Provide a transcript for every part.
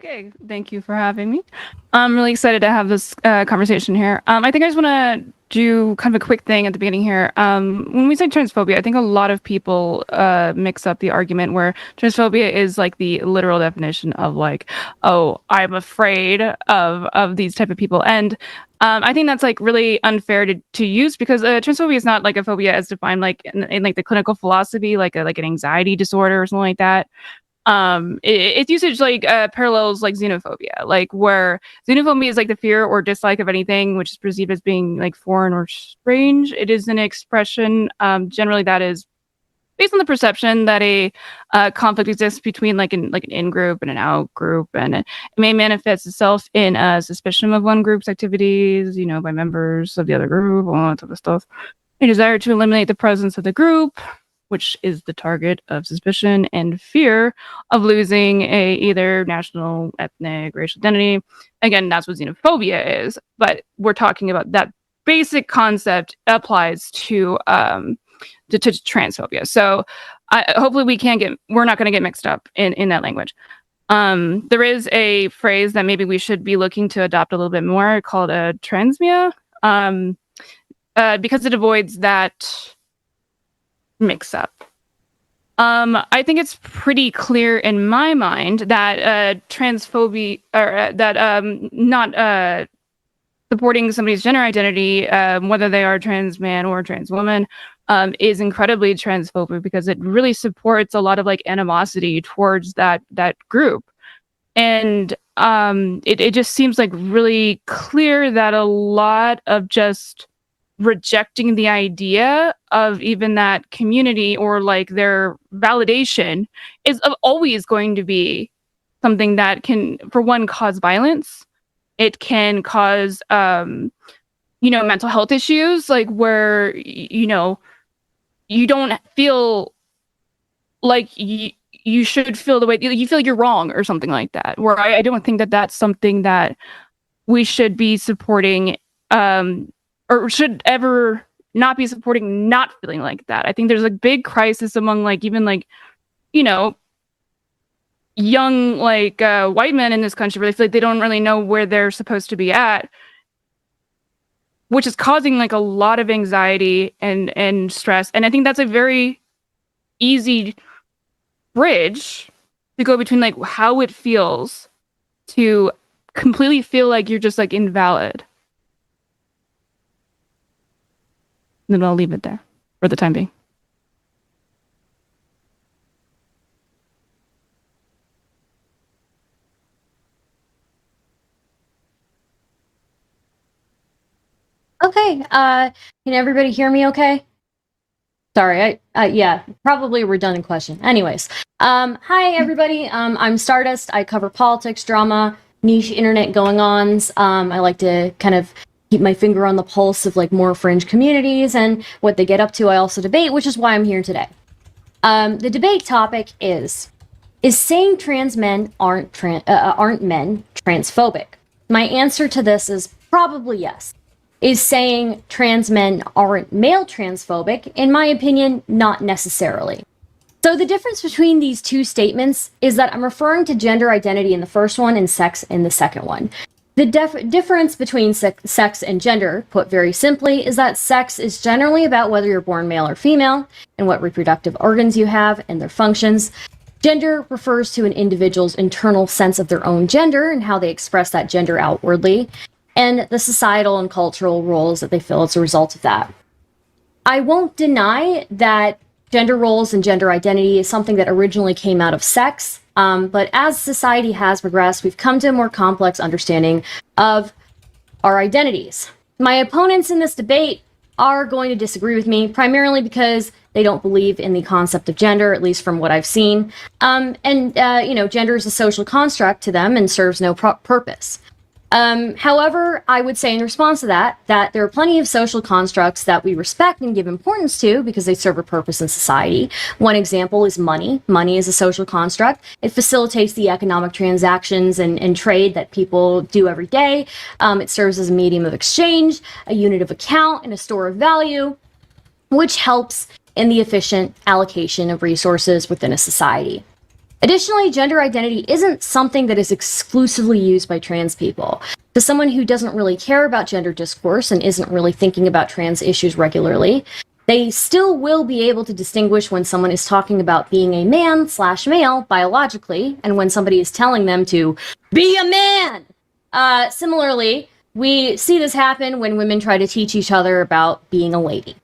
Okay, thank you for having me. I'm really excited to have this conversation here. I think I just want to do kind of a quick thing at the beginning here. When we say transphobia, I think a lot of people mix up the argument where transphobia is like the literal definition of like, oh, I'm afraid of these type of people, and I think that's like really unfair to use because transphobia is not like a phobia as defined like in like the clinical philosophy, like like an anxiety disorder or something like that. Its usage like parallels like xenophobia, like where xenophobia is like the fear or dislike of anything which is perceived as being like foreign or strange. It is an expression generally that is based on the perception that a conflict exists between like an in group and an out group, and it may manifest itself in suspicion of one group's activities, you know, by members of the other group, all that type of stuff. A desire to eliminate the presence of the group, which is the target of suspicion, and fear of losing a either national, ethnic, racial identity. Again, that's what xenophobia is, but we're talking about that basic concept applies to transphobia. So hopefully we're not going to get mixed up in that language. There is a phrase that maybe we should be looking to adopt a little bit more called a transmia, because it avoids that mix up. I think it's pretty clear in my mind that transphobia or that not supporting somebody's gender identity, whether they are trans man or trans woman, is incredibly transphobic because it really supports a lot of like animosity towards that group. And it just seems like really clear that a lot of just rejecting the idea of even that community or like their validation is always going to be something that can, for one, cause violence. It can cause mental health issues, like where you don't feel like you should feel the way you feel like you're wrong or something like that, where I don't think that that's something that we should be supporting, or should ever not be supporting not feeling like that. I think there's a big crisis among like even like, young like white men in this country where they feel like they don't really know where they're supposed to be at, which is causing like a lot of anxiety and stress. And I think that's a very easy bridge to go between like how it feels to completely feel like you're just like invalid. Then I'll leave it there for the time being. Okay, can everybody hear me okay? Sorry, yeah, probably a redundant question. Anyways, hi everybody, I'm Stardust. I cover politics, drama, niche internet going-ons. I like to kind of keep my finger on the pulse of like more fringe communities and what they get up to. I also debate, which is why I'm here today. The debate topic is saying trans men aren't men transphobic? My answer to this is probably yes. Is saying trans men aren't male transphobic? In my opinion, not necessarily. So the difference between these two statements is that I'm referring to gender identity in the first one and sex in the second one. The difference between sex and gender, put very simply, is that sex is generally about whether you're born male or female and what reproductive organs you have and their functions. Gender refers to an individual's internal sense of their own gender and how they express that gender outwardly, and the societal and cultural roles that they fill as a result of that. I won't deny that gender roles and gender identity is something that originally came out of sex, but as society has progressed, we've come to a more complex understanding of our identities. My opponents in this debate are going to disagree with me, primarily because they don't believe in the concept of gender, at least from what I've seen. Gender is a social construct to them and serves no purpose. However, I would say in response to that there are plenty of social constructs that we respect and give importance to because they serve a purpose in society. One example is money. Money is a social construct. It facilitates the economic transactions and trade that people do every day. It serves as a medium of exchange, a unit of account, and a store of value, which helps in the efficient allocation of resources within a society. Additionally, gender identity isn't something that is exclusively used by trans people. To someone who doesn't really care about gender discourse and isn't really thinking about trans issues regularly, they still will be able to distinguish when someone is talking about being a man/male biologically and when somebody is telling them to be a man. Similarly, we see this happen when women try to teach each other about being a lady.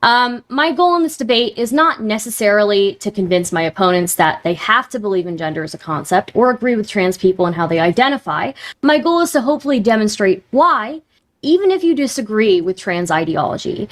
My goal in this debate is not necessarily to convince my opponents that they have to believe in gender as a concept or agree with trans people and how they identify. My goal is to hopefully demonstrate why, even if you disagree with trans ideology,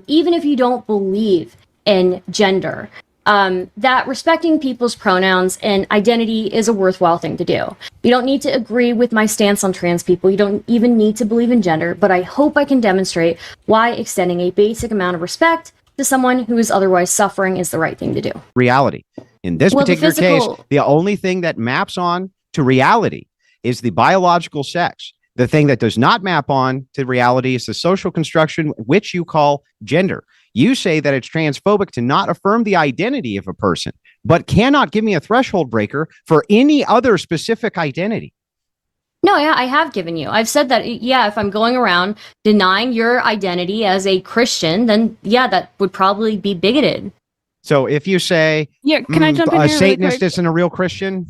even if you don't believe in gender, that respecting people's pronouns and identity is a worthwhile thing to do. You don't need to agree with my stance on trans people. You don't even need to believe in gender, but I hope I can demonstrate why extending a basic amount of respect to someone who is otherwise suffering is the right thing to do. Reality. In this particular case, the only thing that maps on to reality is the biological sex. The thing that does not map on to reality is the social construction, which you call gender. You say that it's transphobic to not affirm the identity of a person, but cannot give me a threshold breaker for any other specific identity. No, yeah, I have given you. I've said that, yeah, if I'm going around denying your identity as a Christian, then yeah, that would probably be bigoted. So if you say, yeah, can I jump in a here Satanist really isn't a real Christian?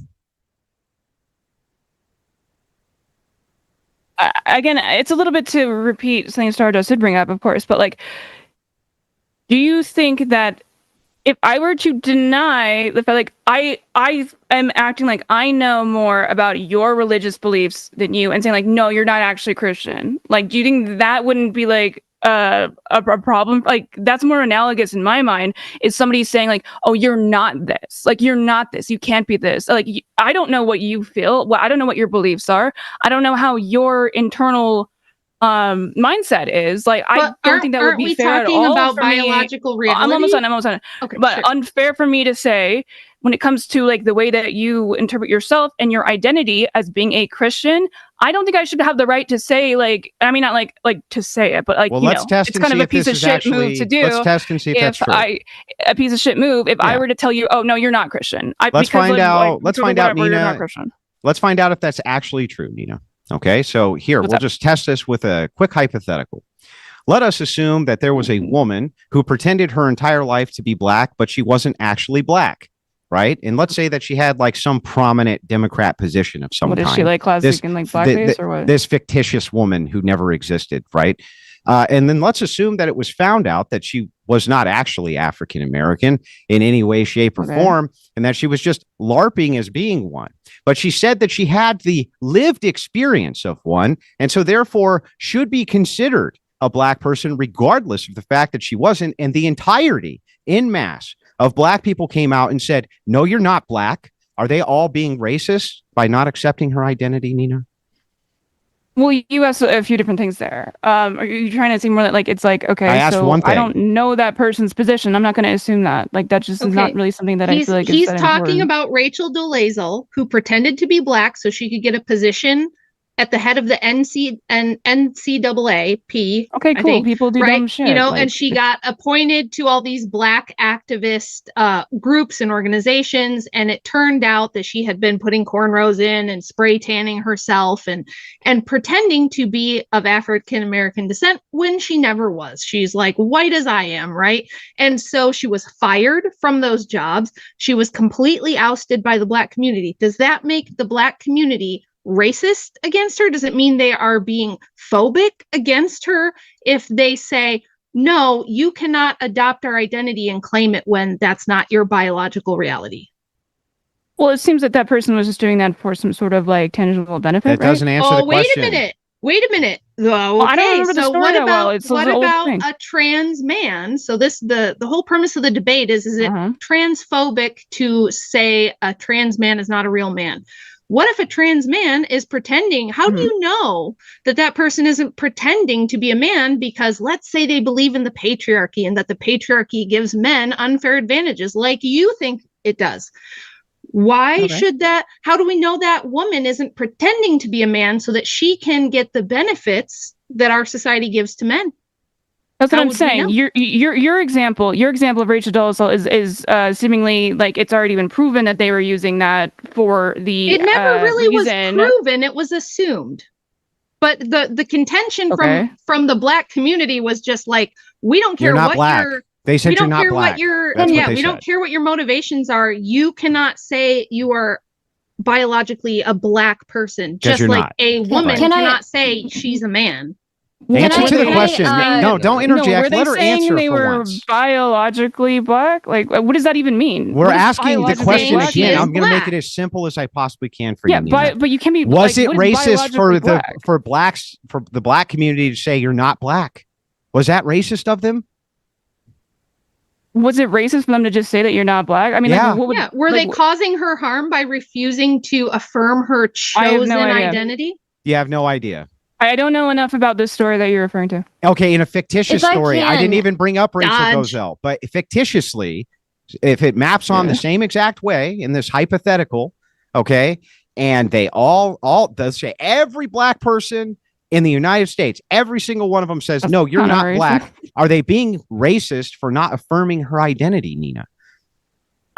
Again, it's a little bit to repeat something Stardust did bring up, of course, but like, do you think that if I were to deny the fact, like, I am acting like I know more about your religious beliefs than you, and saying like, no, you're not actually Christian. Like, do you think that wouldn't be like a problem? Like, that's more analogous in my mind. Is somebody saying like, oh, you're not this. Like, you're not this. You can't be this. Like, I don't know what you feel. Well, I don't know what your beliefs are. I don't know how your internal mindset is. Like, I don't think that would be fair at all. Aren't we talking about biological reality? I'm almost done. Okay, But sure. unfair for me to say when it comes to like the way that you interpret yourself and your identity as being a Christian. I don't think I should have the right to say like, I mean, not like to say it, but like, well, you let's know, test it's and kind of see a if piece this of is shit actually, move to do. let's test and see if that's true. A piece of shit move if I were to tell you, oh no, you're not Christian. Let's find out, Nina. You're not Neeina. Christian. Let's find out if that's actually true, Neeina. Okay, so here, we'll just test this with a quick hypothetical. Let us assume that there was a woman who pretended her entire life to be black, but she wasn't actually black, right? And let's say that she had like some prominent Democrat position of some kind. What is she, like classic in like blackface or what? This fictitious woman who never existed, right? And then let's assume that it was found out that she was not actually African American in any way, shape, or form, and that she was just LARPing as being one. But she said that she had the lived experience of one, and so therefore should be considered a black person, regardless of the fact that she wasn't. And the entirety, in mass, of black people came out and said, no, you're not black. Are they all being racist by not accepting her identity, Neeina? Well, you asked a few different things there. Are you trying to seem more like it's like, okay, I asked one thing. I don't know that person's position. I'm not going to assume that. Like, that just is not really something that I feel like he's is talking important. about Rachel Dolezal, who pretended to be black so she could get a position at the head of the NCAA. Okay, cool. I think, people do dumb shit. You know, like, and she got appointed to all these black activist groups and organizations, and it turned out that she had been putting cornrows in and spray tanning herself and pretending to be of African American descent when she never was. She's like white as I am, right? And so she was fired from those jobs. She was completely ousted by the black community. Does that make the black community racist against her? Does it mean they are being phobic against her if they say, no, you cannot adopt our identity and claim it when that's not your biological reality? Well, it seems that that person was just doing that for some sort of like tangible benefit. That doesn't answer the question. Wait a minute. Though, I don't remember the story that well. It's what about a trans man? So the whole premise of the debate is it transphobic to say a trans man is not a real man? What if a trans man is pretending? How do you know that that person isn't pretending to be a man? Because let's say they believe in the patriarchy and that the patriarchy gives men unfair advantages like you think it does. Why should that? How do we know that woman isn't pretending to be a man so that she can get the benefits that our society gives to men? That's what How I'm would we saying. know? Your example of Rachel Dolezal is seemingly like it's already been proven that they were using that for the It never really was reason. proven, it was assumed. But the contention Okay. from the black community was just like, we don't care You're not what black. your They said we you're don't not care black. what your That's what yeah, they we don't said. care what your motivations are. You cannot say you are biologically a black person, just you're like not. a woman Can I- cannot say she's a man. Answer to the can I, question. No, don't No, interject. were they Let her saying answer they for were once. biologically black? Like, what does that even mean? We're What does asking the biologically question black she again. is mean? I'm going to make black. it as simple as I possibly can for Yeah, you, Nina. but you can't be. Was like, it what is racist biologically black? for blacks, for the black community to say you're not black? Was that racist of them? Was it racist for them to just say that you're not black? I mean, Yeah. like, what would, Yeah, were like, they causing her harm by refusing to affirm her I have chosen no idea. identity? You have no idea. I don't know enough about this story that you're referring to. Okay, in a fictitious If I story, I didn't can- even bring up Rachel Dodge. Dolezal, but fictitiously, if it maps on Yeah. the same exact way in this hypothetical, okay, and they all say every black person in the United States, every single one of them says, That's no, you're kinda not racist. black. Are they being racist for not affirming her identity, Nina?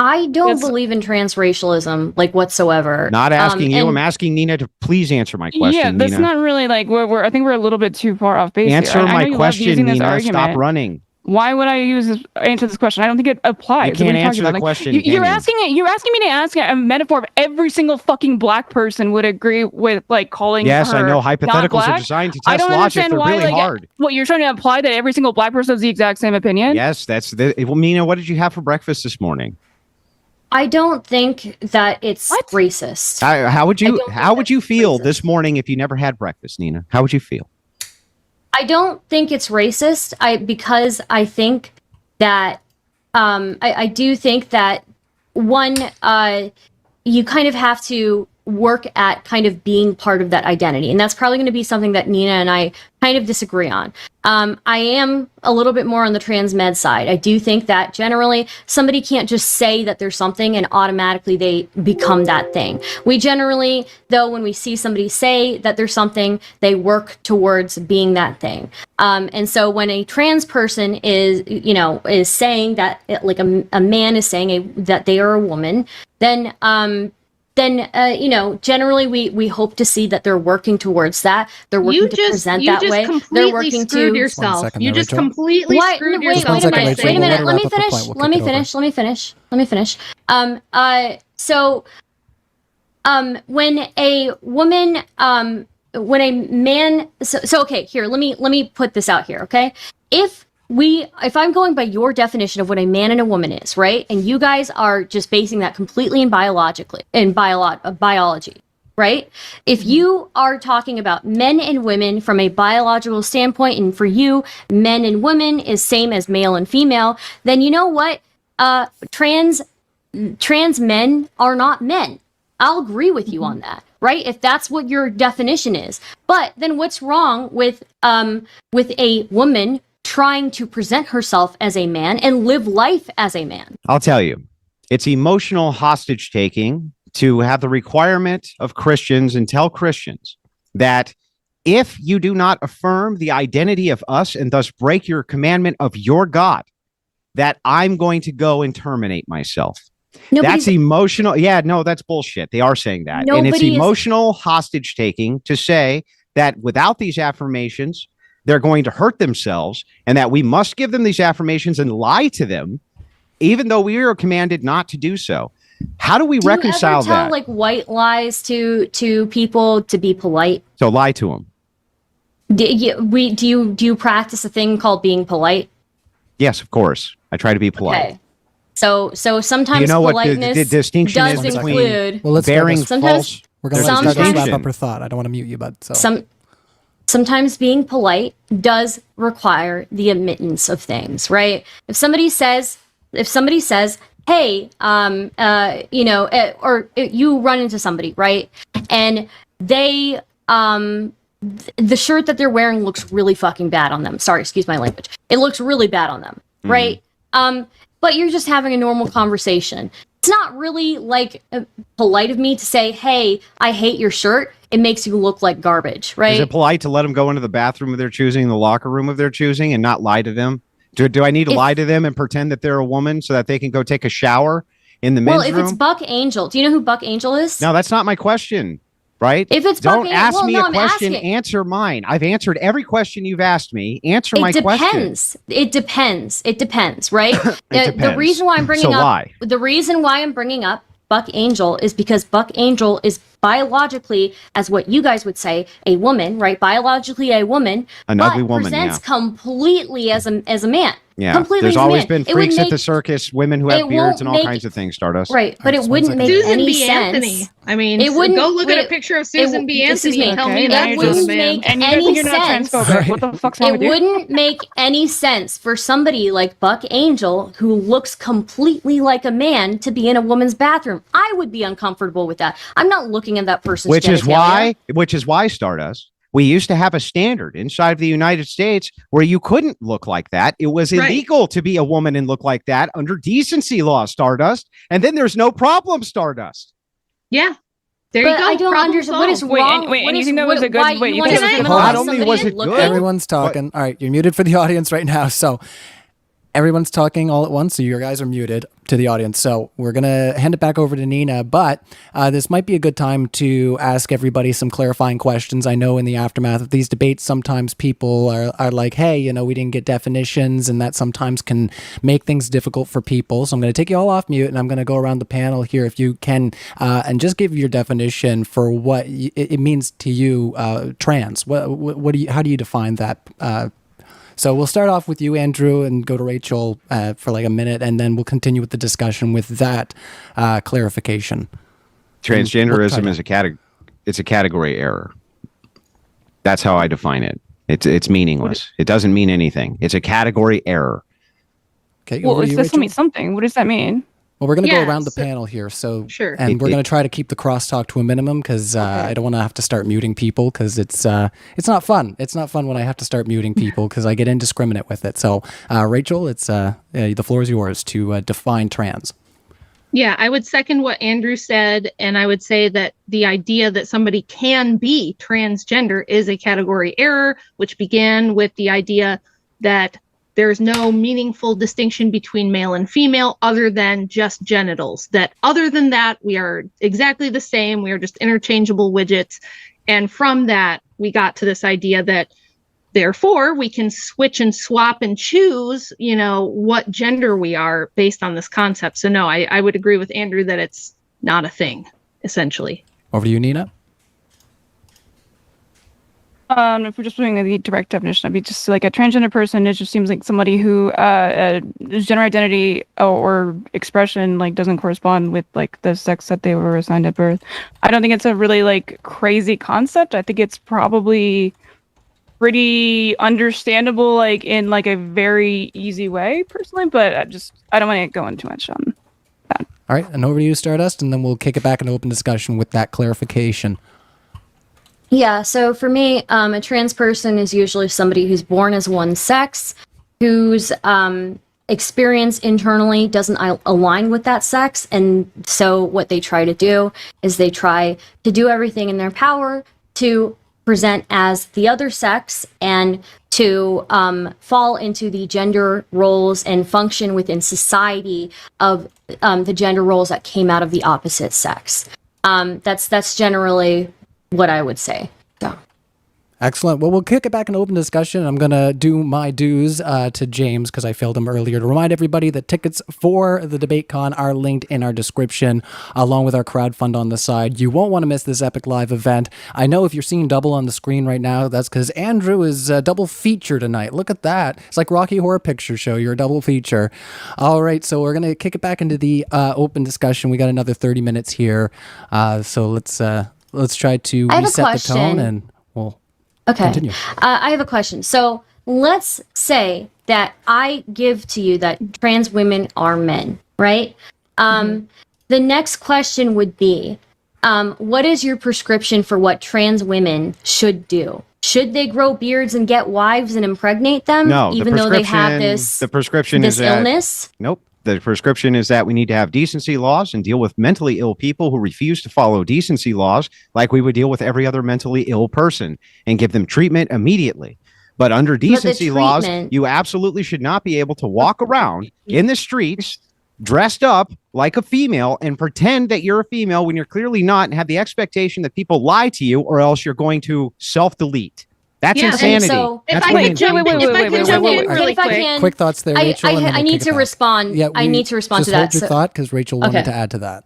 I don't It's- believe in transracialism, like whatsoever. Not asking you. and- I'm asking Nina to please answer my question. Yeah, that's Nina. not really like we're. I think we're a little bit too far off base. Answer here. I know my you love question, using this Nina. argument. Stop running. Why would I answer this question? I don't think it applies. You What are can't talking answer the about? Like, question. you're can you? asking it. You're asking me to ask a metaphor of every single fucking black person would agree with, like calling. Yes, I her know. not Hypotheticals are black. designed to I test don't logic. understand They're why. really Like, hard. what you're trying to imply that every single black person has the exact same opinion? Yes, that's the. Well, Nina, what did you have for breakfast this morning? I don't think that it's What? racist. How would I you? don't think How would that's you feel racist. this morning if you never had breakfast, Nina? How would you feel? I don't think it's racist. Because I think that I do think that one you kind of have to work at kind of being part of that identity, and that's probably going to be something that Nina and I kind of disagree on. I am a little bit more on the trans med side. I do think that generally somebody can't just say that there's something and automatically they become that thing. We generally, though, when we see somebody say that there's something, they work towards being that thing. And so when a trans person is saying that, like a man is saying that they are a woman, then generally we hope to see that they're working towards that. They're working to present that way. They're completely working screwed to yourself. second You there, just Rachel. completely Why? screwed No, wait, yourself. wait a second, minute. Rachel. Wait a We'll let minute. her Let me wrap up her finish. point. We'll Let me kick it over. finish. Let me finish. Let me finish. When a woman, when a man, so okay, here, let me put this out here, okay? If I'm going by your definition of what a man and a woman is, right? And you guys are just basing that completely in biology, right? If you are talking about men and women from a biological standpoint, and for you, men and women is same as male and female, then you know what? Trans men are not men. I'll agree with you on that, right? If that's what your definition is. But then what's wrong with a woman trying to present herself as a man and live life as a man? I'll tell you, it's emotional hostage taking to have the requirement of Christians and tell Christians that if you do not affirm the identity of us and thus break your commandment of your God, that I'm going to go and terminate myself. That's emotional. Yeah, no, that's bullshit. They are saying that. And it's emotional hostage taking to say that without these affirmations, they're going to hurt themselves, and that we must give them these affirmations and lie to them, even though we are commanded not to do so. How do we reconcile you ever tell, that? like, white lies to people to be polite? So lie to them. Do you practice a thing called being polite? Yes, of course. I try to be polite. Okay. So sometimes Do you know what politeness the distinction does is between include Well, let's bearing Sometimes- false? We're going to There's let Stardust sometimes- wrap up her thought. I don't want to mute you, but so. Sometimes being polite does require the admittance of things, right? If somebody says, "Hey, or you run into somebody, right, and they, the shirt that they're wearing looks really fucking bad on them. Sorry, excuse my language. It looks really bad on them, right? But you're just having a normal conversation. it's not really like polite of me to say, hey, I hate your shirt. It makes you look like garbage, right? Is it polite to let them go into the bathroom of their choosing, the locker room of their choosing, and not lie to them? Do I need to lie to them and pretend that they're a woman so that they can go take a shower in the men's room? Well, if it's Buck Angel, do you know who Buck Angel is? No, that's not my question, right? If it's Don't Buck ask Angel, me well, a no, question, answer mine. I've answered every question you've asked me. Answer my question. It depends. It depends, right? Depends. The reason why I'm bringing why? The reason why I'm bringing up Buck Angel is because Buck Angel is biologically, as what you guys would say, a woman, right? Biologically a woman, an ugly woman, presents completely as a man. Yeah, completely there's as a always man. been freaks at the circus, women who have beards and all kinds of things, Stardust. Right, but it wouldn't make Susan any B. sense. Anthony. I mean, It wouldn't- go look at wait, a picture of Susan B. Anthony and tell me Okay, that now wouldn't was a make man. And you guys any think you're not sense. transphobic. What the fuck's wrong It with you? wouldn't make any sense for somebody like Buck Angel, who looks completely like a man, to be in a woman's bathroom. I would be uncomfortable with that. I'm not looking at that person's Which is genitalia. why, Stardust, we used to have a standard inside of the United States where you couldn't look like that. It was illegal to be a woman and look like that under decency law, Stardust. And then there's no problem, Stardust. Yeah. There you But go. I don't Problem understand. What is solved. wrong? Wait, and what you is- think that was a good- why wait, you you want think to that was a good- criminalize Not only somebody was it and look good- good? Everyone's talking. All right, you're muted for the audience right now. So everyone's talking all at once. So you guys are muted to the audience. So we're going to hand it back over to Neeina. But this might be a good time to ask everybody some clarifying questions. I know in the aftermath of these debates, sometimes people are like, hey, you know, we didn't get definitions, and that sometimes can make things difficult for people. So I'm going to take you all off mute, and I'm going to go around the panel here if you can, and just give your definition for what it means to you, trans. What do you, how do you define that? So we'll start off with you, Andrew, and go to Rachel for like a minute, and then we'll continue with the discussion with that clarification. Transgenderism is it's a category error. That's how I define it. It's meaningless. It doesn't mean anything. It's a category error. Okay. Well, it does mean something. What does that mean? Well, we're going to go around the panel here. So, sure. And we're going to try to keep the crosstalk to a minimum because I don't want to have to start muting people because it's not fun. It's not fun when I have to start muting people because I get indiscriminate with it. So, Rachel, it's the floor is yours to define trans. Yeah, I would second what Andrew said, and I would say that the idea that somebody can be transgender is a category error, which began with the idea that there's no meaningful distinction between male and female other than just genitals. That other than that, we are exactly the same. We are just interchangeable widgets. And from that, we got to this idea that therefore we can switch and swap and choose, you know, what gender we are based on this concept. So no, I would agree with Andrew that it's not a thing, essentially. Over to you, Neeina. If we're just doing the direct definition, I'd be just like a transgender person. It just seems like somebody who gender identity or expression like doesn't correspond with like the sex that they were assigned at birth. I don't think it's a really like crazy concept. I think it's probably pretty understandable, like in like a very easy way, personally. But I don't want to go into too much on that. All right, and over to you, Stardust, and then we'll kick it back into open discussion with that clarification. Yeah, so for me, a trans person is usually somebody who's born as one sex, whose experience internally doesn't align with that sex. And so what they try to do is they try to do everything in their power to present as the other sex and to fall into the gender roles and function within society of the gender roles that came out of the opposite sex. That's generally what I would say. So. Excellent. Well, we'll kick it back into open discussion. I'm going to do my dues to James because I failed him earlier to remind everybody that tickets for the DebateCon are linked in our description along with our crowdfund on the side. You won't want to miss this epic live event. I know if you're seeing double on the screen right now, that's because Andrew is double feature tonight. Look at that. It's like Rocky Horror Picture Show. You're a double feature. All right. So we're going to kick it back into the open discussion. We got another 30 minutes here. So let's try to reset the tone and we'll continue. I have a question. So let's say that I give to you that trans women are men, right? The next question would be, what is your prescription for what trans women should do? Should they grow beards and get wives and impregnate them? No, even though they have this the prescription this is that, illness? Nope. The prescription is that we need to have decency laws and deal with mentally ill people who refuse to follow decency laws like we would deal with every other mentally ill person and give them treatment immediately. But under decency laws, you absolutely should not be able to walk around in the streets dressed up like a female and pretend that you're a female when you're clearly not, and have the expectation that people lie to you, or else you're going to self-delete. That's insanity. So, if I could jump in really quick. Quick thoughts there, Rachel. I need to respond. Yeah, I need to respond to that. Just hold your thought, because Rachel wanted to add to that.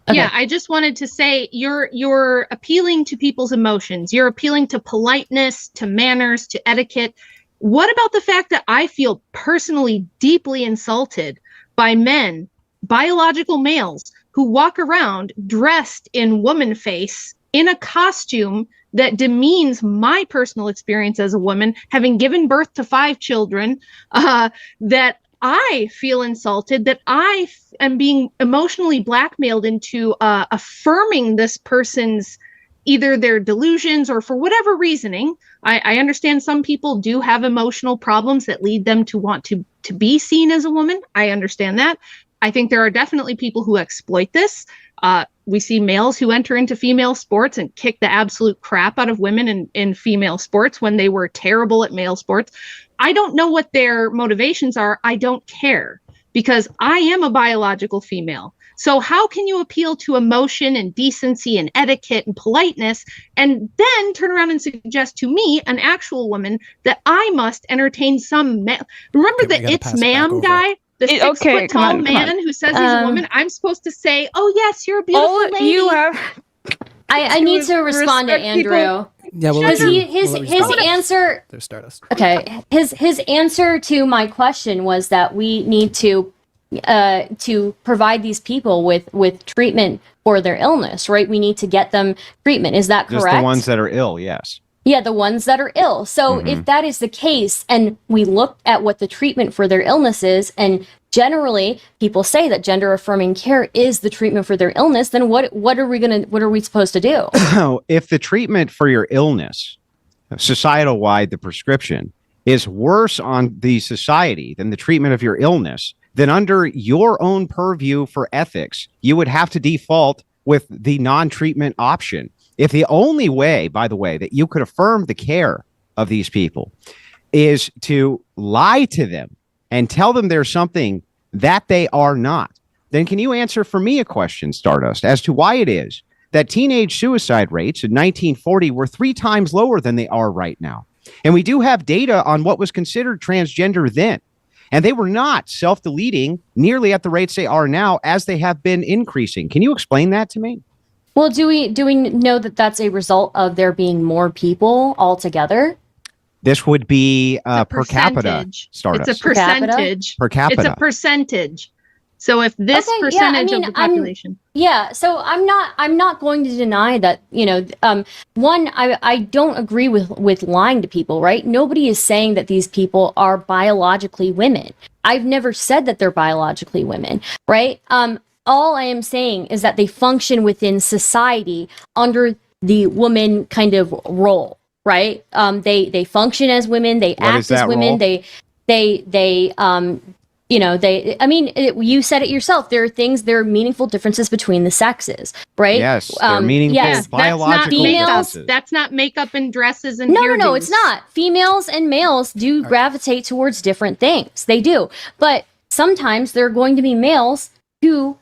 Okay. Yeah, I just wanted to say you're appealing to people's emotions. You're appealing to politeness, to manners, to etiquette. What about the fact that I feel personally deeply insulted by men, biological males, who walk around dressed in woman face in a costume that demeans my personal experience as a woman, having given birth to 5 children, that I feel insulted, that I am being emotionally blackmailed into affirming this person's either their delusions or for whatever reasoning. I understand some people do have emotional problems that lead them to want to be seen as a woman. I understand that. I think there are definitely people who exploit this. We see males who enter into female sports and kick the absolute crap out of women in female sports when they were terrible at male sports. I don't know what their motivations are. I don't care, because I am a biological female. So how can you appeal to emotion and decency and etiquette and politeness and then turn around and suggest to me, an actual woman, that I must entertain some man? Remember the It's Ma'am guy? The 6 foot tall man who says he's a woman? I'm supposed to say, oh, yes, you're a beautiful lady. You have... I need to respond to Andrew. Yeah, well, his answer. There's Stardust. Okay, his answer to my question was that we need to provide these people with treatment for their illness, right? We need to get them treatment. Is that correct? Just the ones that are ill, yes. Yeah, the ones that are ill. So if that is the case, and we look at what the treatment for their illness is, and generally people say that gender affirming care is the treatment for their illness, then what are we supposed to do? If the treatment for your illness, societal wide, the prescription is worse on the society than the treatment of your illness, then under your own purview for ethics, you would have to default with the non-treatment option. If the only way, by the way, that you could affirm the care of these people is to lie to them and tell them there's something that they are not, then can you answer for me a question, Stardust, as to why it is that teenage suicide rates in 1940 were 3 times lower than they are right now? And we do have data on what was considered transgender then. And they were not self-deleting nearly at the rates they are now, as they have been increasing. Can you explain that to me? Well, do we know that that's a result of there being more people altogether? This would be per capita, Stardust. It's a percentage. Per capita. It's a percentage. So if this percentage of the population. So I'm not going to deny that, one, I don't agree with lying to people, right? Nobody is saying that these people are biologically women. I've never said that they're biologically women, right? All I am saying is that they function within society under the woman kind of role, right? They function as women, they act as women, role? You said it yourself. There are meaningful differences between the sexes, right? Yes, they're meaningful biological differences. That's not makeup and dresses and No, it's not. Females and males do gravitate towards different things. They do. But sometimes there are going to be males who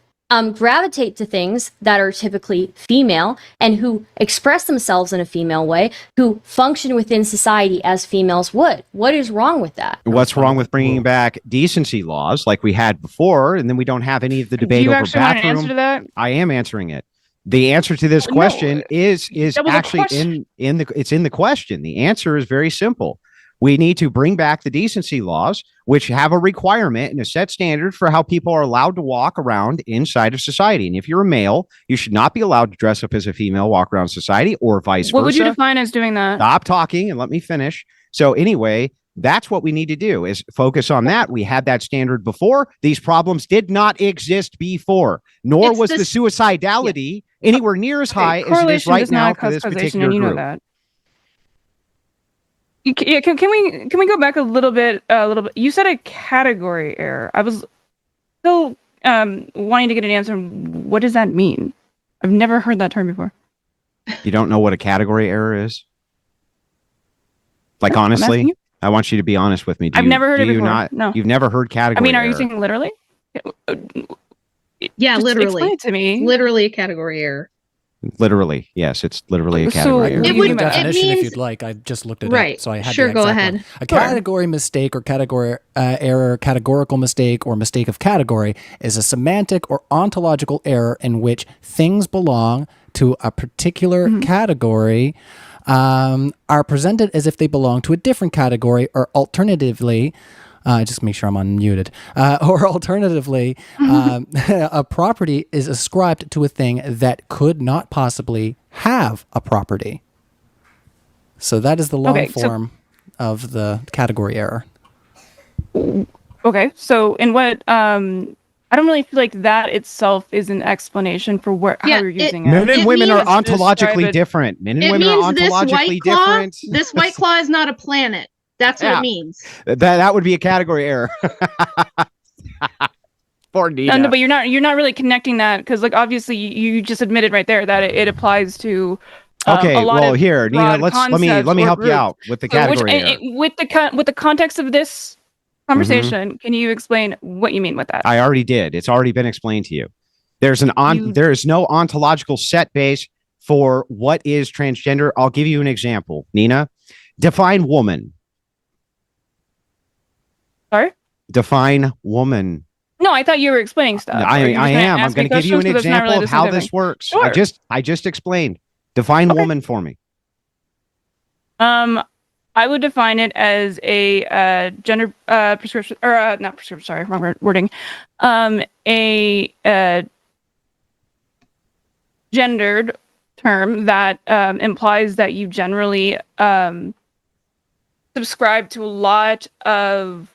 gravitate to things that are typically female and who express themselves in a female way, who function within society as females would. What is wrong with that? What's wrong with bringing back decency laws like we had before, and then we don't have any of the debate over bathroom? Want an answer to that? I am answering it. The answer to this question is actually in the question. The answer is very simple. We need to bring back the decency laws, which have a requirement and a set standard for how people are allowed to walk around inside of society. And if you're a male, you should not be allowed to dress up as a female, walk around society, or vice versa. What would you define as doing that? Stop talking and let me finish. So anyway, that's what we need to do, is focus on that. We had that standard before. These problems did not exist before, nor was the suicidality anywhere near as high as it is right now for this particular group. You know that. Can we go back a little bit? You said a category error. still wanting to get an answer. What does that mean? I've never heard that term before. You don't know what a category error is? Like, No, I'm asking honestly, you. I want you to be honest with me. I've never heard it before. Not, no. You've never heard category I mean, are you error. saying literally? Yeah, Just literally. Explain it to me. Literally a category error. Literally, yes, it's literally a So, category I error. can It give would- you the it definition means- if you'd like. I just looked it Right. up, so I had Sure, the go exact ahead. one. A Sure. category mistake or category error, categorical mistake, or mistake of category is a semantic or ontological error in which things belong to a particular category are presented as if they belong to a different category, or alternatively, just make sure I'm unmuted. Or alternatively, a property is ascribed to a thing that could not possibly have a property. So that is the long Okay, so- form of the category error. Okay, so in what I don't really feel like that itself is an explanation for how Yeah, you're using Men it. and women are means- ontologically Describe it. different. Men and It women are means this ontologically white claw. different. This white claw is not a planet. That's what Yeah. it means. That would be a category error. Poor Nina. No, but you're not really connecting that because like obviously you just admitted right there that it applies to Okay, a lot well, of here, Nina, broad let me concepts or help you groups. out with the So category error. with the context of this conversation, can you explain what you mean with that? I already did. It's already been explained to you. There is no ontological set base for what is transgender. I'll give you an example. Nina, define woman. Sorry? Define woman. No, I thought you were explaining stuff. I Or you were just gonna am. I'm ask me going to give you an questions, 'cause that's not example really of the how same this thing. works. Sure. I just explained. Define woman for me. I would define it as a gender prescription, or not prescription. Sorry, wrong wording. A gendered term that implies that you generally subscribe to a lot of,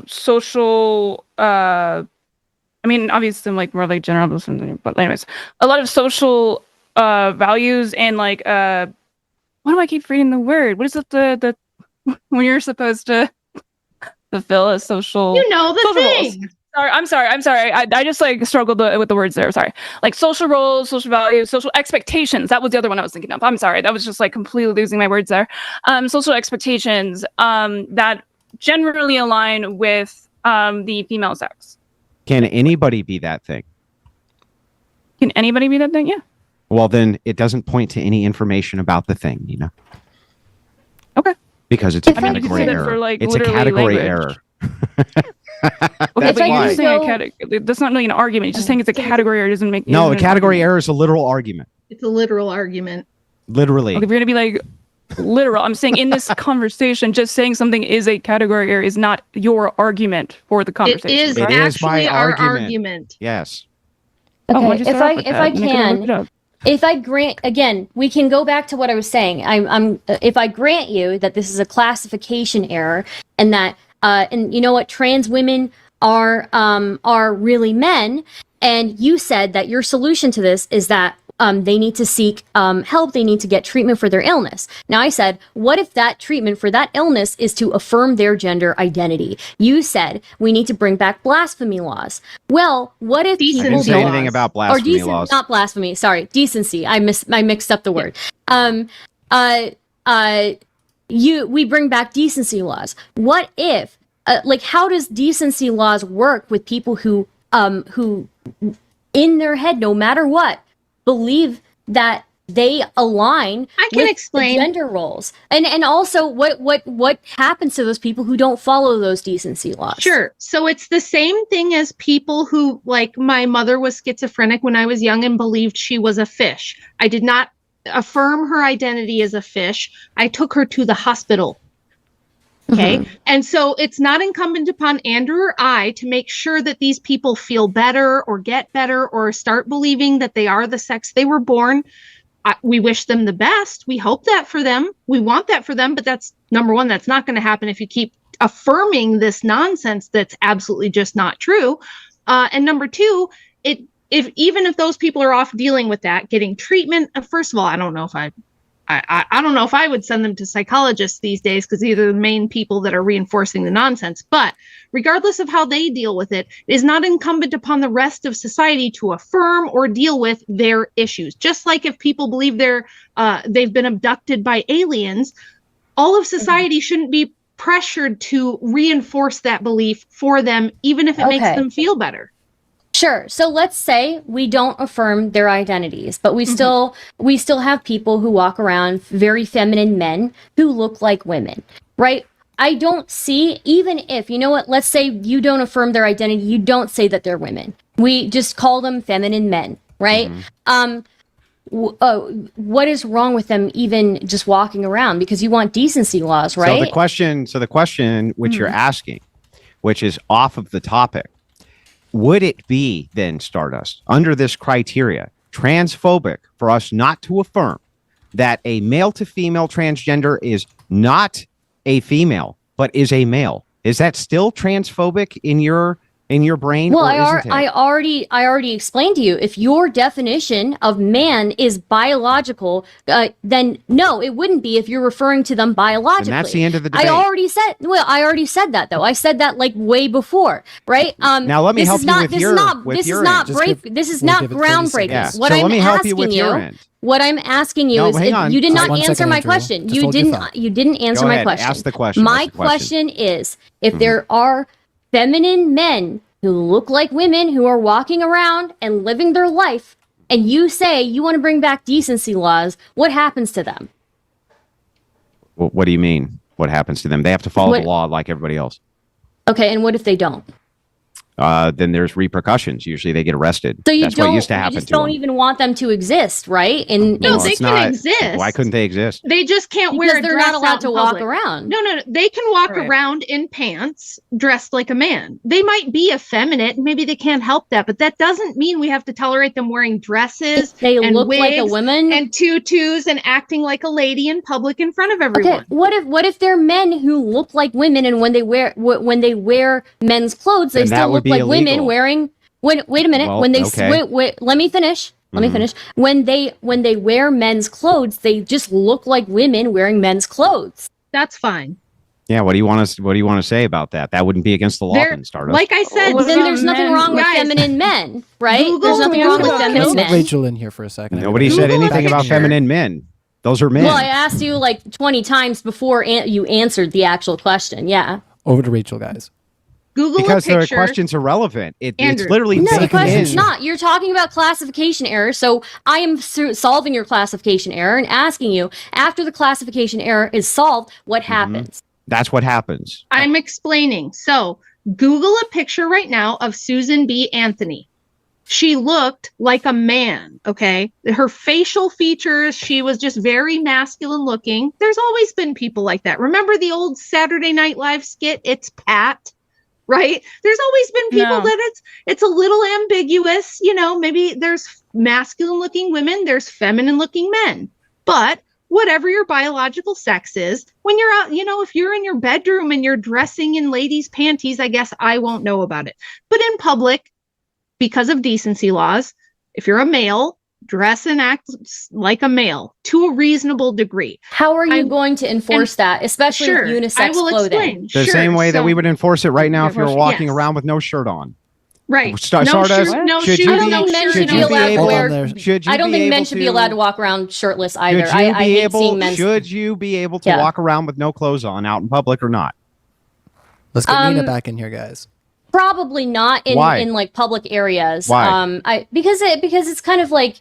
social. I mean, obviously, I'm like more like general, but anyways, a lot of social values and like why do I keep reading the word? What is it the when you're supposed to fulfill a social? You know the social roles. thing. I'm sorry. I just like struggled with the words there. Sorry. Like social roles, social values, social expectations. That was the other one I was thinking of. I'm sorry. That was just like completely losing my words there. Social expectations that generally align with the female sex. Can anybody be that thing? Can anybody be that thing? Yeah. Well, then it doesn't point to any information about the thing, Nina. Okay. Because it's a I mean, you could category say that error. for, like, It's a literally category language. error. Okay, That's but why. you're saying So- a category. That's not really an argument. You're just saying it's a category or it doesn't make. No, a isn't an category argument. error is a literal argument. It's a literal argument. Literally. Okay, if you're gonna be like literal, I'm saying in this conversation, just saying something is a category error is not your argument for the It conversation. is It right? is my actually our argument. argument. Yes. Why'd you Okay, start off with if that? I And couldn't look it can, up. if I grant again, we can go back to what I was saying. If I grant you that this is a classification error, and that and you know what, trans women are really men, and you said that your solution to this is that they need to seek help, they need to get treatment for their illness. Now I said, what if that treatment for that illness is to affirm their gender identity? You said we need to bring back blasphemy laws. Well, what if I Decency didn't people say laws. anything about or blasphemy decent, laws. not blasphemy. Sorry, decency. I mixed up the word. We bring back decency laws. What if, how does decency laws work with people who in their head, no matter what, believe that they align I can with explain. the gender roles, and also what happens to those people who don't follow those decency laws? Sure. So it's the same thing as people who, like, my mother was schizophrenic when I was young and believed she was a fish. I did not affirm her identity as a fish. I took her to the hospital. Okay. And so it's not incumbent upon Andrew or I to make sure that these people feel better or get better or start believing that they are the sex they were born. We wish them the best. We hope that for them. We want that for them. But that's number one, that's not going to happen if you keep affirming this nonsense that's absolutely just not true. And number two, even if those people are off dealing with that, getting treatment, first of all, I don't know if I I don't know if I would send them to psychologists these days, because these are the main people that are reinforcing the nonsense. But regardless of how they deal with it, it is not incumbent upon the rest of society to affirm or deal with their issues. Just like if people believe they've been abducted by aliens, all of society shouldn't be pressured to reinforce that belief for them, even if it makes them feel better. Sure. So let's say we don't affirm their identities, but we still have people who walk around, very feminine men who look like women, right? I don't see, even if, you know what, let's say you don't affirm their identity, you don't say that they're women. We just call them feminine men, right? What is wrong with them even just walking around? Because you want decency laws, right? So the question which you're asking, which is off of the topic, would it be then, Stardust, under this criteria, transphobic for us not to affirm that a male to female transgender is not a female, but is a male? Is that still transphobic in your brain? Well, or I already explained to you. If your definition of man is biological, then no, it wouldn't be if you're referring to them biologically. And that's the end of the debate. I already said that though. I said that like way before, right? Now let me help you with your end. This is not groundbreaking. Yeah. What So I'm let me help asking you with your end. What I'm asking you No, is, hang on. you did not 1 answer second, my Andrew. question. Just You hold your didn't. thought. You didn't answer Go my ahead. question. Ask the question. My What's the question? question is, if there are feminine men who look like women who are walking around and living their life, and you say you want to bring back decency laws, what happens to them? What do you mean? What happens to them? They have to follow the law like everybody else. Okay, and what if they don't? Then there's repercussions. Usually they get arrested. So That's what used to happen you just to them. don't even want them to exist, right? No, they it's can not. exist. Why couldn't they exist? They just can't Because wear a they're dress not allowed out to in walk public. around. No, they can walk Right. around in pants dressed like a man. They might be effeminate, and maybe they can't help that, but that doesn't mean we have to tolerate them wearing dresses If they and look wigs like a woman. and tutus and acting like a lady in public in front of everyone. Okay, what if they're men who look like women, and when they wear men's clothes, they Then that still would look be like women illegal. wearing. Wait a minute. Well, When they okay. wait, let me finish. Let me finish. When they wear men's clothes, they just look like women wearing men's clothes. That's fine. Yeah. What do you want to say about that? That wouldn't be against the law, They're- then, Stardust. Like I said, What Then about there's nothing men? wrong with Guys, feminine men, right? Google- There's nothing wrong with Google feminine Let's let men. Rachel in here for a second. Nobody everybody. said Google anything a about picture. feminine men. Those are men. Well, I asked you like 20 times before you answered the actual question. Yeah. Over to Rachel, guys. Google because a the picture. question's irrelevant. It's Andrew. literally No, the taken question's in. not. You're talking about classification error. So I am solving your classification error and asking you, after the classification error is solved, what happens? That's what happens. I'm explaining. So Google a picture right now of Susan B. Anthony. She looked like a man, okay? Her facial features, she was just very masculine looking. There's always been people like that. Remember the old Saturday Night Live skit, It's Pat? Right? There's always been people No. that it's a little ambiguous, maybe there's masculine looking women, there's feminine looking men. But whatever your biological sex is, when you're out, if you're in your bedroom and you're dressing in ladies' panties, I guess I won't know about it. But in public, because of decency laws, if you're a male, dress and act like a male to a reasonable degree. How are you going to enforce that, especially Sure, with unisex I will clothing? explain. The Sure, same way that so- we would enforce it right now if you were walking Yes. around with no shirt on. Right. Stardust, no shoes, should you I don't be- think men should should be you be allowed to able- wear. Should you I don't be think men able should be allowed to walk around shirtless either. Should I you be hate able? seeing men. Should you be able to Yeah. walk around with no clothes on out in public or not? Let's get Nina back in here, guys. Probably not Why? in like public areas. Why? Because it's kind of like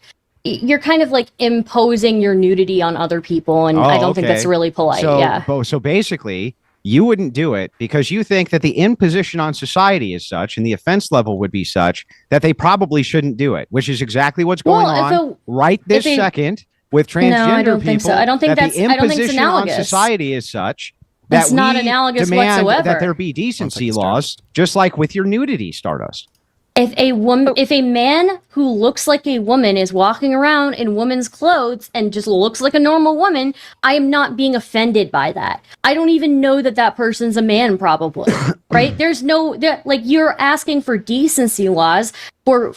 you're kind of like imposing your nudity on other people, and I don't think okay. that's really polite. Yeah. So basically, you wouldn't do it because you think that the imposition on society is such and the offense level would be such that they probably shouldn't do it, which is exactly what's going on right this second with transgender No, I don't people. think so. I don't think that the I don't think it's imposition on analogous. society is such that It's not we analogous demand whatsoever. that there be decency laws, just like with your nudity, Stardust. If a man who looks like a woman is walking around in woman's clothes and just looks like a normal woman, I am not being offended by that. I don't even know that person's a man, probably. Right? There's no like you're asking for decency laws for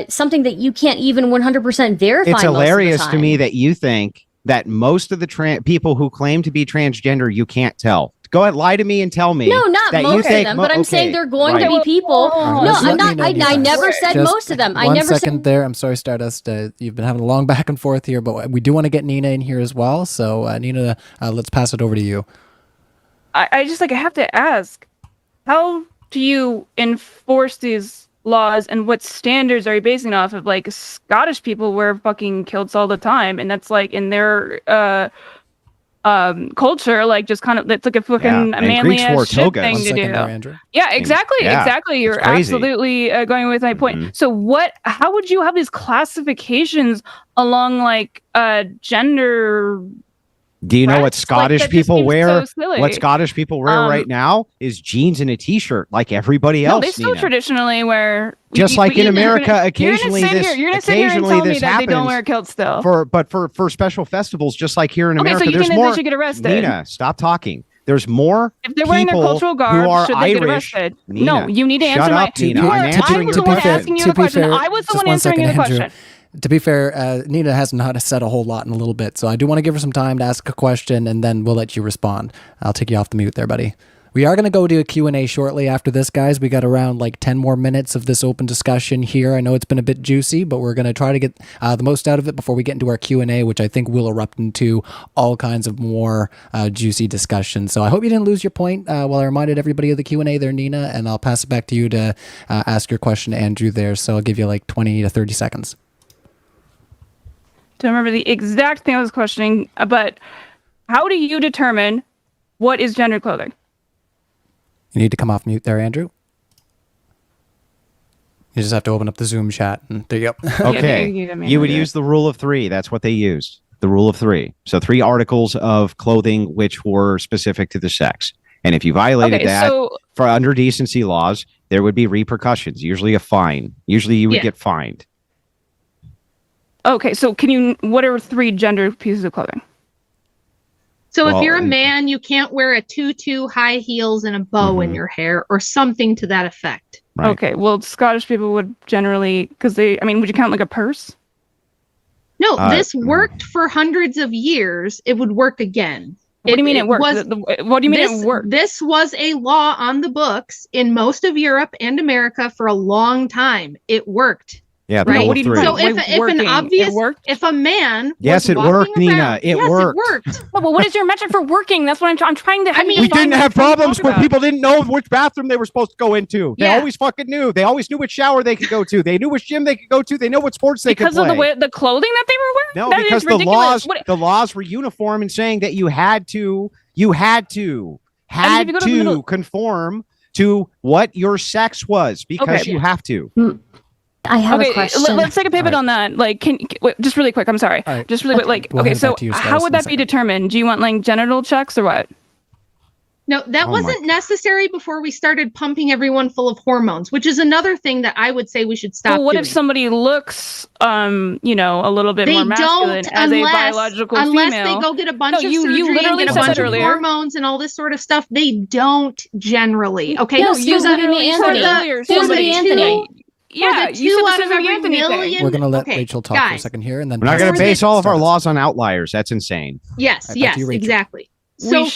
something that you can't even 100% verify. It's most of the hilarious to time. me that you think that most of the people who claim to be transgender, you can't tell. Go ahead, lie to me and tell me. No, not that most you of think them, but I'm saying they're going right. to be people. right, No, let's I'm let not. Neina I do never this. said Just most of them. I one never second there. I'm sorry, Stardust. You've been having a long back and forth here, but we do want to get Neina in here as well. So, Neina, let's pass it over to you. I just I have to ask, how do you enforce these laws, and what standards are you basing it off of? Like, Scottish people wear fucking kilts all the time, and that's like in their culture, like just kind of, it's like a fucking And manly Greeks wore ass shit togas. thing One to second do. there, Andrew. Yeah, exactly. Yeah, Exactly. You're it's crazy. absolutely going with my point. Mhm. So how would you have these classifications along like gender? Do you know what Rats? Like, Scottish that just people seems wear? so silly. What Scottish people wear right now is jeans and a t-shirt, like everybody No, else. they still Nina. traditionally wear. Just like in you're America, gonna- occasionally you're gonna this sit here, you're gonna sit here and tell me that they don't happens wear kilts still. for special festivals, just like here in Okay, America. so you There's think that more. they should get arrested? Nina, stop talking. There's more. If they're wearing their people cultural who garb, are should they get Irish. arrested? Nina, No, you need to shut answer up, my. Nina. You I'm are, answering I was your the one question. asking you To the be question. fair, I was the just one one answering you the second, Andrew. question. To be fair, Neina has not said a whole lot in a little bit, so I do want to give her some time to ask a question, and then we'll let you respond. I'll take you off the mute there, buddy. We are going to go to a Q&A shortly after this, guys. We got around like 10 more minutes of this open discussion here. I know it's been a bit juicy, but we're going to try to get the most out of it before we get into our Q&A, which I think will erupt into all kinds of more juicy discussion. So I hope you didn't lose your point while I reminded everybody of the Q&A there, Neina, and I'll pass it back to you to ask your question to Andrew there. So I'll give you like 20 to 30 seconds. Don't remember the exact thing I was questioning, but how do you determine what is gender clothing? You need to come off mute there, Andrew. You just have to open up the Zoom chat, and there you go. Okay, you would use the rule of three. That's what they used. The rule of three. So 3 articles of clothing which were specific to the sex. And if you violated that for under decency laws, there would be repercussions, usually a fine. Usually you would get fined. Okay, so what are 3 gender pieces of clothing? So if you're a man, you can't wear a tutu, high heels, and a bow in your hair, or something to that effect. Right. Okay, well, Scottish people would generally, because would you count like a purse? No, this worked for hundreds of years. It would work again. What do you mean it worked? What do you mean it worked? This was a law on the books in most of Europe and America for a long time. It worked. Yeah, right. Rule of three. So if a man, yes, it worked, Nina. It worked. Well, what is your metric for working? That's what I'm trying to. We didn't have problems where people didn't know which bathroom they were supposed to go into. They always fucking knew. They always knew which shower they could go to. They knew which gym they could go to. They know what sports they could play. Because of the clothing that they were wearing. No, that because is ridiculous. the laws were uniform in saying that you had to conform to what your sex was because you have to. I have a question. Let's take a pivot on that. Like, just really quick. I'm sorry. Just really quick. Like, We'll so how would that be determined? Do you want like genital checks or what? No, that wasn't necessary before we started pumping everyone full of hormones, which is another thing that I would say we should stop. Well, what doing. if somebody looks, a little bit more masculine as a biological female? Unless they go get a bunch of surgery and get a bunch of hormones and all this sort of stuff. They don't generally. Okay, no, you literally Susan Anthony. Yeah, you said the Susan Anthony thing. We're gonna let Rachel talk for a second here, and then we're not gonna base all of our laws on outliers. That's insane. Yes, exactly. So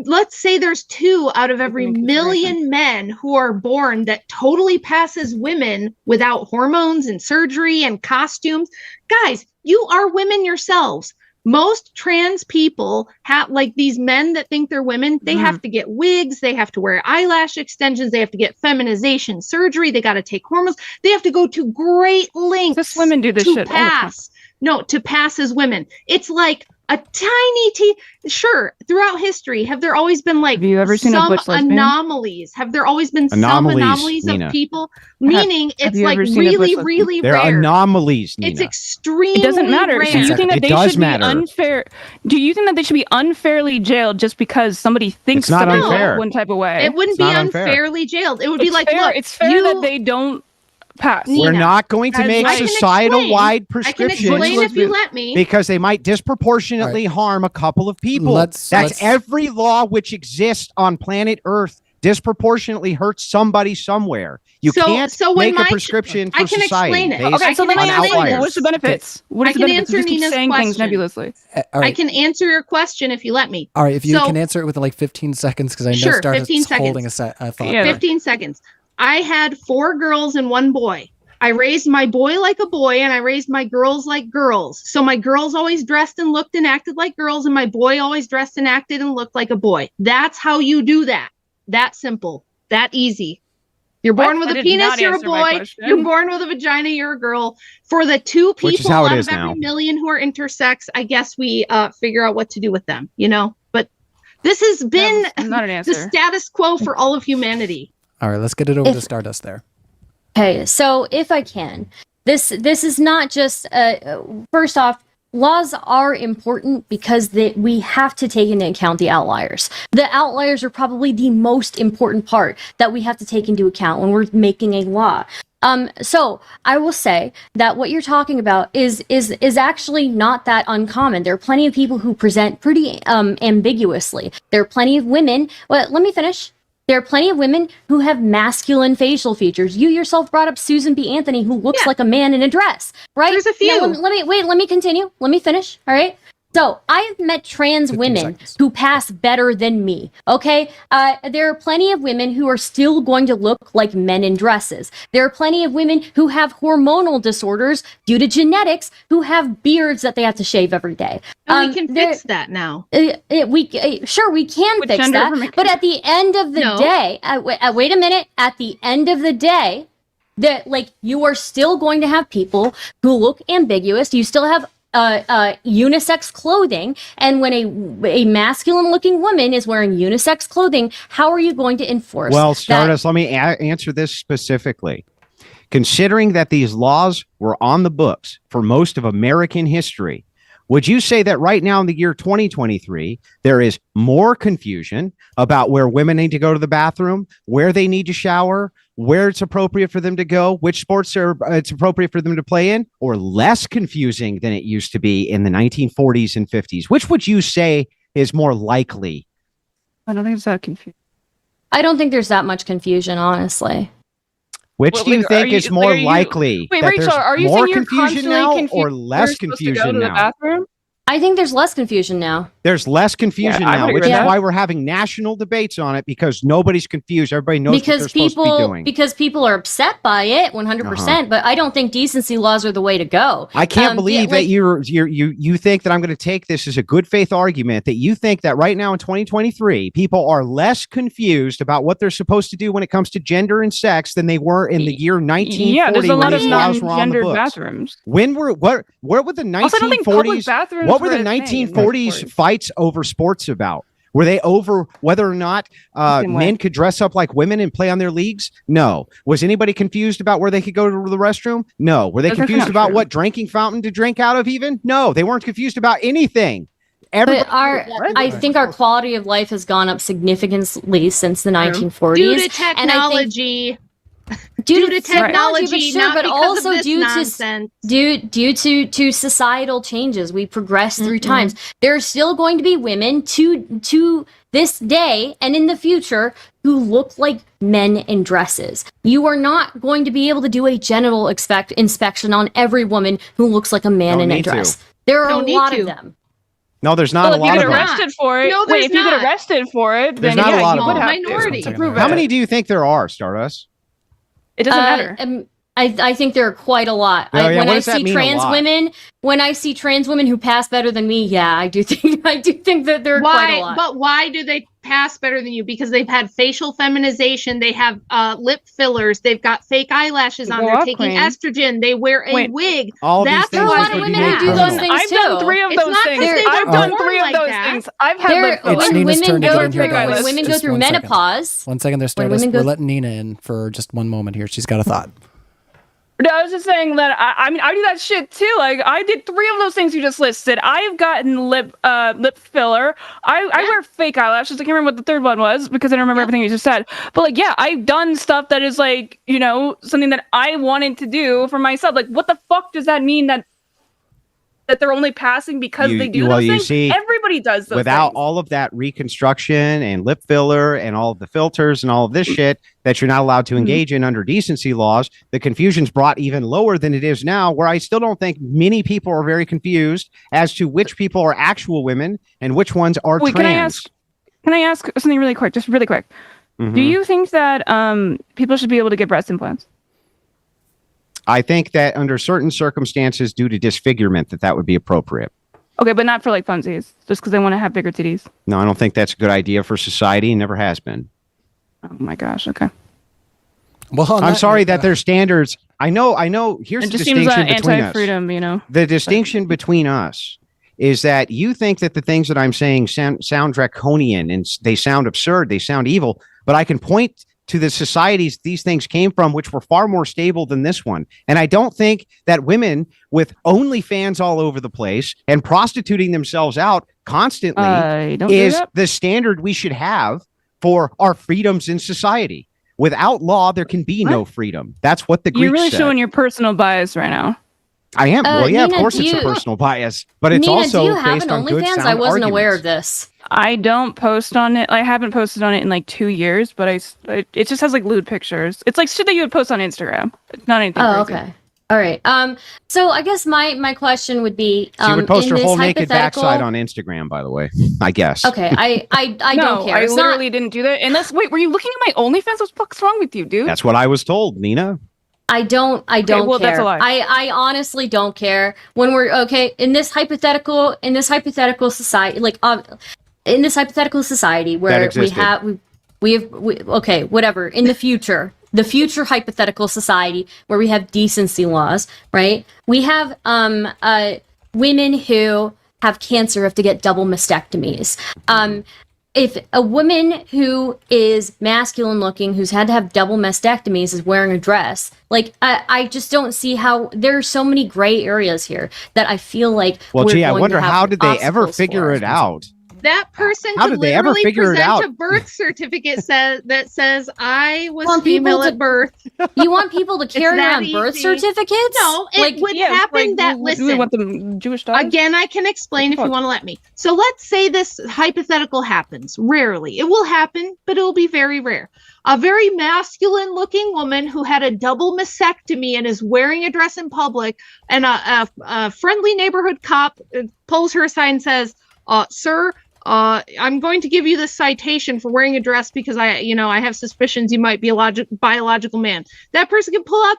let's say there's 2 out of every million men who are born that totally passes women without hormones and surgery and costumes. Guys, you are women yourselves. Most trans people have, like these men that think they're women, they have to get wigs, they have to wear eyelash extensions, they have to get feminization surgery, they got to take hormones, they have to go to great lengths. Just women do this shit all the time. To pass as women. It's like a tiny sure, throughout history, have there always been like some anomalies? Have there always been some anomalies Nina. of people? Meaning it's like really They're rare. anomalies, Nina. It's extremely It doesn't matter. rare. So you think that they should be unfair? Do you think that they should be unfairly jailed just because somebody thinks it's not unfair. One type of way? It wouldn't be unfairly jailed. It would be like, fair. look, it's fair that they don't pass. We're not going to make societal-wide prescriptions. I can explain if you let me. Because they might disproportionately harm a couple of people. That's every law which exists on planet Earth disproportionately hurts somebody somewhere. You So- can't so when make a my- prescription for I can society explain it. based Okay, so let me on ask you, outliers. what's the benefits? What I is the can benefits? answer You just keep Nina's saying things question. nebulously. All I right. can answer your question if you let me. All right. If you So- can answer it within like 15 seconds, because I know Sure, Stardust 15 is holding seconds. a thought. Yeah. 15 seconds. I had 4 girls and 1 boy. I raised my boy like a boy and I raised my girls like girls. So my girls always dressed and looked and acted like girls, and my boy always dressed and acted and looked like a boy. That's how you do that. That simple. That easy. You're born What? with That a did penis, not you're a answer my boy. question. You're born with a vagina, you're a girl. For the 2 Which is people how it out is of every now. million who are intersex, I guess we figure out what to do with them, you know? But this has been That was not an the answer. status quo for all of humanity. All right. Let's get it over to If- Stardust there. Okay, so if I can, this is not just first off, laws are important because we have to take into account the outliers. The outliers are probably the most important part that we have to take into account when we're making a law. So I will say that what you're talking about is actually not that uncommon. There are plenty of people who present pretty ambiguously. There are plenty of women. Well, let me finish. There are plenty of women who have masculine facial features. You yourself brought up Susan B. Anthony, who looks Yeah. like a man in a dress, right? There's a few. Now, let me continue. Let me finish. All right. So I've met trans 15 women seconds. who pass better than me. Okay, there are plenty of women who are still going to look like men in dresses. There are plenty of women who have hormonal disorders due to genetics who have beards that they have to shave every day. And we can there- fix that now. Sure, we can With fix gender that, affirmation. but at the end of the No. day, wait a minute. At the end of the day, that you are still going to have people who look ambiguous. You still have unisex clothing, and when a masculine looking woman is wearing unisex clothing, how are you going to enforce? Well, that? Stardust, let me answer this specifically. Considering that these laws were on the books for most of American history, would you say that right now in the year 2023, there is more confusion about where women need to go to the bathroom, where they need to shower, where it's appropriate for them to go, which sports it's appropriate for them to play in, or less confusing than it used to be in the 1940s and 50s? Which would you say is more likely? I don't think it's that confusing. I don't think there's that much confusion, honestly. Which Well, do you like, think are is you- more are you- likely? Wait, that Rachel, there's are you more saying you're confusion constantly now confused or when less you're supposed to go confusion to the now? bathroom? I think there's less confusion now. There's less confusion I now, would which agree is with why we're having national debates on it, because nobody's confused. Everybody knows what they're supposed to be doing. Because people are upset by it 100%, but I don't think decency laws are the way to go. I can't yeah, believe that you think that I'm going to take this as a good faith argument, that you think that right now in 2023 people are less confused about what they're supposed to do when it comes to gender and sex than they were in the year 1940 Yeah, there's a when lot these of laws were on the non-gendered books. bathrooms. When were where were the 1940s? Also, I don't think public bathrooms What were the were a thing in 1940s 1940s. fights over sports about? Were they over whether or not Same way. men could dress up like women and play on their leagues? No. Was anybody confused about where they could go to the restroom? No. Were they That's actually confused not about true. what drinking fountain to drink out of even? No. They weren't confused about anything. Everybody But I think our quality of life has gone up significantly since the 1940s. Due to And I think- technology. due to technology, not but because also of this due nonsense. to societal changes. We progress through times. There are still going to be women to this day and in the future who look like men in dresses. You are not going to be able to do a genital inspection on every woman who looks like a man Don't in a need to. dress. There are Don't a need lot to. of them. No, there's not Well, a if you lot get of them. arrested for it, No, wait, there's if you get not. arrested for it, There's then not a yeah, lot you of would them. have Minority. to prove How it. many do you think there are, Stardust? It doesn't matter. I think there are quite a lot. Oh, yeah, When what I does that see mean, a trans lot? women, who pass better than me, yeah, I do think that there are quite a lot. But why do they pass better than you? Because they've had facial feminization, they have lip fillers, they've got fake eyelashes on, Glow they're up taking cream. estrogen, they wear a Wait. wig. All these That's things There are a why lot of would be women made who do those criminal. things I've done too. 3 of It's those not things. 'cause they I've were done born 3 of like those that. things. I've had There, lip fillers. It's when Nina's women turn to go get in here, through guys. when women go Just through 1 second. menopause. 1 second there, Stardust. women go- We're letting Nina in for just 1 moment here. She's got a thought. No, I was just saying that I mean I do that shit too. Like I did 3 of those things you just listed. I've gotten lip filler. I wear fake eyelashes. I can't remember what the 3rd one was because I don't remember everything you just said. But like yeah, I've done stuff that is like, you know, something that I wanted to do for myself. Like what the fuck does that mean that that they're only passing because they do well, those you things? see, Everybody does those without things. all of that reconstruction and lip filler and all of the filters and all of this shit that you're not allowed to engage in under decency laws, the confusion's brought even lower than it is now, where I still don't think many people are very confused as to which people are actual women and which ones are Wait, trans. Can I ask something really quick? Just really quick. Mhm. Do you think that people should be able to get breast implants? I think that under certain circumstances, due to disfigurement, that would be appropriate. Okay, but not for like funsies, just because they want to have bigger titties. No, I don't think that's a good idea for society. Never has been. Oh my gosh. Okay. Well, I'm sorry that their standards. I know. Here's It the just seems distinction between us. anti-freedom, you know. The distinction between us is that you think that the things that I'm saying sound draconian and they sound absurd, they sound evil, but I can point to the societies these things came from, which were far more stable than this one. And I don't think that women with OnlyFans all over the place and prostituting themselves out constantly is the standard we should have for our freedoms in society. Without law, there can be no freedom. That's what the Greeks You're really said. showing your personal bias right now. I am. Well, yeah, Nina, of course it's a personal bias, but it's Nina, also do you have based an on good OnlyFans? sound I wasn't aware arguments. of this. I don't post on it. I haven't posted on it in like 2 years, but it just has like lewd pictures. It's like shit that you would post on Instagram. It's not anything Oh, crazy. okay. All right. So I guess my question would be, She would post in her this whole naked hypothetical- backside on Instagram, by the way. I guess. Okay, I No, don't care. I It's literally didn't do that. Unless, wait, were you looking at my OnlyFans? What the fuck's wrong with you, dude? That's what I was told, Nina. I don't well, care. that's a lie. I honestly don't care. When we're okay in this hypothetical society, in this hypothetical society where we have okay, whatever, in the future hypothetical society where we have decency laws, right? We have women who have cancer have to get double mastectomies. If a woman who is masculine looking, who's had to have double mastectomies, is wearing a dress, like I just don't see how there are so many gray areas here that I feel like. Well, we're gee, I going wonder to have how did they ever obstacles figure for. it out? That person How could did they ever literally figure it present out? a birth certificate that says I was Want people female to- at birth. You want people to carry that around birth easy. certificates? No, it would happen that Do we listen. want them Jewish daughters? Again, I can explain if you Fuck. want to let me. So let's say this hypothetical happens. Rarely. It will happen, but it will be very rare. A very masculine looking woman who had a double mastectomy and is wearing a dress in public, and a friendly neighborhood cop pulls her aside and says, sir, I'm going to give you this citation for wearing a dress because I have suspicions you might be a biological man. That person can pull out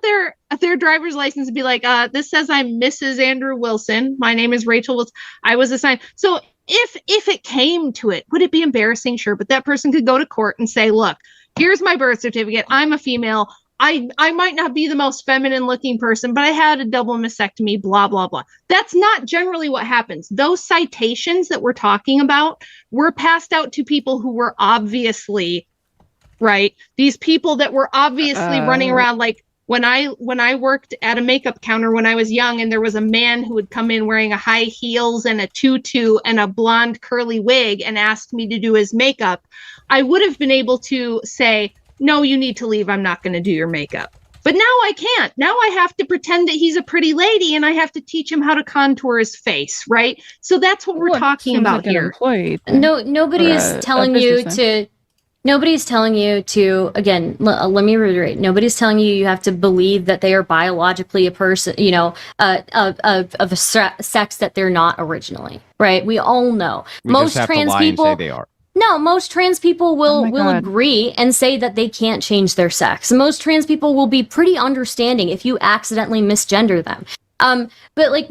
their driver's license and be like, this says I'm Mrs. Andrew Wilson. My name is Rachel Wilson. I was assigned. So if it came to it, would it be embarrassing? Sure. But that person could go to court and say, look, here's my birth certificate. I'm a female. I might not be the most feminine looking person, but I had a double mastectomy, blah, blah, blah. That's not generally what happens. Those citations that we're talking about were passed out to people who were obviously, right? These people that were obviously running around like when I worked at a makeup counter when I was young and there was a man who would come in wearing a high heels and a tutu and a blonde curly wig and asked me to do his makeup, I would have been able to say, no, you need to leave. I'm not going to do your makeup. But now I can't. Now I have to pretend that he's a pretty lady and I have to teach him how to contour his face, right? So that's what we're talking about here. Nobody's telling you to, again, let me reiterate, nobody's telling you have to believe that they are biologically a person, of a sex that they're not originally, right? We all know. Most trans people say they are. No, most trans people will God. agree and say that they can't change their sex. Most trans people will be pretty understanding if you accidentally misgender them. But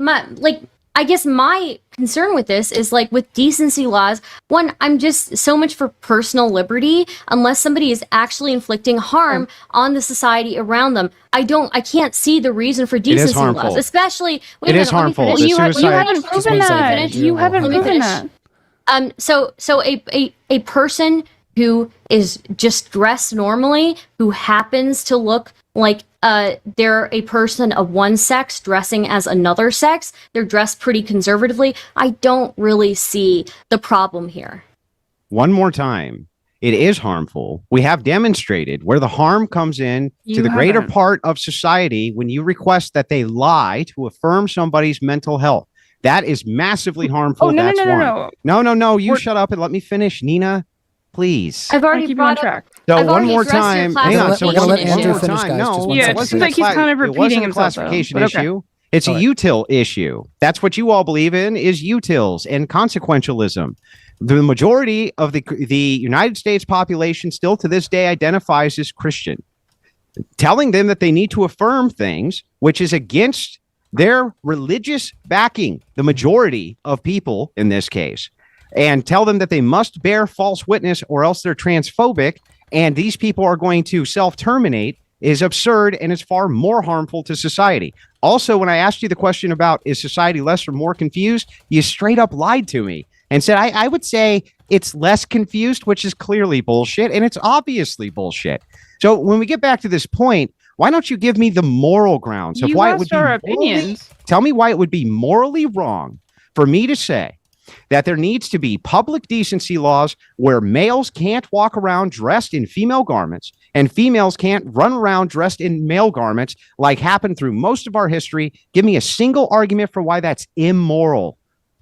I guess my concern with this is with decency laws, one, I'm just so much for personal liberty. Unless somebody is actually inflicting harm on the society around them, I can't see the reason for decency laws, especially. It is harmful. You haven't proven that. You haven't proven that. So a person who is just dressed normally, who happens to look like they're a person of one sex dressing as another sex, they're dressed pretty conservatively, I don't really see the problem here. One more time. It is harmful. We have demonstrated where the harm comes in to the greater part of society when you request that they lie to affirm somebody's mental health. That is massively harmful. Oh, no, That's no, no, one. no. No. You We're- shut up and let me finish, Nina. Please. I've I already keep you on brought up. track. So I've one already more addressed your time. Hang on. So We're gonna let one Andrew more finish, time. guys. No, Just one Yeah, second. it it wasn't seems like he's kind of it repeating wasn't a himself, though, classification but okay. issue. It's a All right. util issue. That's what you all believe in is utils and consequentialism. The majority of the United States population still to this day identifies as Christian. Telling them that they need to affirm things which is against their religious backing, the majority of people in this case, and tell them that they must bear false witness or else they're transphobic and these people are going to self-terminate is absurd and is far more harmful to society. Also, when I asked you the question about is society less or more confused, you straight up lied to me and said, I would say it's less confused, which is clearly bullshit, and it's obviously bullshit. So when we get back to this point, why don't you give me the moral grounds of You why it would asked our be morally, opinions. tell me why it would be morally wrong for me to say that there needs to be public decency laws where males can't walk around dressed in female garments and females can't run around dressed in male garments like happened through most of our history. Give me a single argument for why that's immoral.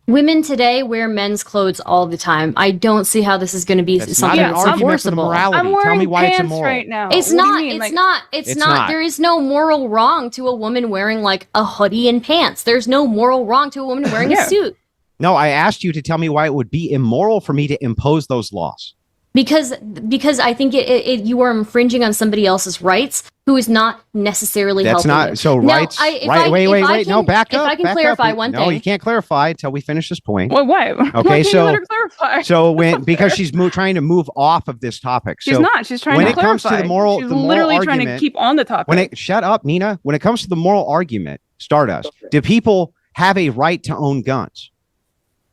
Women today wear men's clothes all the time. I don't see how this is going to be That's something not an that's argument for the enforceable. morality. I'm Tell wearing me why it's pants immoral. right now. It's What do you not. mean? It's Like, not. It's It's not. not. There is no moral wrong to a woman wearing like a hoodie and pants. There's no moral wrong to a woman wearing Yeah. a suit. No, I asked you to tell me why it would be immoral for me to impose those laws. Because I think you are infringing on somebody else's rights who is not necessarily That's helping not you. so Now, rights. if Right? I- Wait. if I No, can- back if up. I can back clarify up. one No, thing. you can't clarify until we finish this point. What? Why Okay, can't you let so- her clarify? So when because she's trying to move off of this topic. She's So not. She's trying when to it comes to clarify. the moral- She's the moral literally trying to argument- keep on the topic. shut up, Nina. When it comes to the moral argument, Stardust, do people have a right to own guns?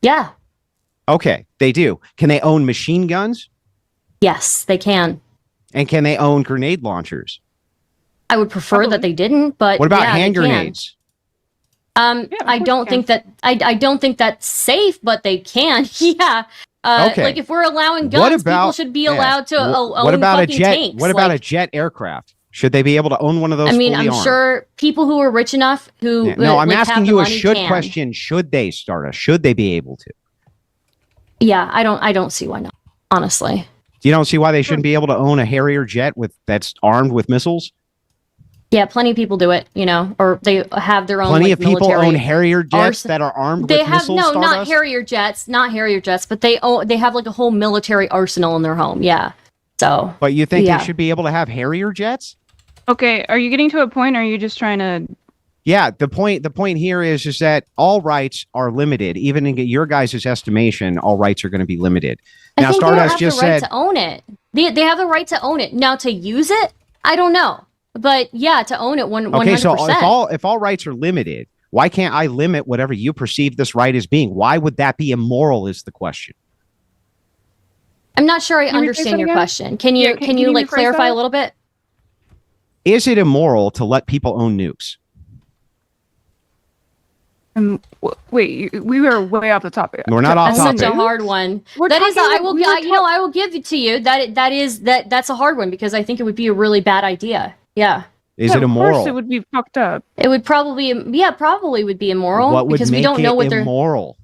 Yeah. Okay, they do. Can they own machine guns? Yes, they can. And can they own grenade launchers? I would prefer Probably. that they didn't, but What about yeah, hand they can. grenades? Yeah, of I course don't they think that I don't think that's safe, but they can. Yeah. Okay. Like if we're allowing What guns, about- people should be yeah. allowed to own What about a fucking jet? tanks. What about a Like, jet aircraft? Should they be able to own one of those? I mean, fully I'm armed? sure people who are rich enough who Yeah. No, I'm like, have asking the you a money should can. question. Should they, Stardust? Should they be able to? Yeah, I don't see why not. Honestly. You don't see why they shouldn't be able to own a Harrier jet that's armed with missiles? Yeah, plenty of people do it, you know, or they have their own. Plenty like, of people military own Harrier jets arson- that are armed They with have missiles. no, not Stardust? Harrier jets, but they have like a whole military arsenal in their home. Yeah, so But you think Yeah. they should be able to have Harrier jets? Okay, are you getting to a point, or are you just trying to? Yeah, the point here is that all rights are limited. Even in your guys' estimation, all rights are going to be limited. I Now, think they Stardust have just the right said, to own it. They have the right to own it. Now to use it, I don't know, but yeah, to own it 100%. okay, so if all rights are limited, why can't I limit whatever you perceive this right as being? Why would that be immoral? Is the question. I'm not sure I Can you rephrase understand that your again? question. Can you Yeah, can can you you like rephrase clarify that? a little bit? Is it immoral to let people own nukes? Wait, we were way off the topic. We're not off That's topic. such a hard one. We're That is, talking- I will, we were I will give it to you. That's a hard one because I think it would be a really bad idea. Yeah, Is Yeah, it Of immoral? course, it would be fucked up. it would probably would be immoral What would because make we don't know it what they're immoral?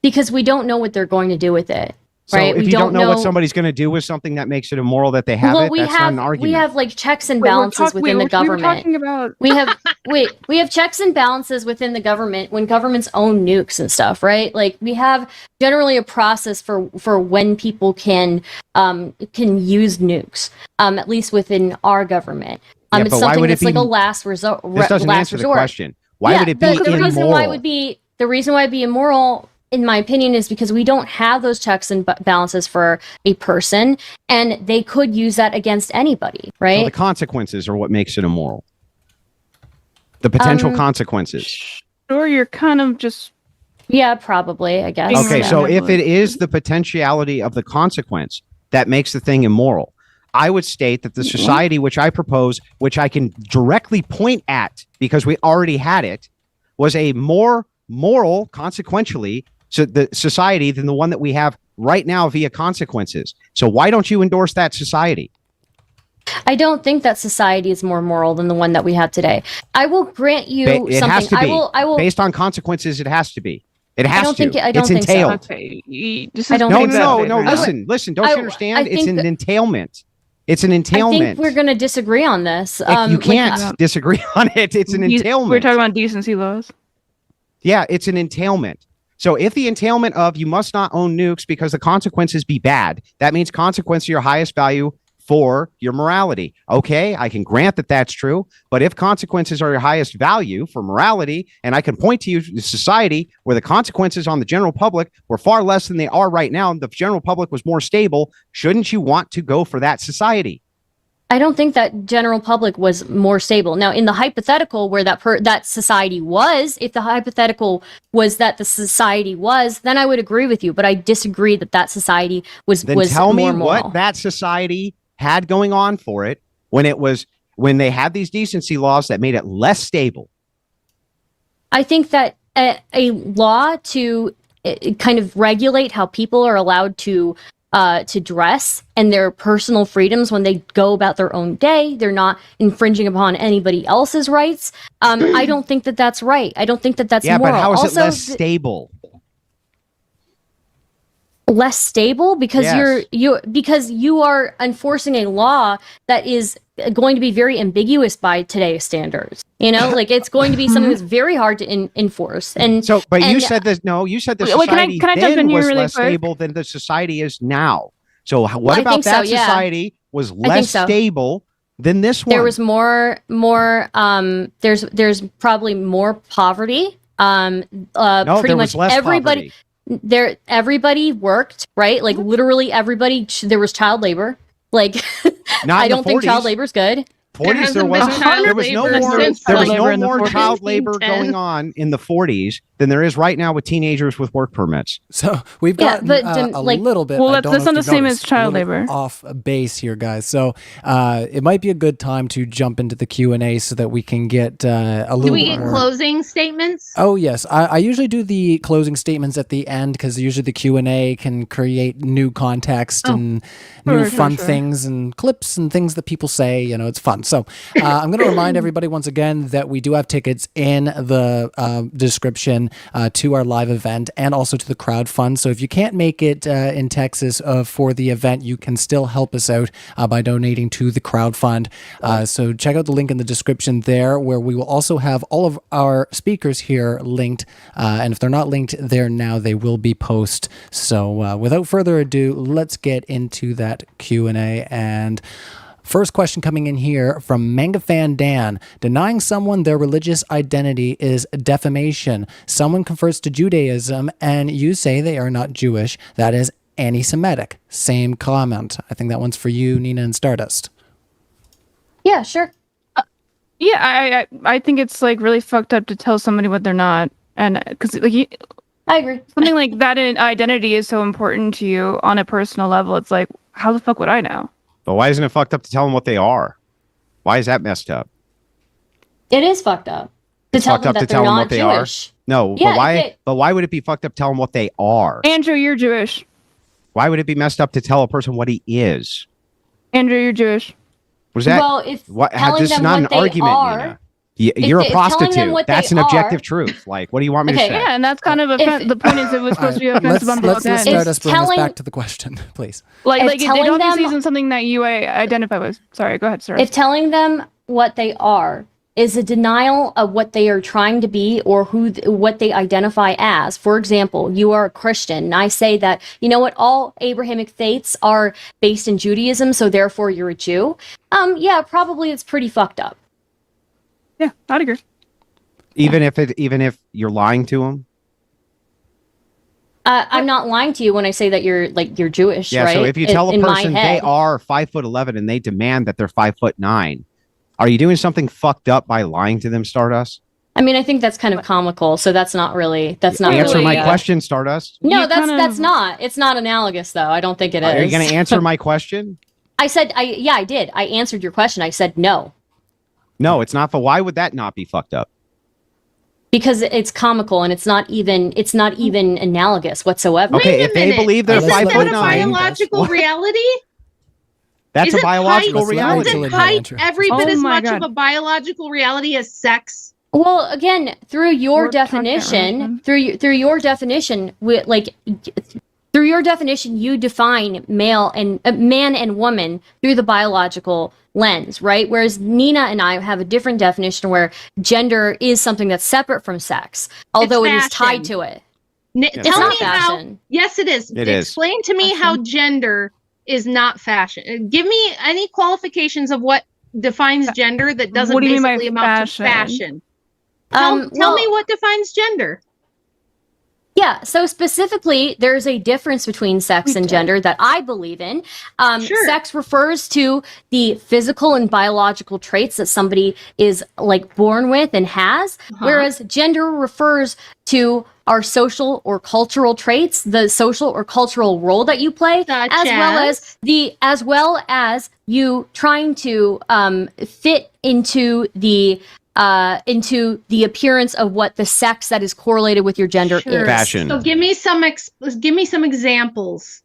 because we don't know what they're going to do with it. So Right, if we you don't don't know what know- somebody's going to do with something that makes it immoral that they have Well, it, that's not an argument. we have like checks and Wait, balances within the we were government. talking about. We have checks and balances within the government when governments own nukes and stuff, right? Like we have generally a process for when people can use nukes, at least within our government. Yeah, It's but why something would it that's be- like a last resort. This doesn't last answer resort. the question. Why Yeah, would it be the immoral? reason why the reason why it'd be immoral, in my opinion, is because we don't have those checks and balances for a person, and they could use that against anybody, So right? the consequences are what makes it immoral. The potential consequences. Sure, you're kind of just. Yeah, probably, I guess. Okay, Yeah. so if it is the potentiality of the consequence that makes the thing immoral, I would state that the society which I propose, which I can directly point at because we already had it, was a more moral, consequentially, so the society than the one that we have right now via consequences. So why don't you endorse that society? I don't think that society is more moral than the one that we have today. I will grant you It something. has to be. I will Based on consequences, it has to be. It has to. I don't It's think so. entailed. Okay. This I is don't No, think so. no. Listen. Don't you understand? It's an entailment. It's an I entailment. think we're going to disagree on this. You can't disagree on it. It's an entailment. We're talking about decency laws. Yeah, it's an entailment. So if the entailment of you must not own nukes because the consequences be bad, that means consequence are your highest value for your morality. Okay, I can grant that that's true. But if consequences are your highest value for morality, and I can point to you to society where the consequences on the general public were far less than they are right now, and the general public was more stable, shouldn't you want to go for that society? I don't think that general public was more stable. Now, in the hypothetical where that society was, if the hypothetical was that the society was, then I would agree with you. But I disagree that society was Then was tell me more moral. what that society had going on for it when they had these decency laws that made it less stable. I think that a law to kind of regulate how people are allowed to dress and their personal freedoms when they go about their own day, they're not infringing upon anybody else's rights. I don't think that that's right. I don't think that that's moral. But how is also, it less stable? Less stable because Yes. because you are enforcing a law that is going to be very ambiguous by today's standards. You know, like it's going to be something that's very hard to enforce. And So, but you and- said this. No, you said the Wait, society can I jump then in here was really less quick? stable than the society is now. So, what I about think so, that yeah. society was think less so. stable than this one? there was more there's probably more poverty. no, Pretty there much was less everybody poverty. everybody worked, right? Like literally everybody. There was child labor. Like Not I in the don't think child 40s. labor is good. 40s there hasn't been wasn't child there was no labor more since, there was like, no in the more 40s. child labor 1910. going on in the 40s than there is right now with teenagers with work permits. So we've Yeah, gotten but, a like- little bit. Well, I that's- don't that's know not if the you same noticed, as child a little labor. Off base here, guys. So it might be a good time to jump into the Q&A so that we can get a Do little we bit get more. closing statements? Oh yes, I usually do the closing statements at the end because usually the Q&A can create new context and new fun things and clips and things that people say. You know, it's fun. So I'm going to remind everybody once again that we do have tickets in the description to our live event and also to the crowd fund. So if you can't make it in Texas for the event, you can still help us out by donating to the crowd fund. So check out the link in the description there, where we will also have all of our speakers here linked. And if they're not linked there now, they will be post. So without further ado, let's get into that Q&A. And first question coming in here from Mangafan Dan. Denying someone their religious identity is defamation. Someone converts to Judaism and you say they are not Jewish. That is anti-Semitic. Same comment. I think that one's for you, Nina and Stardust. Yeah, sure. Yeah, I think it's like really fucked up to tell somebody what they're not, and because like I agree. something like that in identity is so important to you on a personal level. It's like, how the fuck would I know? But why isn't it fucked up to tell them what they are? Why is that messed up? It is fucked up to It's tell fucked them up that to they're tell them not what they are? Jewish. No, Yeah, but why? if it- But why would it be fucked up to tell them what they are? Andrew, you're Jewish. Why would it be messed up to tell a person what he is? Andrew, you're Jewish. Was that? Well, if What? telling This is them not what an they argument, are, Nina. You're a if telling them prostitute. what That's they an objective are- truth. Like, what do you want me Okay. to say? Yeah, and that's kind of If- the point is it was supposed to be offensive on both Let's ends. Stardust bring us telling- back to the question, please. Like if it telling obviously them- isn't something that you identify with. Sorry, go ahead, sir. if telling them what they are is a denial of what they are trying to be or what they identify as. For example, you are a Christian, and I say that, you know what, all Abrahamic faiths are based in Judaism, so therefore you're a Jew. Yeah, probably it's pretty fucked up. Yeah, I'd agree. Even if you're lying to them. I'm not lying to you when I say that you're Jewish, Yeah. right? So if you tell a In my person they head. are 5'11" and they demand that they're 5'9", are you doing something fucked up by lying to them, Stardust? I mean, I think that's kind of comical, so that's not really Answer really, my question, Stardust. No, You that's kind of- that's not. It's not analogous though. I don't think it is. Are you going to answer my question? I said I did. I answered your question. I said no. No, it's not. Why would that not be fucked up? Because it's comical and it's not even analogous whatsoever. Okay, Wait a if they minute. believe they're Isn't five that foot a nine, biological what? reality? That's a Isn't biological height- reality. reality. Isn't Andrew. height every Oh bit as my much God. of a biological reality as sex? Well, again, through your We're talking about definition, religion. through your definition, through your definition, you define male and man and woman through the biological lens, right? Whereas Nina and I have a different definition where gender is something that's separate from sex, although it is tied to it. Tell not me how. fashion. Yes, it is. It is. Explain to me how gender is not fashion. Give me any qualifications of what defines gender that doesn't What do you mean by basically amount to fashion? fashion. Tell me what defines gender. Yeah, so specifically, there's a difference between sex and gender that I believe in. Sure. Sex refers to the physical and biological traits that somebody is like born with and has, whereas gender refers to our social or cultural traits, the social or cultural role that you play, Such as well as you trying to fit into the appearance of what the sex that is correlated with your gender is. Fashion. So give me some examples.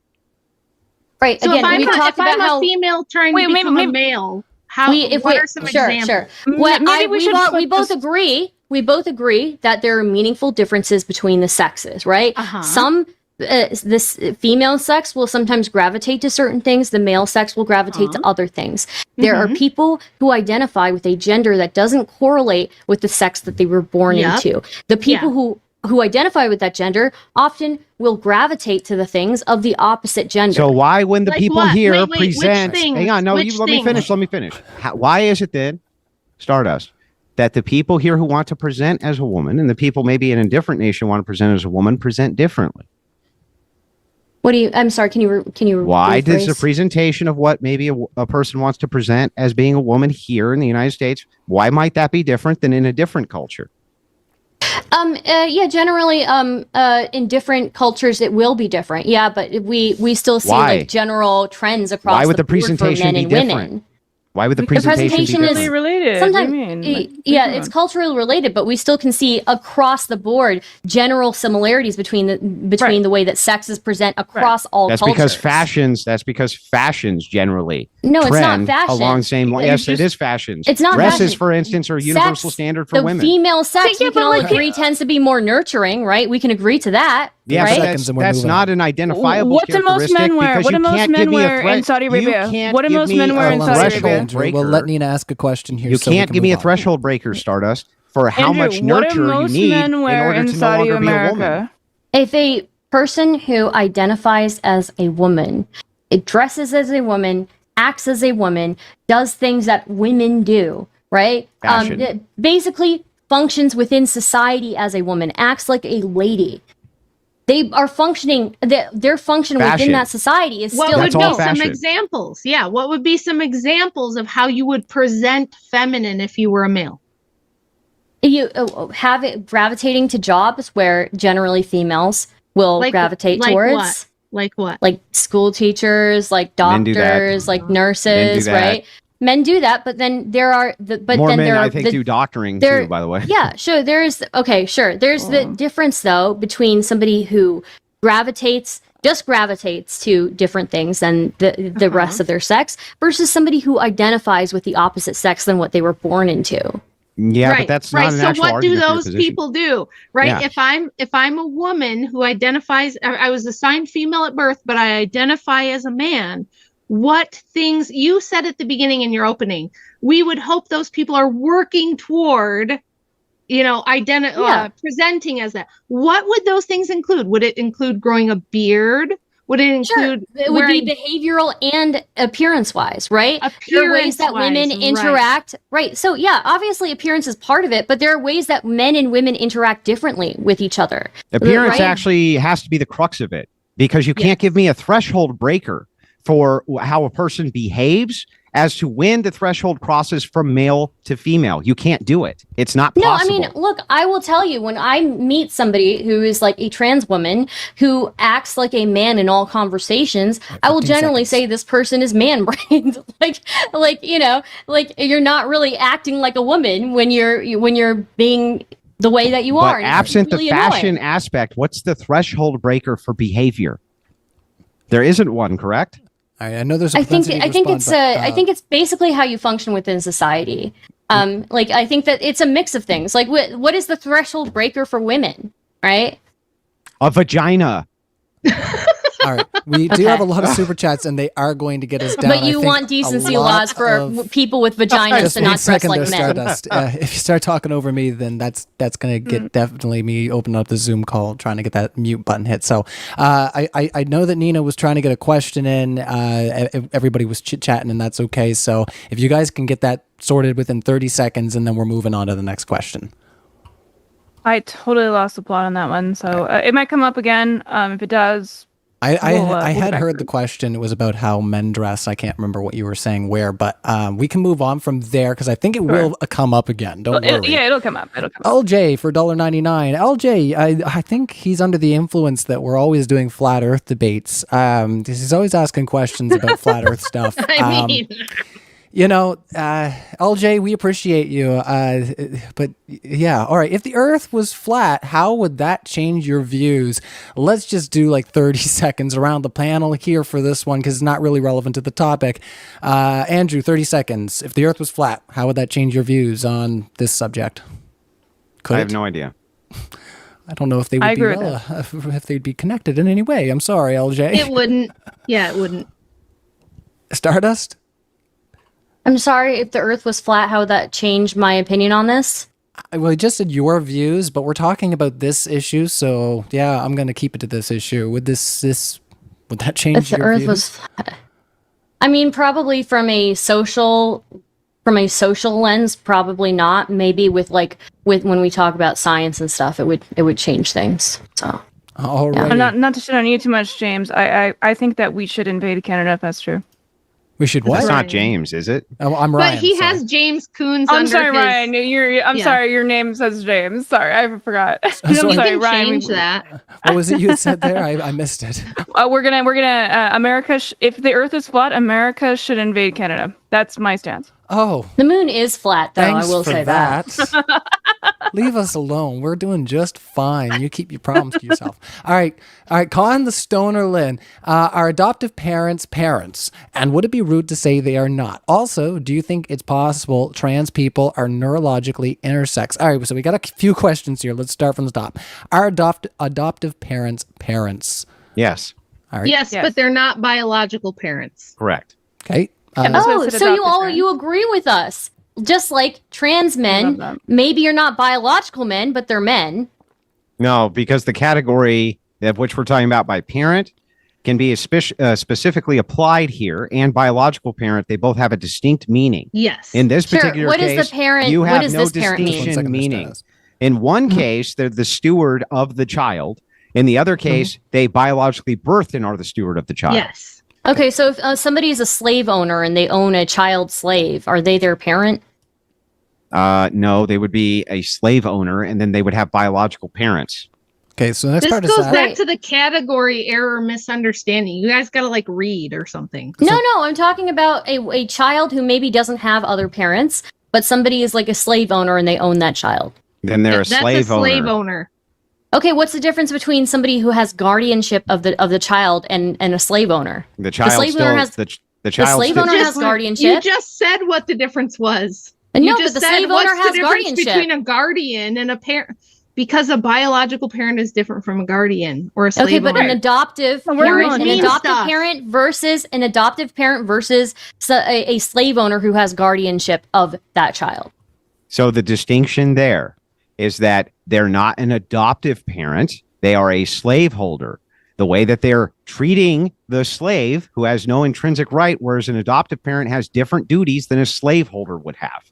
Right. So Again, we talked if I'm about how a female trying to become a male, what are some examples? Sure. What Maybe we should we put both this- agree. We both agree that there are meaningful differences between the sexes, right? Some this female sex will sometimes gravitate to certain things. The male sex will gravitate to other things. There are people who identify with a gender that doesn't correlate with the sex that they were born into. The people who identify with that gender often will gravitate to the things of the opposite gender. So why, when the Like people what? here Wait, which present, things? hang on, no, Which let me finish. things? Let me finish. Why is it then, Stardust, that the people here who want to present as a woman and the people maybe in a different nation want to present as a woman present differently? What do you? I'm sorry. Can you? Why does the rephrase? presentation of what maybe a person wants to present as being a woman here in the United States, why might that be different than in a different culture? Yeah, generally, in different cultures, it will be different. Yeah, but we still see Why? like general trends across Why would the board for presentation men be and different? women. Why would the presentation presentation be is- different? related. Sometimes, What do you mean? yeah, it's culturally related, but we still can see across the board general similarities between the way that sexes present across all That's cultures. that's because fashions generally No, it's not trend fashion. along the same line. Yes, It's it is fashions. it's not Dresses, fashion. for instance, are universal Sex, standard for the women. female sex, Yeah, we can but all like- agree tends to be more nurturing, right? We can agree to that. Yeah, right? but Seconds and we're that's moving not on. an identifiable What do most characteristic men wear? because What you do most can't men give me a wear threat. in Saudi Arabia? You can't What do give most me men wear a in Hold on, Saudi threshold Arabia? Andrew, breaker. we'll let Nina ask a question here. You so we can't can give me move a on. threshold breaker, Stardust, for how Andrew, much what do nurture you most need men in wear order in to no Saudi longer be a woman. America? If a person who identifies as a woman, it dresses as a woman, acts as a woman, does things that women do, right? Fashion. It basically functions within society as a woman, acts like a lady. They are functioning. Their function Fashion. within that society is What still. would That's be all some fashion. examples? Yeah, what would be some examples of how you would present feminine if you were a male? You have it gravitating to jobs where generally females will gravitate towards. What? Like what? Like school teachers, like Men do that. doctors, like Men do nurses, that. right? Men do that, but then there are More men, there are I think, do doctoring there- too. By the way, Yeah, sure. There's the difference though between somebody who just gravitates to different things than the rest of their sex versus somebody who identifies with the opposite sex than what they were born into. yeah, right, but that's right. not an So actual what do argument for your those position. people do? Right. Yeah. If I'm a woman who identifies, I was assigned female at birth, but I identify as a man. What things you said at the beginning in your opening? We would hope those people are working toward, presenting as that. What would those things include? Would it include growing a beard? Would it include It would be behavioral and appearance-wise, right? There are ways that women Appearance-wise, interact, right? So yeah, obviously appearance is part of it, but there are ways that men and women interact differently with each other. Appearance right? actually has to be the crux of it because you can't give me a threshold breaker for how a person behaves as to when the threshold crosses from male to female. You can't do it. It's not No, I possible. mean, look, I will tell you, when I meet somebody who is like a trans woman who acts like a man in all conversations, I will 15 generally seconds. say this person is man-brained. like you're not really acting like a woman when you're being the way that you are. But and it's absent really the fashion annoying. aspect, what's the threshold breaker for behavior? There isn't one, correct? All right, I know there's. A I think propensity to I think respond, it's but, I think it's basically how you function within society. Like, I think that it's a mix of things. Like, what is the threshold breaker for women, right? A vagina. All right, we do have a lot of super chats, and they are going to get us down. But you I think want a decency lot laws for of- people with vaginas Just to one not dress second like there, men. Stardust. If you start talking over me, then that's going to get definitely me opening up the Zoom call trying to get that mute button hit. So I know that Neeina was trying to get a question in. Everybody was chit-chatting, and that's okay. So if you guys can get that sorted within 30 seconds, and then we're moving on to the next question. I totally lost the plot on that one, so it might come up again. If it does, I we'll had get back heard to the it. question. It was about how men dress. I can't remember what you were saying where, but we can move on from there because I think it will come up again. Don't worry. It'll come up. It'll come up. LJ for $1.99. LJ, I think he's under the influence that we're always doing flat Earth debates. He's always asking questions about flat Earth stuff. I mean, LJ, we appreciate you. But yeah, all right. If the Earth was flat, how would that change your views? Let's just do like 30 seconds around the panel here for this one because it's not really relevant to the topic. Andrew, 30 seconds. If the Earth was flat, how would that change your views on this subject? I have no idea. I don't know if they would I be agree with if they'd be connected in any way. I'm sorry, LJ. it wouldn't. Yeah, it wouldn't. Stardust? I'm sorry, if the Earth was flat, how would that change my opinion on this? Well, I just said your views, but we're talking about this issue, so yeah, I'm going to keep it to this issue. Would would that change If the your Earth views? was flat, I mean, probably from a social lens, probably not. Maybe with when we talk about science and stuff, it would change things. So All Yeah. right. Not to shit on you too much, James. I think that we should invade Canada if that's true. We should what? That's Ryan. not James, is it? Oh, I'm Ryan. But he sorry. has James Coons I'm under sorry, his... Ryan. I'm Yeah. sorry. Your name says James. Sorry, I forgot. So I'm You sorry, can Ryan. change that. What was it you had said there? I missed it. We're gonna America. If the Earth is flat, America should invade Canada. That's my stance. Oh, the moon is flat, though. thanks I will for say that. Leave us alone. We're doing just fine. You keep your problems to yourself. All right. Con the Stoner Lynn. Are adoptive parents parents? And would it be rude to say they are not? Also, do you think it's possible trans people are neurologically intersex? All right. So we got a few questions here. Let's start from the top. Are adoptive parents parents? Yes, All right. Yes, but they're not biological parents. correct. Okay. Yeah, that's what I Oh, said so you adoptive all parents. you agree with us? Just like trans love men, that. maybe you're not biological men, but they're men. No, because the category of which we're talking about by parent can be specifically applied here, and biological parent, they both have a distinct meaning. Yes. In this Sure. particular What case, is the parent? you What have does no this parent mean? distinction 1 second, meaning. Stardust. In one case, they're the steward of the child. In the other case, they biologically birthed and are the steward of the child. Yes. Okay, so if somebody is a slave owner and they own a child slave, are they their parent? No, they would be a slave owner, and then they would have biological parents. Okay. So the next This part is goes that. back to the category error misunderstanding. You guys got to read or something. No, I'm talking about a child who maybe doesn't have other parents, but somebody is like a slave owner and they own that child. Then they're a That's slave a slave owner. owner. Okay, what's the difference between somebody who has guardianship of the child and a slave owner? The child slave still owner has- the The child slave still, owner has You guardianship. just said what the difference was. No, You but just the said slave what's owner the has difference guardianship. between a guardian and a parent, because a biological parent is different from a guardian or a slave Okay, but owner. an adoptive Oh, we're parent, going an mean adoptive stuff. parent versus a slave owner who has guardianship of that child. So the distinction there is that they're not an adoptive parent. They are a slaveholder. The way that they're treating the slave who has no intrinsic right, whereas an adoptive parent has different duties than a slaveholder would have.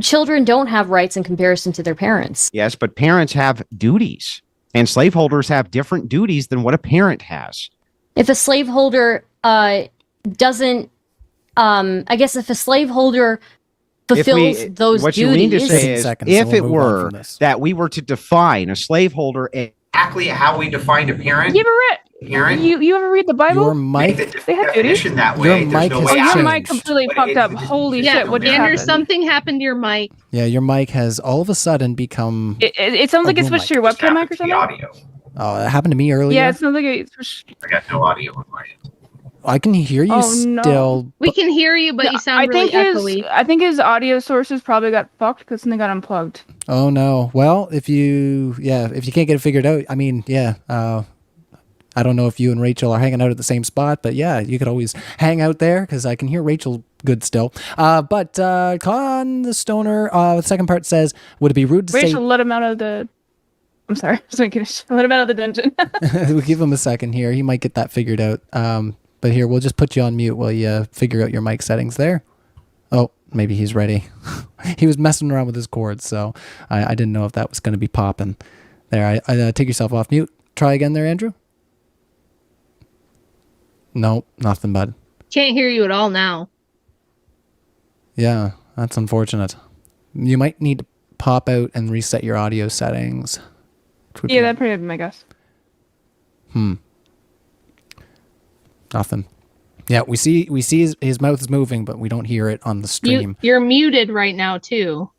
Children don't have rights in comparison to their parents. Yes, but parents have duties, and slaveholders have different duties than what a parent has. If a slaveholder doesn't, I guess if a slaveholder fulfills those what duties, you mean to say 15 is, seconds, so if we'll it move on were from this. that we were to define a slaveholder exactly how we defined a parent, You ever read? You ever read the Bible? Your mic. They have duties. that Your mic has Oh, your changed. mic completely fucked up. Holy yeah, shit! What just Andrew, happened? something happened to your mic. Yeah, your mic has all of a sudden become. It sounds like it room switched to mic. your webcam mic or something. audio. Oh, that happened to me earlier. Yeah, it sounds like it switched. I got no audio on my end. I can hear you Oh, no. still. We can hear you, but you sound I really think echoey. I think his audio sources probably got fucked because something got unplugged. Oh no. Well, if you can't get it figured out, I mean, yeah. I don't know if you and Rachel are hanging out at the same spot, but yeah, you could always hang out there because I can hear Rachel good still. But Con the Stoner, the second part says, would it be rude to Rachel let him out of the. I'm sorry. Let him out of the dungeon. we'll give him a second here. He might get that figured out. But here, we'll just put you on mute while you figure out your mic settings there. Oh, maybe he's ready. He was messing around with his cords, so I didn't know if that was going to be popping. There, I take yourself off mute. Try again there, Andrew. Nope, nothing, bud. Can't hear you at all now. Yeah, that's unfortunate. You might need to pop out and reset your audio settings. Yeah, that'd probably be my guess. Nothing. Yeah, we see his mouth is moving, but we don't hear it on the stream. You're muted right now too.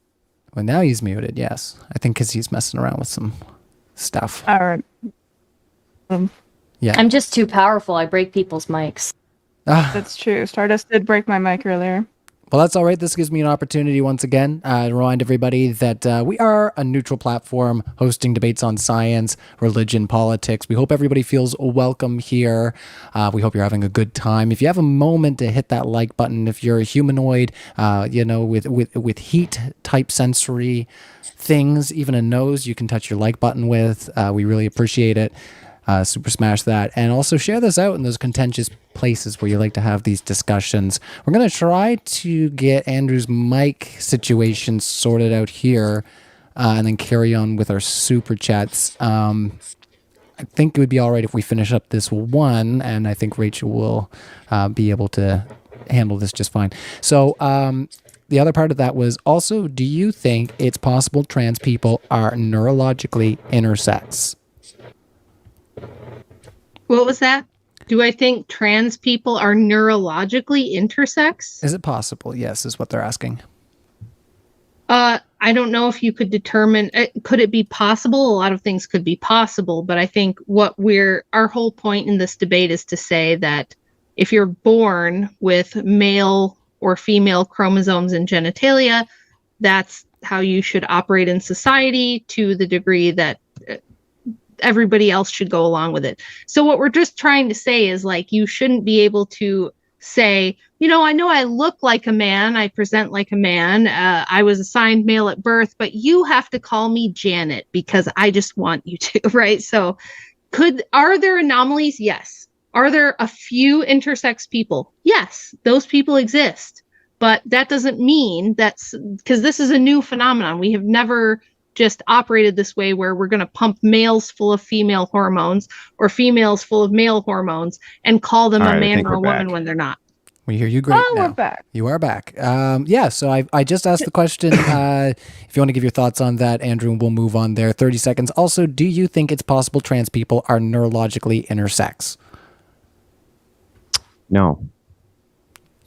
Well, now he's muted. Yes, I think because he's messing around with some stuff. All right. Yeah, I'm just too powerful. I break people's mics. That's true. Stardust did break my mic earlier. Well, that's all right. This gives me an opportunity once again to remind everybody that we are a neutral platform hosting debates on science, religion, politics. We hope everybody feels welcome here. We hope you're having a good time. If you have a moment to hit that like button, if you're a humanoid, with heat type sensory things, even a nose, you can touch your like button with. We really appreciate it. Super smash that, and also share this out in those contentious places where you like to have these discussions. We're going to try to get Andrew's mic situation sorted out here, and then carry on with our super chats. I think it would be all right if we finish up this one, and I think Rachel will be able to handle this just fine. So the other part of that was also, do you think it's possible trans people are neurologically intersex? What was that? Do I think trans people are neurologically intersex? Is it possible? Yes, is what they're asking. I don't know if you could determine, could it be possible? A lot of things could be possible, but I think our whole point in this debate is to say that if you're born with male or female chromosomes and genitalia, that's how you should operate in society to the degree that everybody else should go along with it. So what we're just trying to say is, like, you shouldn't be able to say, I know I look like a man, I present like a man, I was assigned male at birth, but you have to call me Janet because I just want you to, right? So are there anomalies? Yes. Are there a few intersex people? Yes, those people exist. But that doesn't mean because this is a new phenomenon. We have never just operated this way where we're going to pump males full of female hormones or females full of male hormones and call them a man or a woman when they're not. We hear you great now. We're back. You are back. So I just asked the question. If you want to give your thoughts on that, Andrew, we'll move on there. 30 seconds. Also, do you think it's possible trans people are neurologically intersex? No.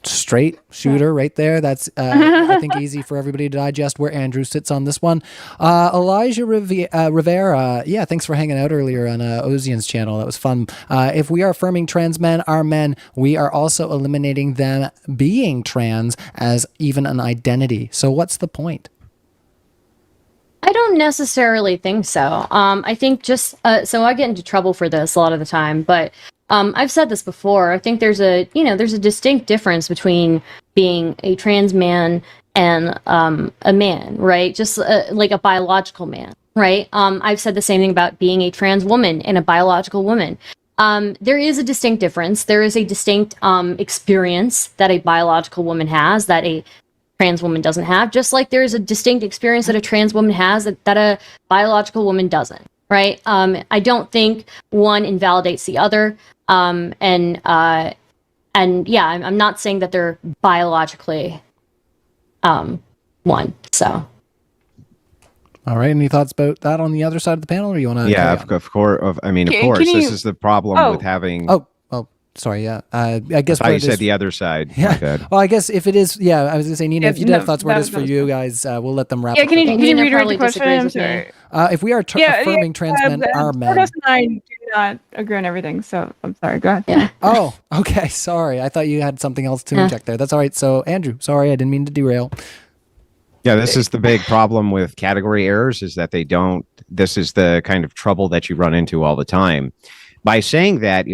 Straight shooter right there. That's I think easy for everybody to digest where Andrew sits on this one. Elijah Rivera, thanks for hanging out earlier on Ozian's channel. That was fun. If we are affirming trans men are men, we are also eliminating them being trans as even an identity. So what's the point? I don't necessarily think so. I think so I get into trouble for this a lot of the time, but I've said this before. I think there's a distinct difference between being a trans man and a man, right? Just like a biological man, right? I've said the same thing about being a trans woman and a biological woman. There is a distinct difference. There is a distinct experience that a biological woman has that a trans woman doesn't have, just like there is a distinct experience that a trans woman has that a biological woman doesn't, right? I don't think one invalidates the other. I'm not saying that they're biologically one. So, all right. Any thoughts about that on the other side of the panel, or you want to? Yeah, of course. I mean, of course, this is the problem with having. Sorry, yeah. I guess I thought you said the other side. Yeah. Well, I guess if it is, I was going to say, Neeina, if you do have thoughts where it is for you guys, we'll let them wrap up. Can you reiterate the probably question? disagrees I'm with me. sorry. If we are affirming trans men are men. Stardust and I do not agree on everything, so I'm sorry. Go ahead. Yeah. Oh, okay. Sorry. I thought you had something else to inject there. That's all right. So, Andrew, sorry, I didn't mean to derail. Yeah, this is the big problem with category errors is that they don't. This is the kind of trouble that you run into all the time. By saying that,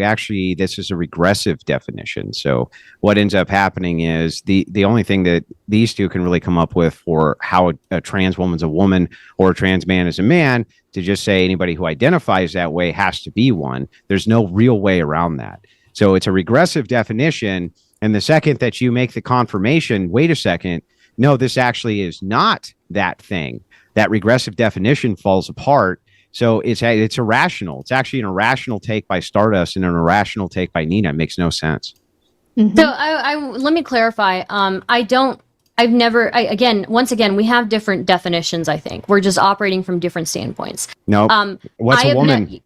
this is a regressive definition. So what ends up happening is the only thing that these two can really come up with for how a trans woman's a woman or a trans man is a man, to just say anybody who identifies that way has to be one. There's no real way around that. So it's a regressive definition. And the second that you make the confirmation, wait a second, no, this actually is not that thing, that regressive definition falls apart. So it's irrational. It's actually an irrational take by Stardust and an irrational take by Neeina. It makes no sense. So let me clarify. Once again, we have different definitions. I think we're just operating from different standpoints. No, what's a woman?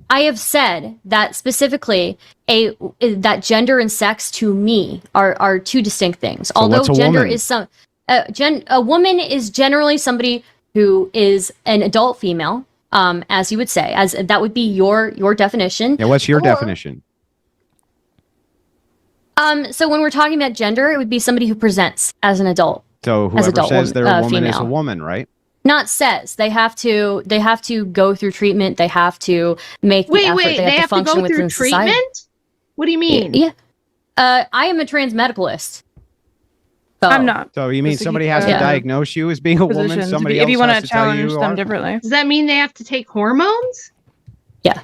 I have said that specifically that gender and sex to me are two distinct things. So although gender woman? is a woman is generally somebody who is an adult female, as you would say, as that would be your definition. Yeah, what's your definition? So when we're talking about gender, it would be somebody who presents as an adult. So as whoever adult says they're a woman is a female. woman, right? Not says they have to go through treatment. They have to make the effort. They have to function go within through society. treatment? What do you mean? Yeah. I am a trans medicalist. So, I'm not. So you mean Just to somebody keep, has to yeah. diagnose you as being a woman? Positions. Somebody If else you want has to to tell you challenge you them are? differently. Does that mean they have to take hormones? Yeah.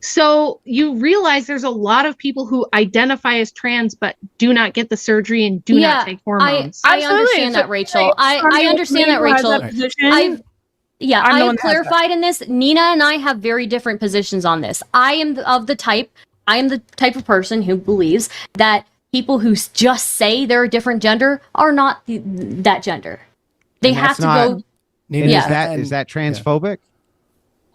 So you realize there's a lot of people who identify as trans but do not get the surgery and do not take hormones. I Absolutely. understand that, Rachel. I understand that, Rachel. I'm the one one that has clarified in this. Neeina and I have very different positions on this. I am the type of person who believes that people who just say they're a different gender are not that gender. They And have that's to not- go. And Yeah. is that transphobic?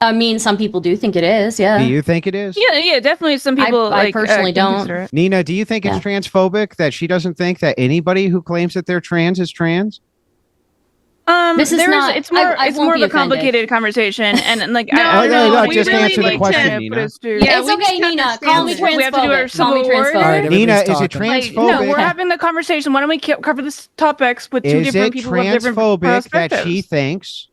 I mean, some people do think it is. Yeah. Do you think it is? Yeah, definitely. Some people I personally don't. consider it. Nina, do you think it's transphobic that she doesn't think that anybody who claims that they're trans is trans? This is not- It's more. I It's won't more of be a complicated conversation, and like No, I don't no, know. no, we just really answer the like question, to Nina. put us through- Yeah, It's we okay, need to Nina. understand Call me this. We have to do our transphobic. Call civil me war. transphobic. All right, Nina, everybody's is it talking. Like, no, transphobic? we're having the conversation. Why don't we cover this topics with two Is different it people with different transphobic that perspectives? she thinks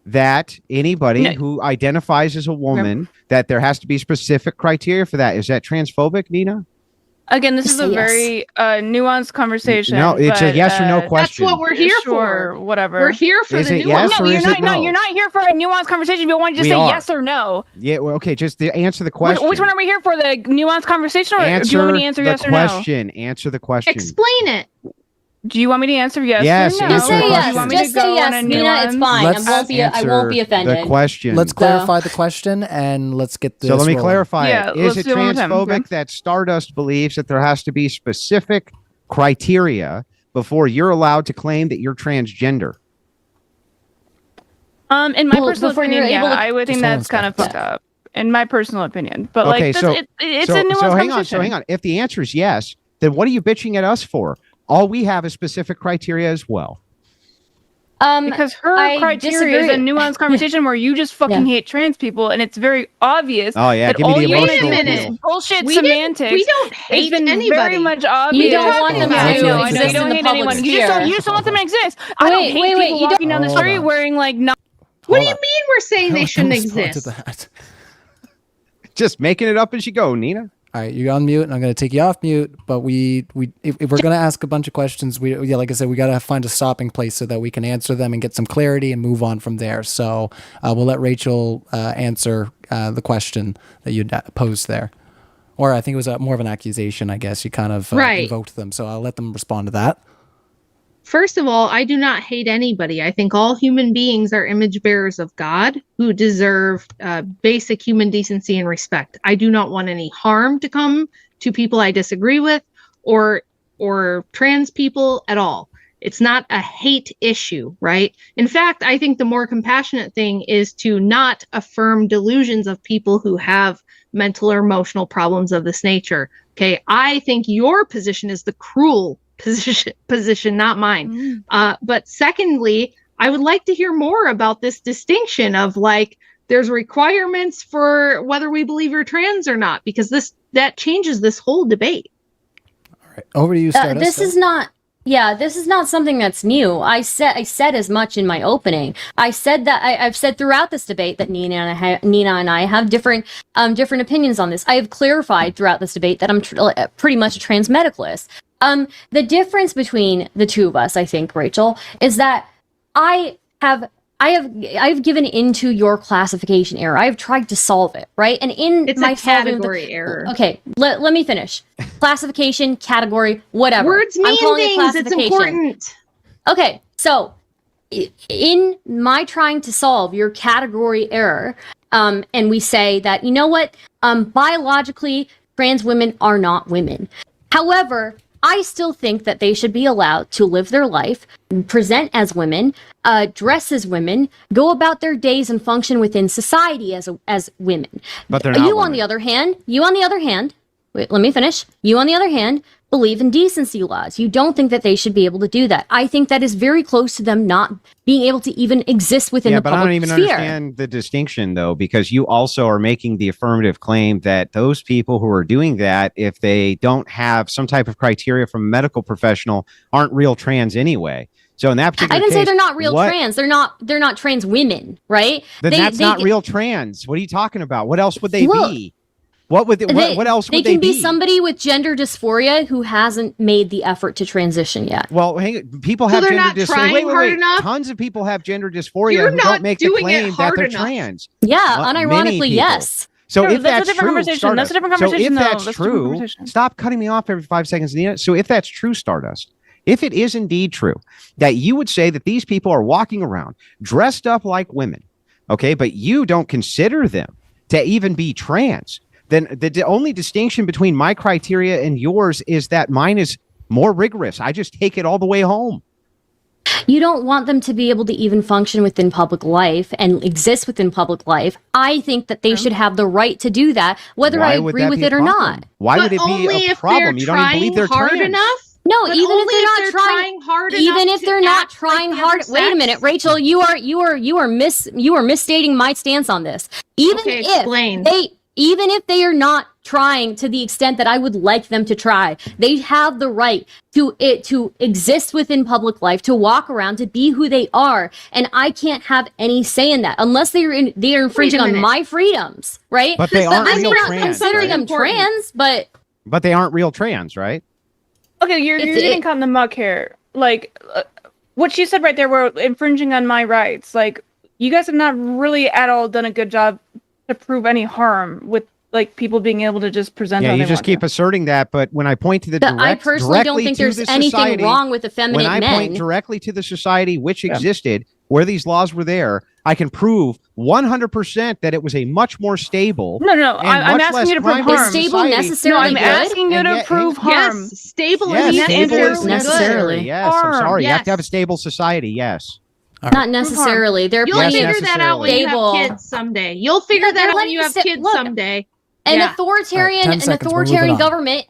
that anybody No. who identifies as a woman, that there has to be specific criteria for that? Is that transphobic, Nina? Again, this is Say a yes. very nuanced conversation. No, it's a but, yes or no That's question. what we're here sure, for. whatever. We're here for Is the it nuance. yes No, or you're is not. it No, no? you're not here for a nuanced conversation. You want to just We say are. yes or no. Yeah, well, okay, just answer the question. Which one are we here for? The nuanced conversation, or do you want me to answer the yes or question. Answer the question. Explain it. no? Do you want me to answer yes, Yes, or no? Just answer say the Or do yes. you want me Just to say go yes, on a Nina. It's nuanced- fine. Let's I won't be answer offended. the question. Let's clarify the question and let's get this. So let me rolling. clarify Yeah, it. Is let's it do it one more time. transphobic that Stardust believes that there has to be specific criteria before you're allowed to claim that you're transgender? In my Well, personal before opinion, you're yeah, able to- I would think Just hold that's on kind a of fucked up. In my personal opinion, but Okay, like, so- it's so, a nuanced so hang on. conversation. So hang on. If the answer is yes, then what are you bitching at us for? All we have is specific criteria as well. Because her I criteria is a disagree. nuanced conversation where you just fucking Yeah. hate trans people, and it's very obvious Oh yeah, that give me all the you want to emotional do minute. is bullshit We semantics. don't It's hate been anybody. very much obvious. You don't want them Yeah, I to know, I know. exist You don't in the hate public anyone. sphere. You just don't want them to exist. I don't Wait, hate wait, people you walking down the don't- street Hold on. wearing like not. What do you Hold mean we're saying they on. shouldn't Respond to exist? that. Just making it up as you go, Nina. All right, you're on mute, and I'm going to take you off mute. But if we're going to ask a bunch of questions, like I said, we got to find a stopping place so that we can answer them and get some clarity and move on from there. So we'll let Rachel answer the question that you posed there, or I think it was more of an accusation. I guess you kind of Right. invoked them, so I'll let them respond to that. First of all, I do not hate anybody. I think all human beings are image bearers of God who deserve basic human decency and respect. I do not want any harm to come to people I disagree with or trans people at all. It's not a hate issue, right? In fact, I think the more compassionate thing is to not affirm delusions of people who have mental or emotional problems of this nature. Okay, I think your position is the cruel position, not mine. But secondly, I would like to hear more about this distinction of like there's requirements for whether we believe you're trans or not, because that changes this whole debate. All right, over to you, Stardust. This is not something that's new. I said as much in my opening. I said that I've said throughout this debate that Nina and I have different opinions on this. I have clarified throughout this debate that I'm pretty much a trans medicalist. The difference between the two of us, I think, Rachel, is that I have given into your classification error. I have tried to solve it, right? And It's a category error. Okay, let me finish. Classification, category, whatever. Words mean things. It's important. Okay, so in my trying to solve your category error, and we say that, you know what, biologically, trans women are not women. However, I still think that they should be allowed to live their life, present as women, dress as women, go about their days and function within society as women. But they're not You, women. on the other hand, wait, let me finish. You, on the other hand, believe in decency laws. You don't think that they should be able to do that. I think that is very close to them not being able to even exist within the public sphere. Yeah, but I don't even understand the distinction, though, because you also are making the affirmative claim that those people who are doing that, if they don't have some type of criteria from a medical professional, aren't real trans anyway. So in that particular I didn't say case, they're not real trans. They're not trans women, right? Then that's not real trans. What are you talking about? What else would they be? What would what else would they be? They can be somebody with gender dysphoria who hasn't made the effort to transition yet. Well, people have gender dysphoria. Wait. Tons of people have gender dysphoria who don't make the claim that they're trans. Yeah, unironically, yes. So if that's true, that's a different conversation. So if that's true, stop cutting me off every 5 seconds, Nina. So if that's true, Stardust, if it is indeed true that you would say that these people are walking around dressed up like women, okay, but you don't consider them to even be trans, then the only distinction between my criteria and yours is that mine is more rigorous. I just take it all the way home. You don't want them to be able to even function within public life and exist within public life. I think that they should have the right to do that, whether I agree with it or not. Why would it be a problem? You don't even believe they're hard trans. enough? No, But even if only they're not trying hard enough, even if to they're not act like trying the hard. other Wait a sex. minute, Rachel, you are misstating my stance on this. Okay, explain. Even if they are not trying to the extent that I would like them to try, they have the right to exist within public life, to walk around, to be who they are, and I can't have any say in that unless they are infringing on my freedoms, right? But they aren't I'm real not trans. considering them trans, but they aren't real trans, right? Okay, you're getting caught in the muck here. Like, what she said right there, were infringing on my rights. Like, you guys have not really at all done a good job to prove any harm with like people being able to just present. Yeah, how you they just want keep to. asserting that, but when I point to the I personally don't think there's anything wrong with effeminate men. When I point directly to the society which existed where these laws were there, I can prove 100% that it was a much more stable. No. I'm asking you to prove harm. Is stable necessarily No, I'm asking you to prove harm. Yes, stable Yes, is stable is necessarily. Yes, I'm sorry. You have to have a stable society. Yes. Not necessarily. There are You'll plenty figure of that out when you stable. have kids someday. You'll figure that out when you have kids someday. An All authoritarian, right, 10 seconds, we're moving on. government,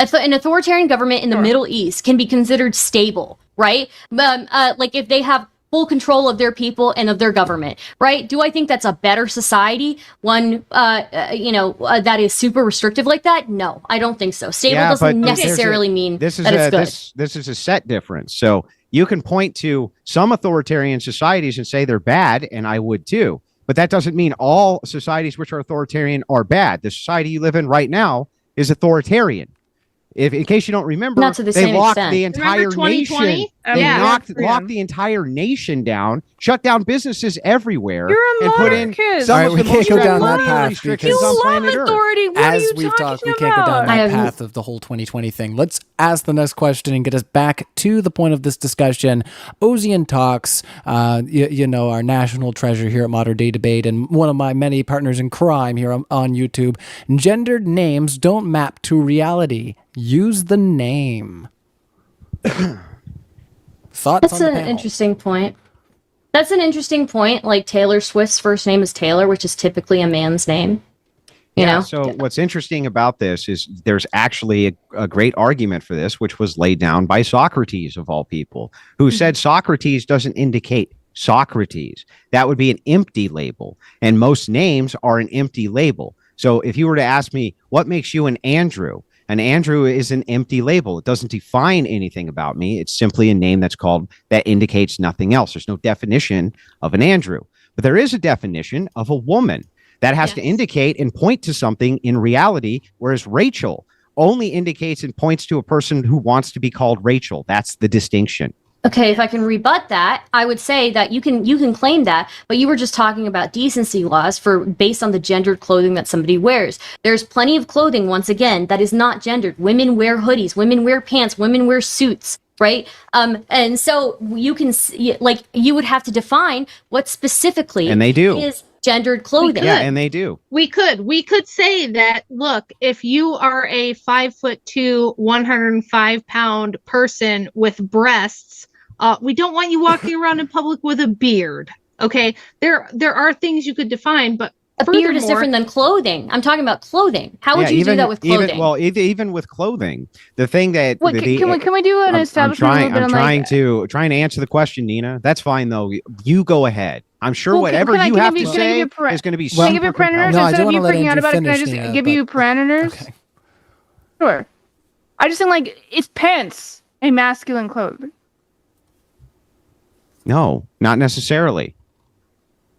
an authoritarian government in the Middle East can be considered stable, right? Like if they have full control of their people and of their government, right? Do I think that's a better society? One, that is super restrictive like that? No, I don't think so. Stable doesn't necessarily mean that it's good. This is a set difference. So you can point to some authoritarian societies and say they're bad, and I would too. But that doesn't mean all societies which are authoritarian are bad. The society you live in right now is authoritarian. If, in case you don't remember, Not to the they same locked extent. the entire nation. They locked the entire nation down, shut down businesses everywhere, You're a and put in monarchist. some All right, of we the can't most go down that draconian path restrictions because- on You love planet Earth. authority. What are As you we've talking talked, we can't go down about? that path of the whole 2020 thing. Let's ask the next question and get us back to the point of this discussion. Ozian Talks, our national treasure here at Modern Day Debate and one of my many partners in crime here on YouTube. Gendered names don't map to reality. Use the name. Thoughts That's on the an panel? interesting point. That's an interesting point. Like Taylor Swift's first name is Taylor, which is typically a man's name. You know? So what's interesting about this is there's actually a great argument for this, which was laid down by Socrates of all people, who said Socrates doesn't indicate Socrates. That would be an empty label. And most names are an empty label. So if you were to ask me, what makes you an Andrew? An Andrew is an empty label. It doesn't define anything about me. It's simply a name that indicates nothing else. There's no definition of an Andrew. But there is a definition of a woman that has to indicate and point to something in reality, whereas Rachel only indicates and points to a person who wants to be called Rachel. That's the distinction. Okay, if I can rebut that, I would say that you can claim that, but you were just talking about decency laws based on the gendered clothing that somebody wears. There's plenty of clothing, once again, that is not gendered. Women wear hoodies, women wear pants, women wear suits, right? And so you can you would have to define what specifically and they do. Is gendered clothing. Yeah, and they do. We could say that, look, if you are a 5'2", 105-pound person with breasts, we don't want you walking around in public with a beard. Okay, there are things you could define, but a beard is different than clothing. I'm talking about clothing. How would you do that with clothing? Even with clothing, the thing that can we do an establishment? I'm trying to answer the question, Nina. That's fine though. You go ahead. I'm sure whatever you have to say is going to be. Can I give you parameters instead of you freaking out about it? Can I just give you parameters? Okay. Sure. I just think it's pants, a masculine clothing. No, not necessarily.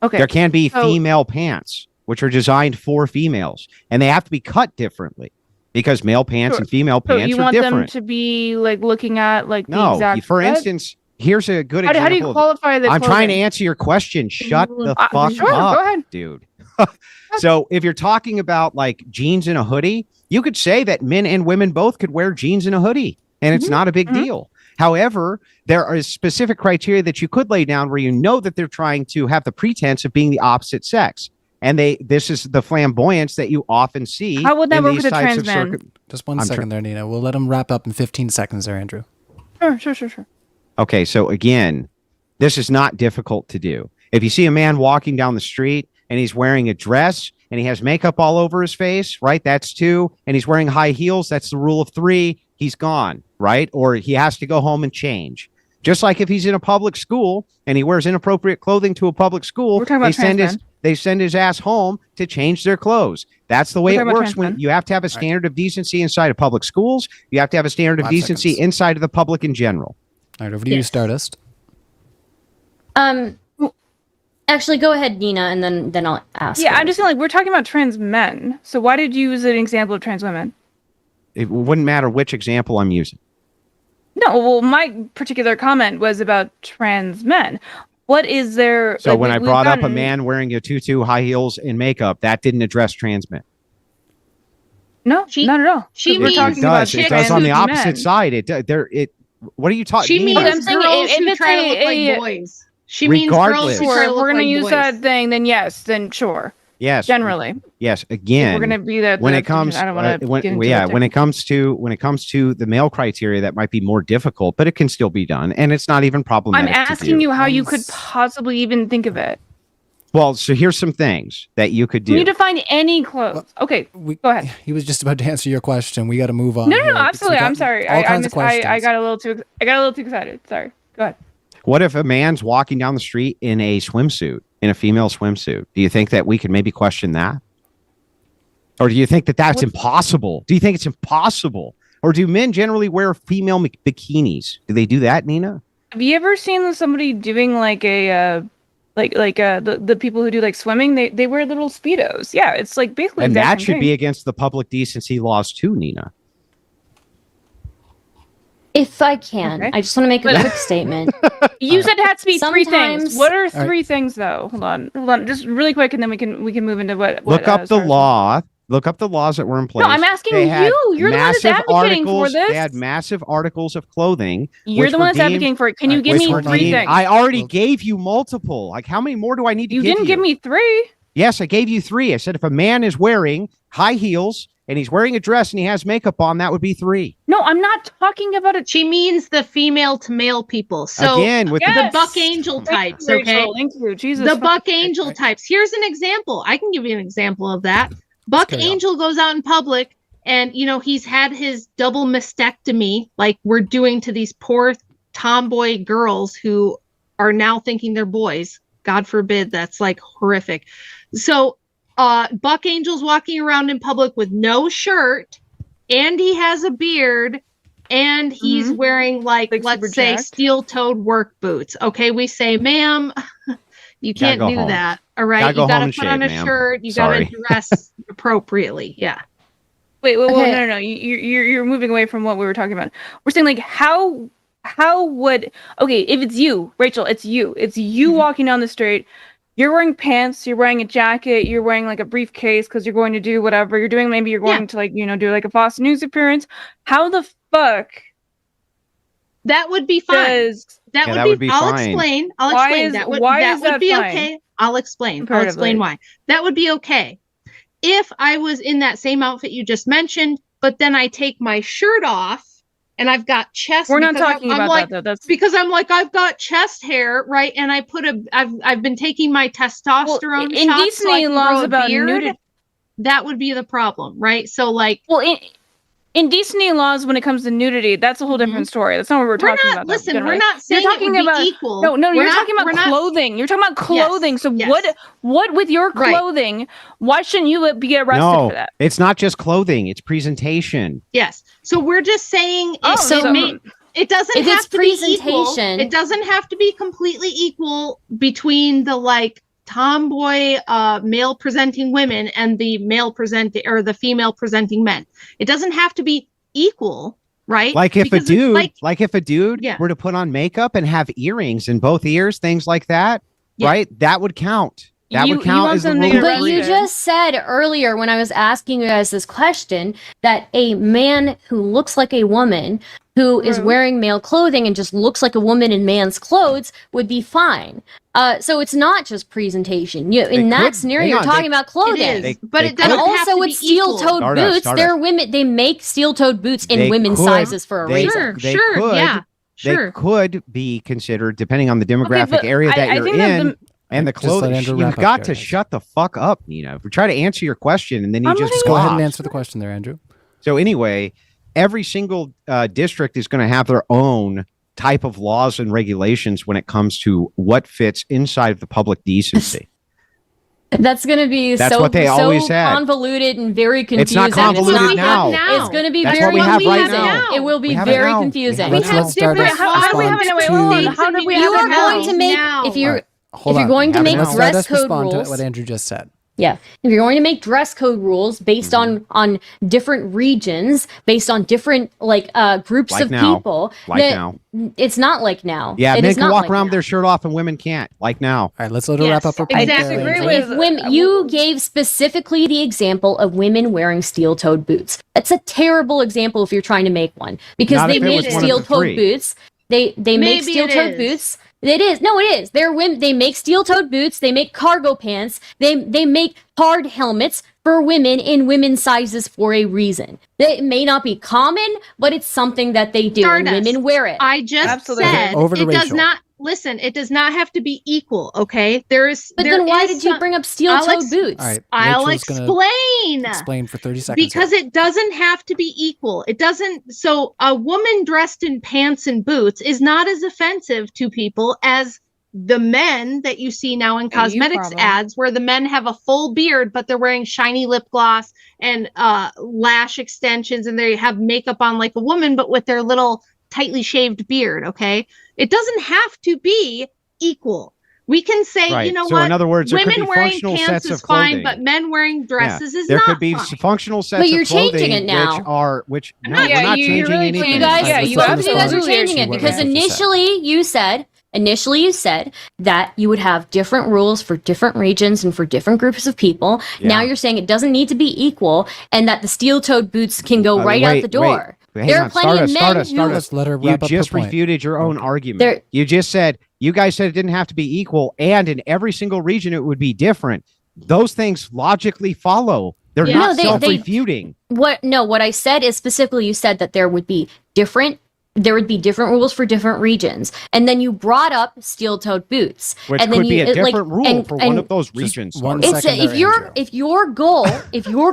Okay. There can be female pants, which are designed for females, and they have to be cut differently because male pants and female pants are different. You want them to be looking at the exact. For instance, here's a good example. How do you qualify the I'm clothing? trying to answer your question. Shut the fuck up, go ahead. dude. So if you're talking about jeans and a hoodie, you could say that men and women both could wear jeans and a hoodie, and it's not a big deal. However, there are specific criteria that you could lay down where you know that they're trying to have the pretense of being the opposite sex. And this is the flamboyance that you often see. How would that work with a trans man? Just one second there, Nina. We'll let him wrap up in 15 seconds there, Andrew. Sure. Okay, so again, this is not difficult to do. If you see a man walking down the street and he's wearing a dress and he has makeup all over his face, right? That's 2. And he's wearing high heels. That's the rule of 3. He's gone, right? Or he has to go home and change. Just like if he's in a public school and he wears inappropriate clothing to a public school, they send his ass home to change their clothes. That's the way it works. When you have to have a standard of decency inside of public schools, you have to have a standard of decency inside of the public in general. All right, over to you, Stardust. Actually, go ahead, Nina, and then I'll ask. Yeah, I'm just saying, we're talking about trans men. So why did you use an example of trans women? It wouldn't matter which example I'm using. No, well, my particular comment was about trans men. What is there? So when I brought up a man wearing a tutu, high heels, and makeup, that didn't address trans men. No, not at all. It does on the opposite side. What are you talking? She means girls who try to look like boys. She means girls who try to look like boys. If we're going to use that thing, then yes, then sure. Yes. Generally. Yes. Again, we're going to be that. When it comes, I don't want to. when it comes to the male criteria, that might be more difficult, but it can still be done, and it's not even problematic. I'm asking you how you could possibly even think of it. Well, so here's some things that you could do. Can you define any clothes? Well, okay, go ahead. He was just about to answer your question. We got to move on. No, absolutely. I'm sorry. I got a little too excited. Sorry. Go ahead. What if a man's walking down the street in a swimsuit, in a female swimsuit? Do you think that we could maybe question that? Or do you think that that's impossible? Do you think it's impossible? Or do men generally wear female bikinis? Do they do that, Nina? Have you ever seen somebody doing the people who do swimming? They wear little Speedos. Yeah, it's basically. And that should be against the public decency laws too, Nina. If I can, I just want to make a quick statement. You said it had to be three things. What are three things, though? Hold on, just really quick, and then we can move into what. Look up the law. Look up the laws that were in place. No, I'm asking you. You're the one that's advocating for this. They had massive articles of clothing. You're the one that's advocating for it. Can you give me three things? I already gave you multiple. How many more do I need to give you? You didn't give me three. Yes, I gave you three. I said if a man is wearing high heels and he's wearing a dress and he has makeup on, that would be three. No, I'm not talking about it. She means the female to male people. So again, with the Buck Angel types, okay? Thank you, Jesus. The Buck Angel types. Here's an example. I can give you an example of that. Buck Angel goes out in public and, he's had his double mastectomy like we're doing to these poor tomboy girls who are now thinking they're boys. God forbid, that's like horrific. So Buck Angel's walking around in public with no shirt, and he has a beard, and he's wearing like let's say steel-toed work boots. Okay, we say, ma'am, you can't do home. that. All right, Gotta go you got to home put and on a shave, ma'am. shirt. You got to dress appropriately. Yeah. Wait, Okay. no. You're moving away from what we were talking about. We're saying like how would if it's you, Rachel, it's you walking down the street. You're wearing pants, you're wearing a jacket, you're wearing like a briefcase because you're going to do whatever you're doing. Maybe you're going to like, do like a Fox News appearance. How the fuck? That would be fine. That would be I'll fine. explain. That would be fine? okay. I'll explain why. That would be okay. If I was in that same outfit you just mentioned, but then I take my shirt off and I've got chest. We're not talking about that though. That's because I'm like, I've got chest hair, right? And I I've been taking my testosterone shots so I can grow a beard. Nudity. That would be the problem, right? So like, indecent laws when it comes to nudity, that's a whole different story. That's not what we're talking about. Listen, we're not saying you're talking about equal. No, you're talking about clothing. You're talking about clothing. Yes, so what with your clothing? Why shouldn't you be arrested for that? It's not just clothing; it's presentation. Yes. So we're just saying it doesn't have to be equal. It doesn't have to be completely equal between the like tomboy male presenting women and the the female presenting men. It doesn't have to be equal, right? Like if a dude were to put on makeup and have earrings in both ears, things like that, right? That would count. That would count as the rule. But you just said earlier when I was asking you guys this question that a man who looks like a woman who is wearing male clothing and just looks like a woman in man's clothes would be fine. So it's not just presentation. In that scenario, you're talking about clothing. But it doesn't have to be steel-toed boots. There are women. They make steel-toed boots in women's sizes for a reason. They could be considered depending on the demographic area that you're in. And the clothing, you've got to shut the fuck up, Nina. If we try to answer your question and then you just go ahead and answer the question there, Andrew. So anyway, every single district is going to have their own type of laws and regulations when it comes to what fits inside of the public decency. That's going to be what they always had. Convoluted and very confusing. It's not convoluted now. It's going to be That's very what we have confusing. right now. It will be very confusing. Let's start this how do we have You are going to make if you're going to make dress code rules. To what Andrew just said. Yeah, if you're going to make dress code rules based on different regions, based on different groups of people, now it's not like now. Yeah, men can walk around with their shirt off and women can't. Like now. All right, let's let her wrap up her point. I disagree with women. You gave specifically the example of women wearing steel-toed boots. That's a terrible example if you're trying to make one because they make steel-toed boots. They make steel-toed boots. It is. No, it is. They're women. They make steel-toed boots. They make cargo pants. They make hard helmets for women in women's sizes for a reason. It may not be common, but it's something that they do, and women wear it. I just said it does not. Listen, it does not have to be equal, okay? Then why did you bring up steel-toed boots? All right, I'll explain. Explain for 30 seconds. Because it doesn't have to be equal. It doesn't. So a woman dressed in pants and boots is not as offensive to people as the men that you see now in cosmetics ads, where the men have a full beard, but they're wearing shiny lip gloss and lash extensions, and they have makeup on like a woman, but with their little tightly shaved beard. Okay, it doesn't have to be equal. We can say, you know what? In other words, women wearing pants is fine, but men wearing dresses is not. There could be functional sets but you're of clothing changing it now. we're not changing anything. You guys are changing it because initially you said that you would have different rules for different regions and for different groups of people. Yeah. Now you're saying it doesn't need to be equal and that the steel-toed boots can go right out the door. There are plenty of men Stardust, let her wrap up You just her point. refuted your own argument. You just said, you guys said it didn't have to be equal, and in every single region it would be different. Those things logically follow. They're not self-refuting. What I said is specifically you said that there would be different there would be different rules for different regions. And then you brought up steel-toed boots, Which and then could be you a different rule for one of those Just regions. one Stardust. it's second there, Andrew. if your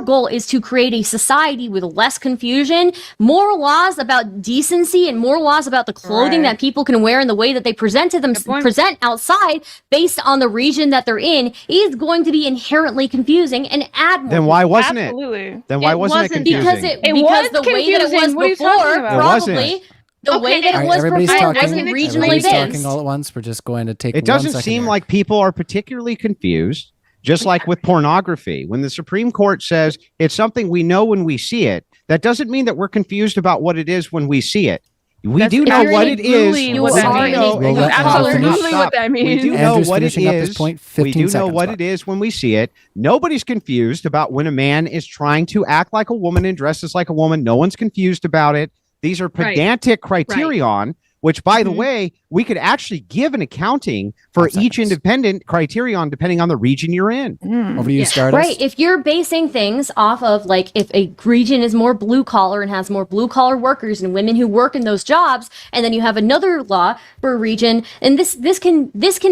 goal is to create a society with less confusion, more laws about decency, and more laws about the clothing Right. that people can wear and the way that they present point. present outside based on the region that they're in, is going to be inherently confusing and add more. Then why wasn't it? Absolutely. Then why It wasn't it wasn't confusing? because It because was the way that it confusing. was What are you talking before, about? It wasn't. probably the way Okay, that All it right, was everybody's before talking. wasn't regionally Everybody's based. talking all at once. We're just going to take. It doesn't 1 second seem here. like people are particularly confused, just like with pornography. When the Supreme Court says it's something we know when we see it, that doesn't mean that we're confused about what it is when we see it. We That's do know what it absolutely is. what that We means. know- We'll let Absolutely Andrew finish. what that We means. do know Andrew's what it finishing up his is. point. We 15 do know seconds what left. it is when we see it. Nobody's confused about when a man is trying to act like a woman and dresses like a woman. No one's confused about it. These are Right. pedantic criterion, which, by the Mhm. way, we could actually give an accounting for 5 each seconds. independent criterion depending on the region you're in. Over to you, Yeah. Stardust. Right. If you're basing things off of, like, if a region is more blue collar and has more blue collar workers and women who work in those jobs, and then you have another law for a region, and this can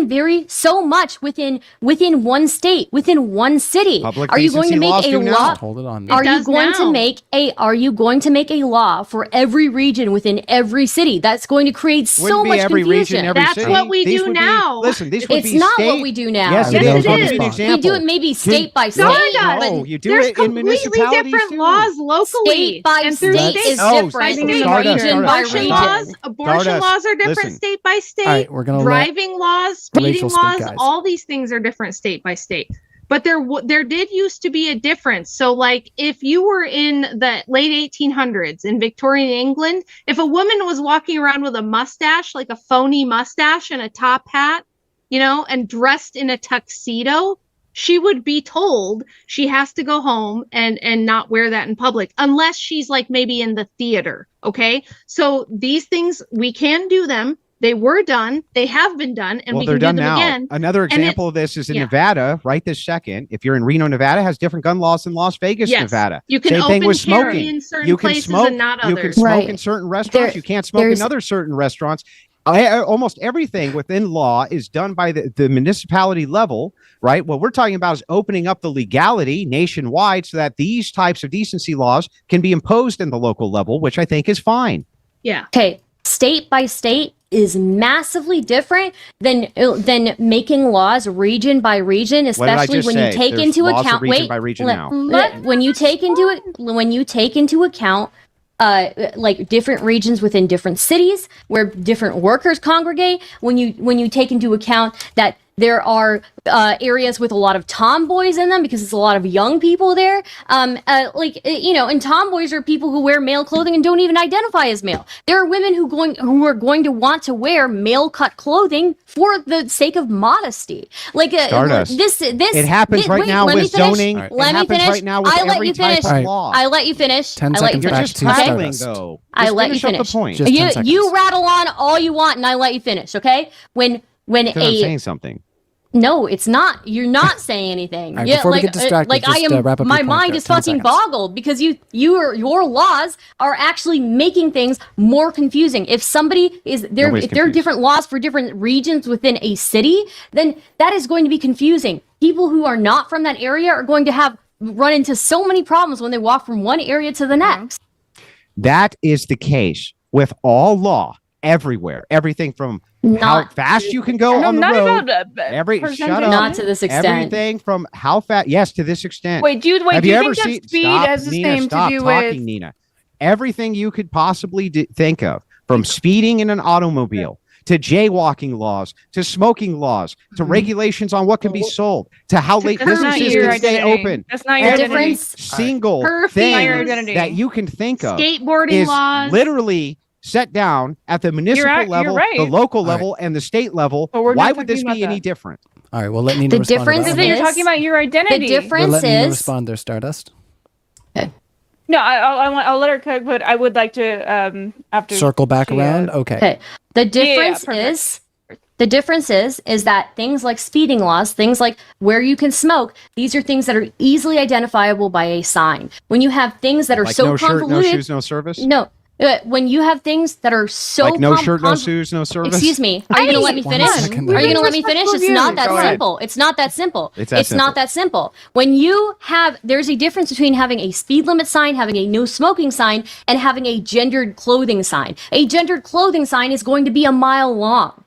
vary so much within one state, within one city. Public Are you going to decency make laws a do now. law? Hold it on. Are you does going now. to make a law for every region within every city? That's going to create so Wouldn't be much every confusion. region, every That's city. what we These do would be- now. listen, these would It's be not state. what we do now. Yes, Yes, it it is. Let me is. give you an We example. We do it maybe state by state. Stardust. No, you do There's it in completely municipalities different too. laws locally State by and through state states. is Oh, different by than state. Stardust, region by Stardust, region. Abortion Stardust, laws are different listen. state by state. All right, we're gonna let Driving laws, speeding Rachel speak, laws, guys. all these things are different state by state. But there did used to be a difference. So, like, if you were in the late 1800s in Victorian England, if a woman was walking around with a mustache, like a phony mustache and a top hat, and dressed in a tuxedo, she would be told she has to go home and not wear that in public, unless she's, like, maybe in the theater. Okay, so these things, we can do them. They were done. They have been done, and Well, we they're can done do them now. again. Another And example of this is in yeah. Nevada, right this second. If you're in Reno, Nevada, has different gun laws than Las Vegas, Yes. Nevada. You can Same thing open with carry smoking. in certain You can places smoke. and not You can others. smoke Right. in certain restaurants. You can't smoke in there's- other certain restaurants. Almost everything within law is done by the municipality level, right? What we're talking about is opening up the legality nationwide so that these types of decency laws can be imposed in the local level, which I think is fine. Yeah. Okay, state by state is massively different than making laws region by region, What did I especially just when say? you take There's into laws of account region by region now. when you take into account like different regions within different cities where different workers congregate, when you take into account that there are areas with a lot of tomboys in them because it's a lot of young people there. And tomboys are people who wear male clothing and don't even identify as male. There are women who are going to want to wear male cut clothing for the sake of modesty. Like Stardust. this. It happens right now let me with finish. zoning. All right. It Let me happens finish. right now with I let every you type finish. of All right. law. I let you finish. 10 I let seconds you You're back finish. just to Okay? tattling, Stardust. though. I Just let you finish up finish. the point. Just 10 You seconds. rattle on all you want, and I let you finish. Okay? When Because I'm a saying something. no, it's not. You're not saying anything. All right, before we get distracted, like I just, am. wrap up My your point mind there. is 10 fucking seconds. boggled because your laws are actually making things more confusing. If somebody is there, Nobody's if there are confused. different laws for different regions within a city, then that is going to be confusing. People who are not from that area are going to run into so many problems when they walk from one area to the next. That is the case with all law everywhere. Everything from how Not fast you can go No, on the not road. about Shut up. not to this extent. Everything from how fast. Yes, to this extent. Wait, do you Have think you ever that seen? speed Stop, has the Nina, same stop to do talking, with? Nina. Everything you could possibly think of, from speeding in an automobile to jaywalking laws, to smoking laws, to regulations on what can be sold, to how late That's not businesses your can stay identity. open. That's not your The Every identity. difference- single Curfews. thing Not your identity. that you can think of Skateboarding is laws. literally set down at the municipal you're level, right. the local right. level, and the state level. But we're Why not would this talking be about any that. different? All right, we'll let Nina The respond difference to Because that. then one. you're talking about your identity. The We'll difference let Nina is respond there, Stardust. No, I'll let her cook, but I would like to after Circle back she, around. Okay. okay. The yeah, difference perfect. is that things like speeding laws, things like where you can smoke, these are things that are easily identifiable by a sign. When you have things that are Like so no shirt, no convoluted, shoes, no service. no, When you have things that are so like no shirt, no shoes, no service. Excuse me. Are you going to let me finish? second, Are you though. going to let me finish? It's not that simple. It's not that simple. It's not that simple. When you have, there's a difference between having a speed limit sign, having a no smoking sign, and having a gendered clothing sign. A gendered clothing sign is going to be a mile long.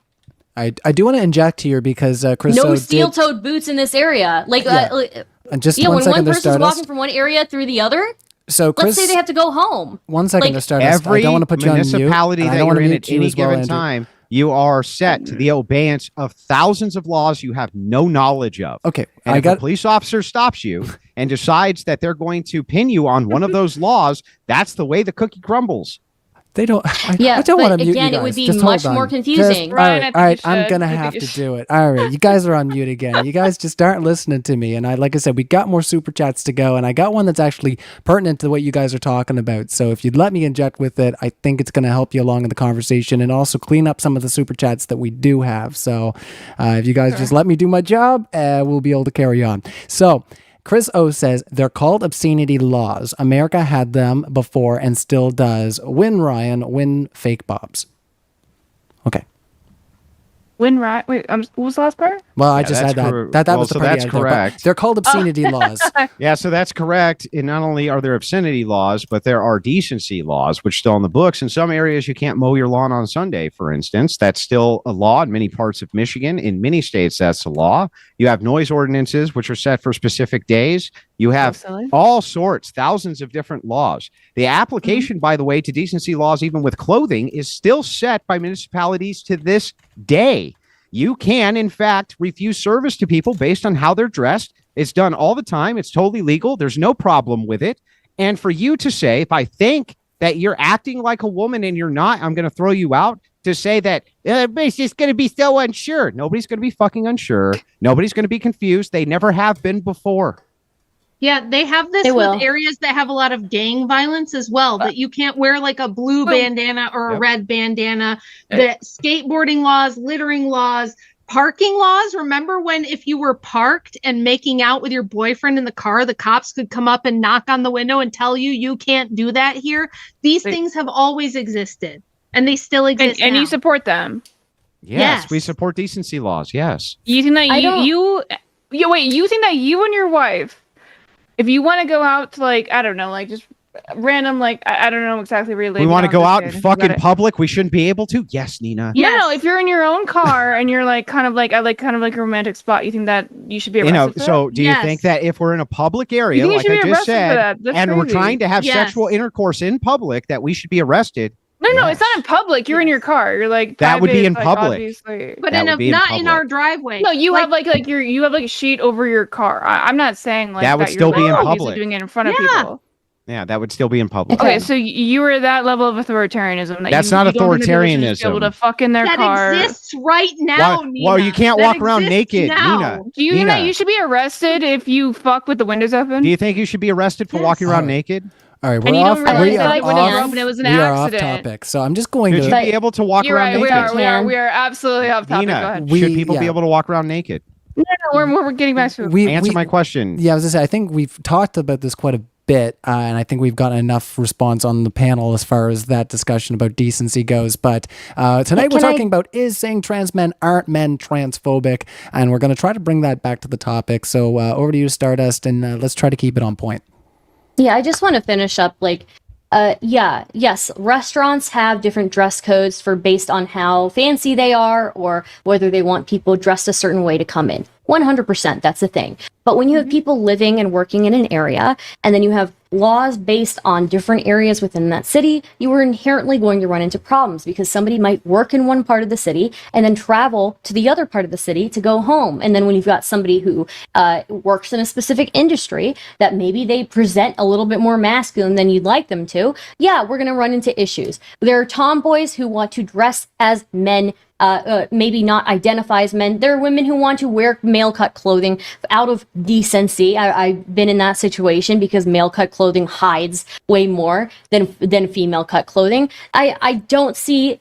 I do want to inject here because Chris. No steel-toed boots in this area. Like, and just when one second, one there's person's Stardust. walking from one area through the other, So Chris, let's say they have to go home. 1 second, like, to Stardust. I Every don't want to put you on mute. municipality and I that don't want you're to in mute at you any as well, given Andrew. time, you are set to the obeyance of thousands of laws you have no knowledge of. Okay, And if a police officer stops you and decides that they're going to pin you on one of those laws, that's the way the cookie crumbles. They don't. I don't but want to mute you again, guys. it would be Just hold much on. more confusing. All Ryan, I right, think all right. you I'm should. gonna I think have you to should. do it. All right, you guys are on mute again. You guys just aren't listening to me. And like I said, we got more super chats to go, and I got one that's actually pertinent to what you guys are talking about. So if you'd let me inject with it, I think it's going to help you along in the conversation and also clean up some of the super chats that we do have. So if you guys just let me do my job, we'll be able to carry on. So. Chris O says, they're called obscenity laws. America had them before and still does. Win, Ryan. Win, fake bobs. Okay. Win, right? Wait, what was the last part? Well, I Yeah, just that's had that. cor- That well, was the so part that's I had there, but correct. they're called obscenity laws. Yeah, so that's correct. And not only are there obscenity laws, but there are decency laws, which are still in the books. In some areas, you can't mow your lawn on Sunday, for instance. That's still a law in many parts of Michigan. In many states, that's a law. You have noise ordinances, which are set for specific days. You have silly. all sorts, thousands of different laws. The application, by the way, to decency laws, even with clothing, is still set by municipalities to this day. You can, in fact, refuse service to people based on how they're dressed. It's done all the time. It's totally legal. There's no problem with it. And for you to say, if I think that you're acting like a woman and you're not, I'm going to throw you out, to say that everybody's just going to be so unsure. Nobody's going to be fucking unsure. Nobody's going to be confused. They never have been before. Yeah, they have this They with will. areas that have a lot of gang violence as well, that you can't wear like a blue bandana or a red bandana. The skateboarding laws, littering laws, parking laws. Remember when if you were parked and making out with your boyfriend in the car, the cops could come up and knock on the window and tell you you can't do that here? These things have always existed, and they still exist And now. you support them. Yes, Yes. we support decency laws. Yes. You think that I don't- you think that you and your wife, if you want to go out to like, I don't know, like just random, like I don't know exactly where you live. We you want to don't go have out to and say fuck anything in about it. public. We shouldn't be able to. Yes, Nina. No, no, Yes. if you're in your own car and you're like kind of like I like kind of like a romantic spot, you think that you should be You arrested know, for so that? do you Yes. think that if we're in a public area, You think you like should I be just arrested for said, that? That's and we're crazy. trying to have Yes. sexual intercourse in public, that we should be arrested? No, Yes. it's not in public. You're in your car. You're like That would be private, in like, public. Obviously. But That would be in not in public. our driveway. No, you have like you have like a sheet over your car. I'm not saying like That would you're, still be like, in obviously public. doing it in front of Yeah. people. Yeah, that would still be in public. Okay, so you were that level of authoritarianism. That That's you, not you don't think that they should just be authoritarianism. able to fuck in their that car. exists right now, Nina. Well, you can't That walk around exists naked, now. Nina. Do you think Nina, that you should be arrested if you fuck with the windows open? do you think you should be arrested for Yes. walking around Alright. naked? All right, And we're you off. don't realize We that are the windows off. were open, it was an we are off accident. topic. So I'm just going Should to. you be able to walk You're around right. We naked? are. We are absolutely off topic. Go Nina, ahead. should people be able to walk around naked? No, we're getting back to it. Answer my question. Yeah, I was gonna say, I think we've talked about this quite a bit, and I think we've gotten enough response on the panel as far as that discussion about decency goes. But tonight we're talking about is saying trans men aren't men transphobic, and we're going to try to bring that back to the topic. So over to you, Stardust, and let's try to keep it on point. Yeah, I just want to finish up yes, restaurants have different dress codes for based on how fancy they are or whether they want people dressed a certain way to come in. 100%, that's the thing. But when you have people living and working in an area, and then you have laws based on different areas within that city, you are inherently going to run into problems because somebody might work in one part of the city and then travel to the other part of the city to go home. And then when you've got somebody who works in a specific industry that maybe they present a little bit more masculine than you'd like them to, yeah, we're going to run into issues. There are tomboys who want to dress as men, maybe not identify as men. There are women who want to wear male cut clothing out of decency. I've been in that situation because male cut clothing hides way more than female cut clothing. I don't see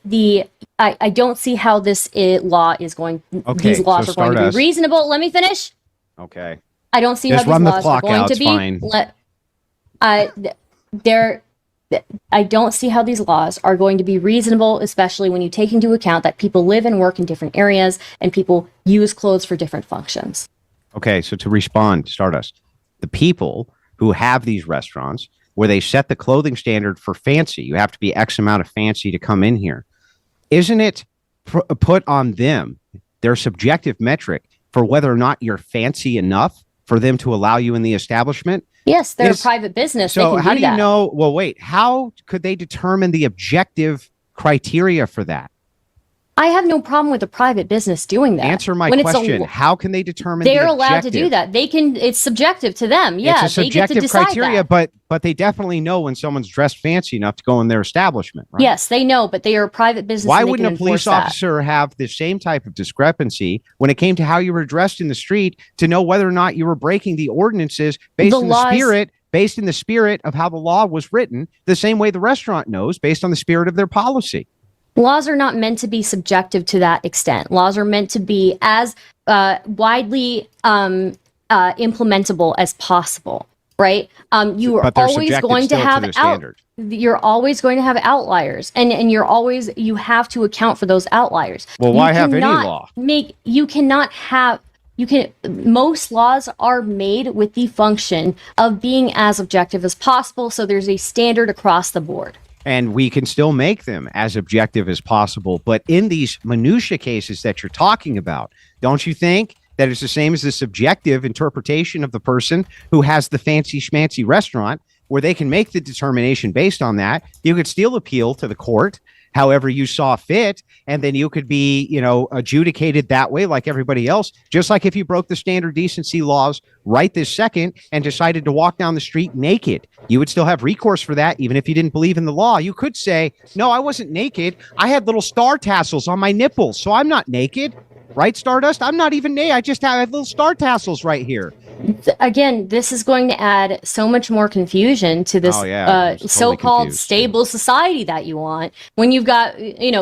I don't see how this law is going. Okay, These laws so are going to Stardust. be reasonable. Let me finish. Okay. I don't see Just how run these the laws clock are going out, to it's be. fine. I don't see how these laws are going to be reasonable, especially when you take into account that people live and work in different areas and people use clothes for different functions. Okay, so to respond, Stardust, the people who have these restaurants where they set the clothing standard for fancy, you have to be X amount of fancy to come in here. Isn't it put on them, their subjective metric for whether or not you're fancy enough for them to allow you in the establishment? Yes, they're a private business. So how do you that. know? Well, wait, how could they determine the objective criteria for that? I have no problem with a private business doing that. Answer my question. How can they determine they're the allowed to do that? They can. It's subjective to them. Yeah, it's a subjective they get to decide criteria, that. but they definitely know when someone's dressed fancy enough to go in their establishment, right? Yes, they know, but they are a private business. Why wouldn't a police officer have the same type of discrepancy when it came to how you were dressed in the street to know whether or not you were breaking the ordinances based in the spirit of how the law was written, the same way the restaurant knows based on the spirit of their policy? Laws are not meant to be subjective to that extent. Laws are meant to be as widely implementable as possible, right? You are always going to have you're always going to have outliers, and you have to account for those outliers. Well, why have any law? Most laws are made with the function of being as objective as possible, so there's a standard across the board. And we can still make them as objective as possible. But in these minutia cases that you're talking about, don't you think that it's the same as the subjective interpretation of the person who has the fancy schmancy restaurant where they can make the determination based on that? You could still appeal to the court however you saw fit, and then you could be, adjudicated that way like everybody else. Just like if you broke the standard decency laws right this second and decided to walk down the street naked, you would still have recourse for that, even if you didn't believe in the law. You could say, no, I wasn't naked. I had little star tassels on my nipples, so I'm not naked. Right, Stardust? I'm not even naked. I just have little star tassels right here. Again, this is going to add so much more confusion to this so-called stable society that you want when you've got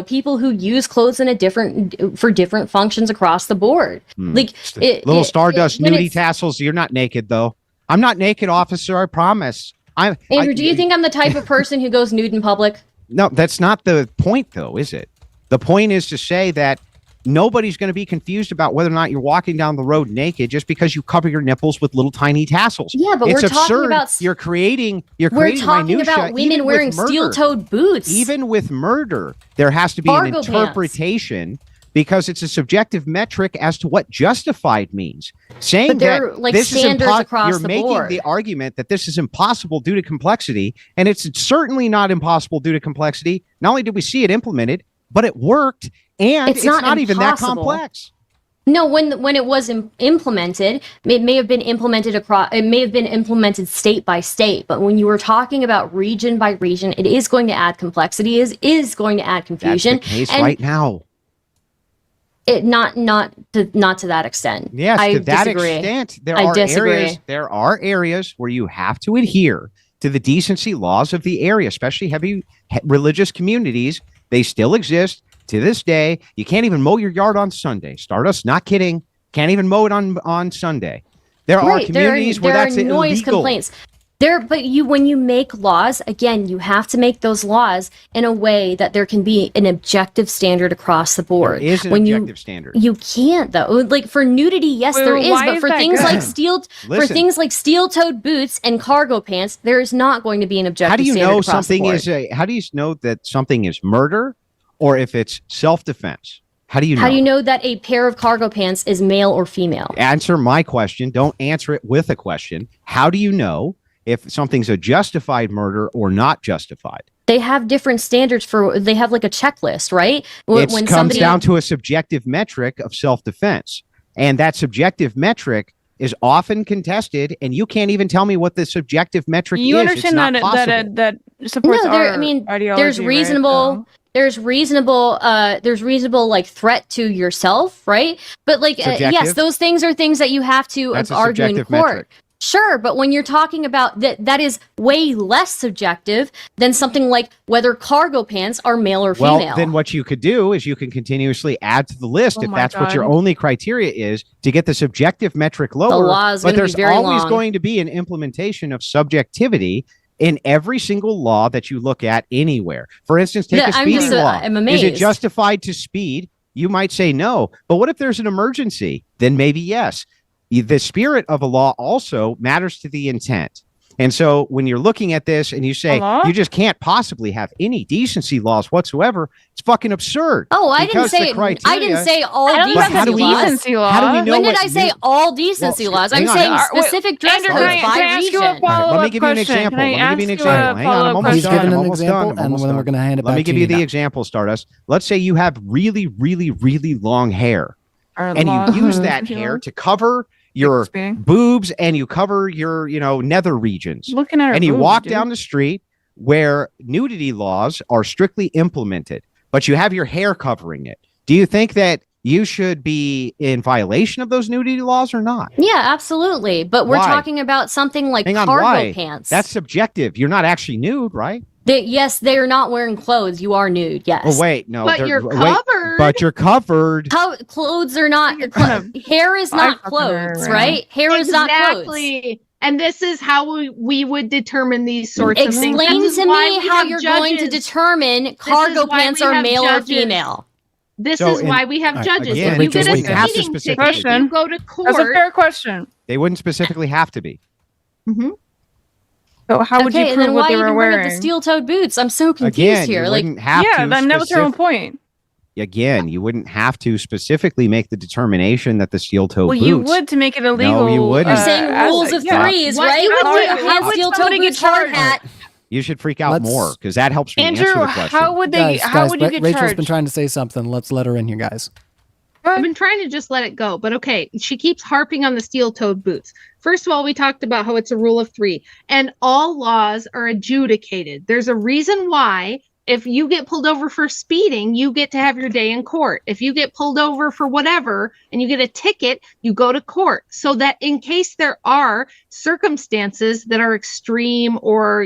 people who use clothes for different functions across the board. Little Stardust nudie tassels. You're not naked though. I'm not naked, officer. I promise. Andrew, do you think I'm the type of person who goes nude in public? No, that's not the point though, is it? The point is to say that nobody's going to be confused about whether or not you're walking down the road naked just because you cover your nipples with little tiny tassels. Yeah, but it's we're absurd. Talking about We're talking about women wearing steel-toed boots. Even with murder, there has to be an interpretation because it's a subjective metric as to what justified means. Saying that this is impossible, you're making the argument that this is impossible due to complexity, and it's certainly not impossible due to complexity. Not only did we see it implemented, but it worked. And it's not even that complex. No, when it was implemented, it may have been implemented state by state. But when you were talking about region by region, it is going to add complexity. Is going to add confusion. That's the case right now. It not to that extent. Yes, I to that disagree. extent, I disagree. There are areas where you have to adhere to the decency laws of the area, especially heavy religious communities. They still exist. To this day, you can't even mow your yard on Sunday. Stardust, not kidding. Can't even mow it on Sunday. There are communities where that's illegal. Noise complaints. When you make laws, again, you have to make those laws in a way that there can be an objective standard across the board. There is an objective standard. You can't though. Like for nudity, yes, there is, but for things like steel-toed boots and cargo pants, there is not going to be an objective standard across the board. How do you know that something is murder or if it's self-defense? How do you know? How do you know that a pair of cargo pants is male or female? Answer my question. Don't answer it with a question. How do you know if something's a justified murder or not justified? They have different standards they have like a checklist, right? It comes down to a subjective metric of self-defense. And that subjective metric is often contested, and you can't even tell me what the subjective metric is. You understand that supports our ideology, there's reasonable like threat to yourself, right? But like yes, those things are things that you have to argue in court. Metric. Sure, but when you're talking about that is way less subjective than something like whether cargo pants are male or female. Well, then what you could do is you can continuously add to the list if that's what your only criteria is to get the subjective metric lower. The law is but there's be very always long. Going to be an implementation of subjectivity in every single law that you look at anywhere. For instance, take a speeding law. I'm amazed. Is it justified to speed? You might say no. But what if there's an emergency? Then maybe yes. The spirit of a law also matters to the intent. And so when you're looking at this and you say you just can't possibly have any decency laws whatsoever, it's fucking absurd. Oh, I didn't say all decency laws. How do we know when did I say all decency laws? I'm saying specific dress codes by region. Let me give you an example. Let me give you an example. Hang on, I'm almost done. I'm almost done. And then we're going to hand it back to you. Let me give you the example, Stardust. Let's say you have really, really, really long hair, and you use that hair to cover your boobs and you cover your, nether regions. Looking at her and you boobs, walk down the street where nudity laws are strictly implemented, but you have your hair covering it. Do you think that you should be in violation of those nudity laws or not? Yeah, absolutely. But we're talking about something like cargo pants. That's subjective. You're not actually nude, right? Yes, they are not wearing clothes. You are nude. Yes. Oh wait, no. But you're covered. But you're covered. Clothes are not. Hair is not clothes, right? Hair is not clothes. Exactly. And this is how we would determine these sorts of things. Explain to me how you're going to determine cargo pants are male or female. This is why we have judges. Again, if you get a speeding ticket, you go to court. That's a fair question. They wouldn't specifically have to be. Mm-hmm. So how would you prove what they were wearing? The steel-toed boots. I'm so confused here. That was her own point. Again, you wouldn't have to specifically make the determination that the steel-toed boots. Well, you would to make it illegal. No, you wouldn't. You're saying rules of threes, right? How would steel-toed boots hard hat? You should freak out more because that helps me answer the question. How would they? How would you get Rachel's charged? been trying to say something. Let's let her in here, guys. I've been trying to just let it go, but okay. She keeps harping on the steel-toed boots. First of all, we talked about how it's a rule of three, and all laws are adjudicated. There's a reason why. If you get pulled over for speeding, you get to have your day in court. If you get pulled over for whatever and you get a ticket, you go to court. So that in case there are circumstances that are extreme or,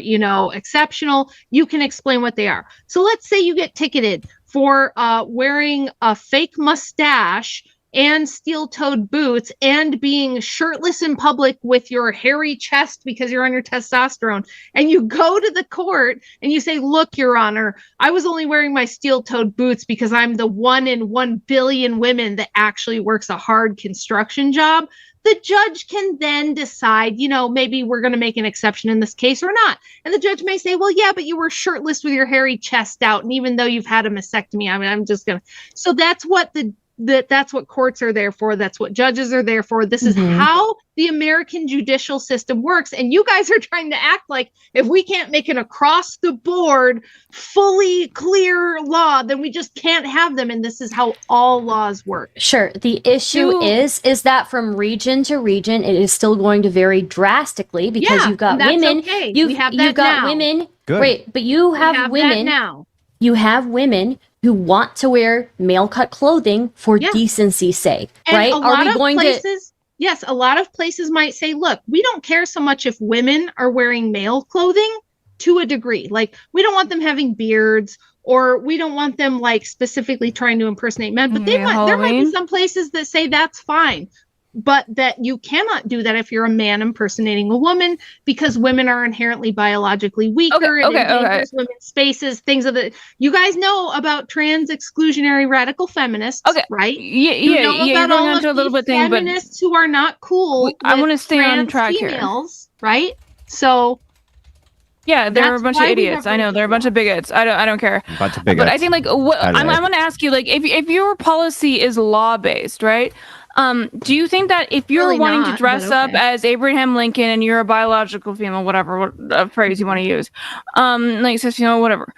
exceptional, you can explain what they are. So let's say you get ticketed for wearing a fake mustache and steel-toed boots and being shirtless in public with your hairy chest because you're on your testosterone, and you go to the court and you say, look, Your Honor, I was only wearing my steel-toed boots because I'm the 1 in 1 billion women that actually works a hard construction job. The judge can then decide, maybe we're going to make an exception in this case or not. And the judge may say, well, yeah, but you were shirtless with your hairy chest out. And even though you've had a mastectomy, I'm just going to. So that's what that's what courts are there for. That's what judges are there for. This is how the American judicial system works. And you guys are trying to act like if we can't make an across the board, fully clear law, then we just can't have them. And this is how all laws work. Sure. The issue is that from region to region, it is still going to vary drastically because you've got women. Okay. You've got women. Good. Wait, but you have women now. You have women who want to wear male cut clothing for decency's sake, and right? Are we going to? Yes, a lot of places might say, look, we don't care so much if women are wearing male clothing to a degree. Like, we don't want them having beards, or we don't want them specifically trying to impersonate men, but there might be some places that say that's fine. But that you cannot do that if you're a man impersonating a woman, because women are inherently biologically weaker and endangers women's spaces, things of the. You guys know about trans exclusionary radical feminists, right? You're going on to a little bit thing, but feminists who are not cool. I want to stay on track females, here, right? So. Yeah, they're a bunch of idiots. I know they're a bunch of bigots. I don't care. A bunch of bigots. But I think I want to ask you, if your policy is law based, right? Do you think that if you're wanting to dress up as Abraham Lincoln and you're a biological female, whatever phrase you want to use, whatever,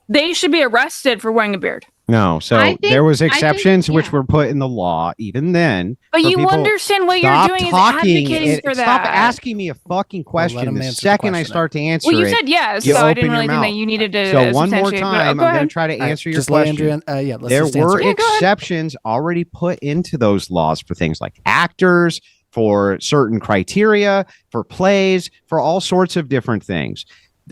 they should be arrested for wearing a beard? No, so there was exceptions which were put in the law even then. But you understand what you're doing is advocating for that. Stop asking me a fucking question the second I start to answer it. Well, you said yes, so I didn't really think that you needed to. So one more time, I'm going to try to answer your question. There were exceptions already put into those laws for things like actors, for certain criteria, for plays, for all sorts of different things.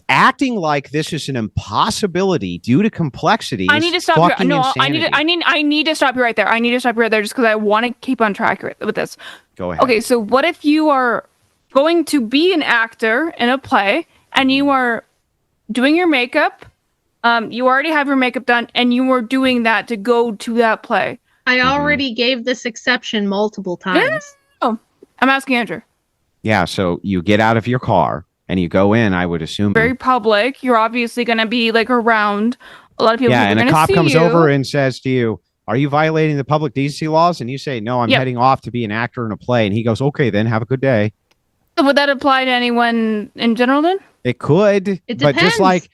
Acting like this is an impossibility due to complexity. I need to stop here. No, I need to stop you right there. I need to stop you right there just because I want to keep on track with this. Go ahead. Okay, so what if you are going to be an actor in a play and you are doing your makeup, you already have your makeup done, and you were doing that to go to that play. I already gave this exception multiple times. Oh, I'm asking Andrew. Yeah, so you get out of your car and you go in, I would assume. Very public. You're obviously going to be like around a lot of people. Yeah, and a gonna cop see comes you. over and says to you, "Are you violating the public decency laws?" And you say, "No, I'm heading off to be an actor in a play." And he goes, "Okay, then have a good day." So would that apply to anyone in general then? It could, It but just depends. like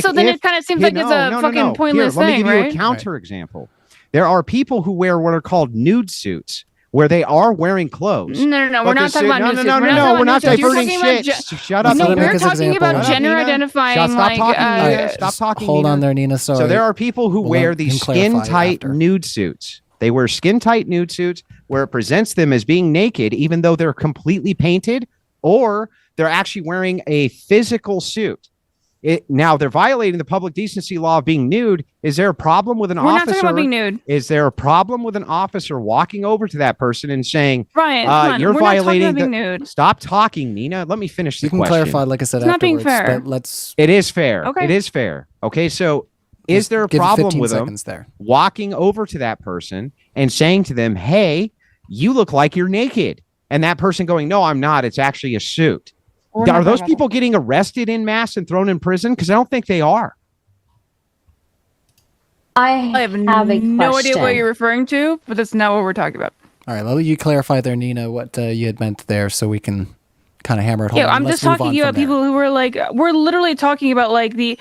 so then if- it kind of seems Hey, like it's a fucking pointless Here, let me thing, give you right? a counter example. There are people who wear what are called nude suits, where they are wearing clothes. No, we're but not the talking suit- about no, nude no, suits. no, We're no, not no, talking we're about not nude suits. You're diverting talking about shit. Shut up. So No, let me make we're his talking example, about Nina. gender Nina. identifying, Stop like, talking, Nina. Stop Just talking, hold Nina. on there, Nina. Sorry. So there are people who We'll wear let these him clarify skin-tight after. nude suits. They wear skin-tight nude suits where it presents them as being naked, even though they're completely painted, or they're actually wearing a physical suit. Now they're violating the public decency law of being nude. Is there a problem with an we're not officer? talking about being nude. Is there a problem with an officer walking over to that person and saying, Ryan, come on. "You're We're not talking violating about being the"? nude. Stop talking, Nina. Let me finish the You can question. clarify, like I said, It's not being afterwards. fair. But let's It is fair. Okay. It is fair. Okay, so is there a give problem 15 with them seconds there. walking over to that person and saying to them, "Hey, you look like you're naked," and that person going, "No, I'm not. It's actually a suit." We're not Are those talking about people getting arrested in mass and thrown in prison? Because I don't think they are. I I have have a no idea what question. you're referring to, but that's not what we're talking about. All right, let you clarify there, Nina, what you had meant there, so we can kind of hammer it home. Yeah, I'm Let's just move talking on about from there. people who were like, we're literally talking about like the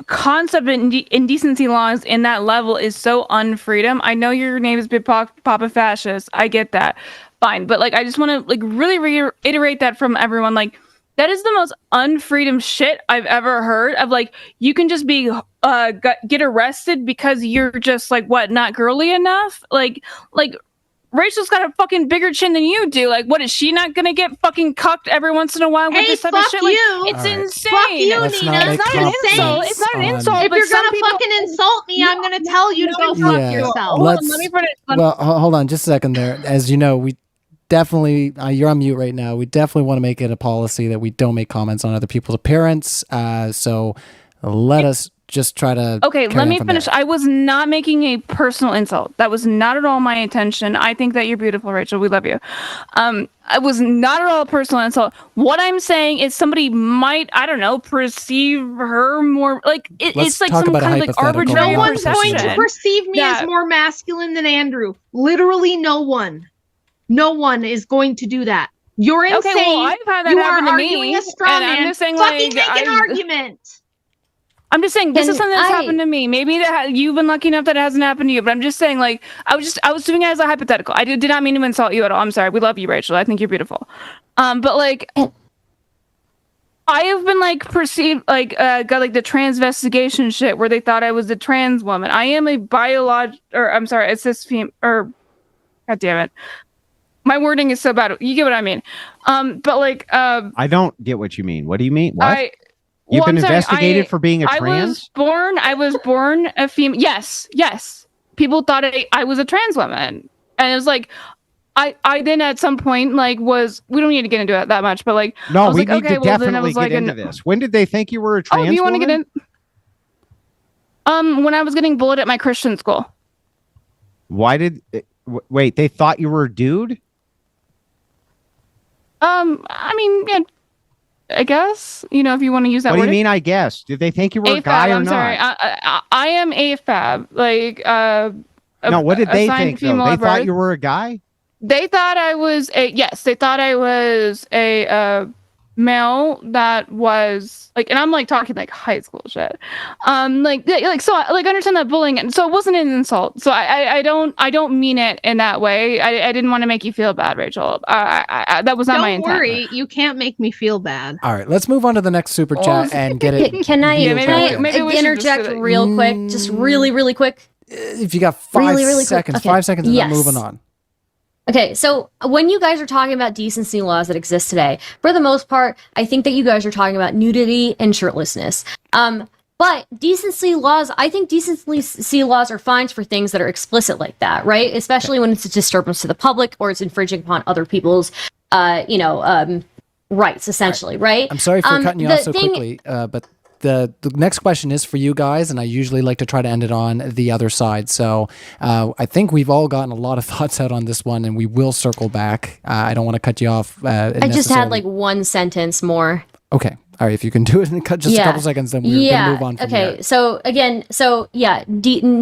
concept of indecency laws in that level is so unfreedom. I know your name is Papa Fascist. I get that. Fine. But like, I just want to like really reiterate that from everyone. Like, that is the most unfreedom shit I've ever heard of. Like, you can just be, get arrested because you're just like, what, not girly enough? Like, Rachel's got a fucking bigger chin than you do. Like, what is she not gonna get fucking cucked every once in a while with Hey, this type of fuck shit? Like, you. it's All right. insane. Fuck you, Let's Nina. not It's make not an comments insult. It's not an on- insult. If but you're some gonna people- fucking insult me, I'm gonna tell you to go Yeah. fuck yourself. Hold on, Let's- let me finish. Well, hold on just a second there. As you know, we definitely, you're on mute right now. We definitely want to make it a policy that we don't make comments on other people's appearance. So let us just try to. Okay, carry let on me from finish. there. I was not making a personal insult. That was not at all my intention. I think that you're beautiful, Rachel. We love you. I was not at all a personal insult. What I'm saying is somebody might, I don't know, perceive her more like Let's it's like talk some about a kind of like hypothetical, arbitrary No not one's going to perception. perceive me Yeah. as more masculine than Andrew. Literally no one. No one is going to do that. You're insane. Okay, well, I've had that you happen are to arguing me, a straw and I'm man. just saying, Fucking like, make an argument. I'm just saying this Can is something that's I- happened to me. Maybe that you've been lucky enough that it hasn't happened to you, but I'm just saying, like, I was doing it as a hypothetical. I did not mean to insult you at all. I'm sorry. We love you, Rachel. I think you're beautiful. But like, I have been like perceived like got like the transvestigation shit where they thought I was a trans woman. I am a a cis female, or god damn it. My wording is so bad. You get what I mean. But like, I don't get what you mean. What do you mean? What? You've well, been I'm saying investigated for being a I trans? was born a female. Yes. People thought I was a trans woman. And it was like, I then at some point, like, we don't need to get into it that much, but like, I No, was we like, need okay, to well, then I definitely was get like, into this. When did they think you were a trans oh, do you want to get woman? in? When I was getting bullied at my Christian school. Why did... Wait, they thought you were a dude? I mean, yeah, I guess, if you want to use that What do word. you mean, I guess? Did they think you were a guy or I'm not? sorry. I am AFAB. Like, No, what did they assigned think, though? female They at thought birth. you were a guy? They thought I was a male that was like, and I'm like talking like high school shit. I understand that bullying, and so it wasn't an insult. So I don't mean it in that way. I didn't want to make you feel bad, Rachel. That was not my Don't intent. worry, you can't make me feel bad. All right, let's move on to the next super chat and get it. Can I, Yeah, maybe we should interject just do that. real quick? Just really quick. If you got 5 Really quick. seconds, Okay. 5 seconds, and Yes. then moving on. Okay, so when you guys are talking about decency laws that exist today, for the most part, I think that you guys are talking about nudity and shirtlessness. But decency laws, I think decency laws are fines for things that are explicit like that, right? Especially when it's a disturbance to the public or it's infringing upon other people's, rights, essentially, right? I'm sorry for cutting you off so quickly, but the next question is for you guys, and I usually like to try to end it on the other side. So I think we've all gotten a lot of thoughts out on this one, and we will circle back. I don't want to cut you off. I just had like one sentence more. Okay. All right. If you can do it in a couple seconds, then we're going to move on from there. Okay. So again,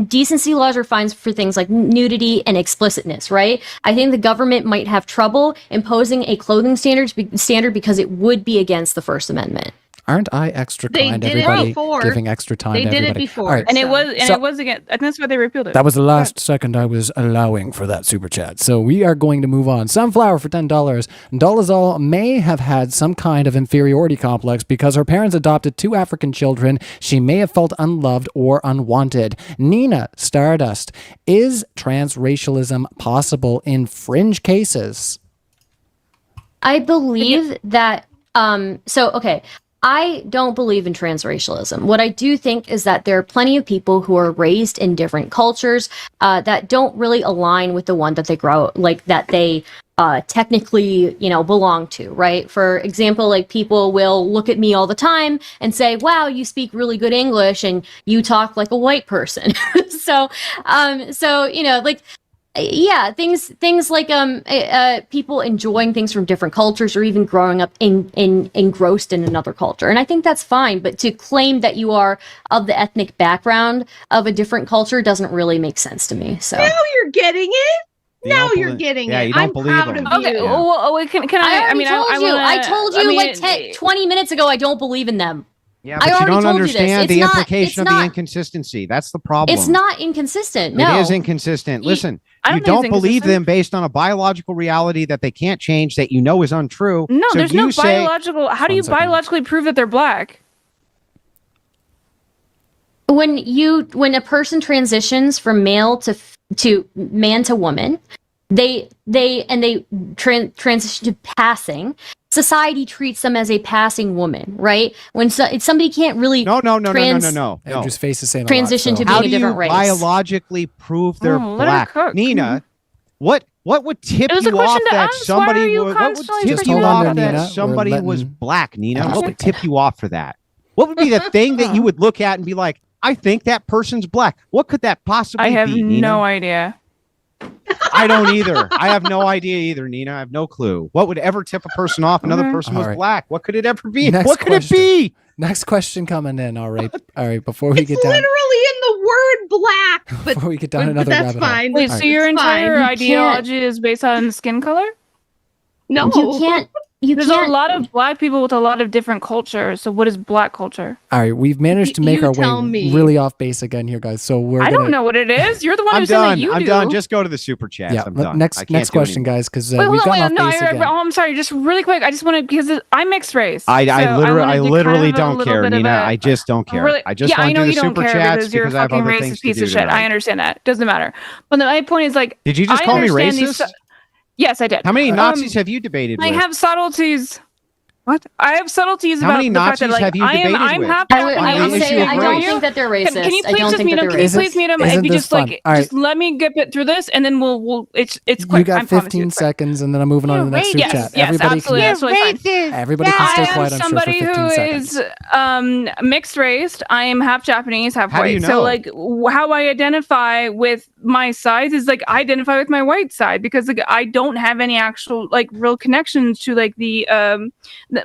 decency laws are fines for things like nudity and explicitness, right? I think the government might have trouble imposing a clothing standard because it would be against the First Amendment. Aren't I extra They kind, did it everybody? before. Giving extra time They to did it everybody. before. All right. And it was again. And that's why they repealed it. That was the last second I was allowing for that super chat. So we are going to move on. Sunflower for $10. Dolezal may have had some kind of inferiority complex because her parents adopted 2 African children. She may have felt unloved or unwanted. Neeina, Stardust, is transracialism possible in fringe cases? I believe that. I don't believe in transracialism. What I do think is that there are plenty of people who are raised in different cultures that don't really align with the one that they technically, belong to, right? For example, like people will look at me all the time and say, wow, you speak really good English and you talk like a white person. So, things like people enjoying things from different cultures or even growing up engrossed in another culture. And I think that's fine, but to claim that you are of the ethnic background of a different culture doesn't really make sense to me. So now you're getting it. Now you're getting it. You don't I'm believe proud them. of you. Okay. Well, can I? I told you 20 minutes ago I don't believe in them. Yeah, but you don't understand the implication of the inconsistency. That's the problem. It's not inconsistent. No. It is inconsistent. Listen, you don't don't believe them based on a biological reality that they can't change, that you know is untrue. No, so there's no biological. How do you biologically prove that they're black? When a person transitions from male to man to woman, they transition to passing. Society treats them as a passing woman, right? When somebody can't really no. Andrew's face is saying transition to being a different race. How do you biologically prove they're black? Neeina, what would tip you off that somebody was black, Neeina? What would tip you off for that? What would be the thing that you would look at and be like, I think that person's black? What could that possibly be? I have Neeina? no idea. I don't either. I have no idea either, Neeina. I have no clue. What would ever tip a person off another person was black? What could it ever be? What could it be? Next question coming in. All right. Before we get down. Literally in the word black. But before we get down another rabbit hole. Fine. Wait, so your entire ideology is based on skin color? No. You can't. There's a lot of black people with a lot of different cultures. So what is black culture? All right, we've managed to make our way really off base again here, guys. So I don't know what it is. You're the one who said that you do. I'm done. Just go to the super chat. Yeah. I'm done. Next question, guys, because we've gotten off base again. I'm sorry. Just really quick. I just want to because I'm mixed race. I literally don't care, Neeina. I just don't care. I just want to do the super chats because I have other things to do. Piece of shit. I understand that. Doesn't matter. But my point is like. Did you just call me racist? Yes, I did. How many Nazis have you debated with? I have subtleties. What? I have subtleties How about many the fact Nazis that, have you debated I'm with? happy. I would say I don't think that they're racist. Can you I please don't just think meet that him? they're Can you racist. please meet him? Isn't If you this just fun? All right. just let me get through this, and then we'll. It's quick. You got 15 seconds, and then I'm moving on to the next super chat. Yes, absolutely. Everybody can stay quiet. I'm sure for 15 seconds. I am somebody who is mixed race. I am half Japanese, half white. You know? So like, how I identify with my sides is like I identify with my white side because like I don't have any actual like real connections to like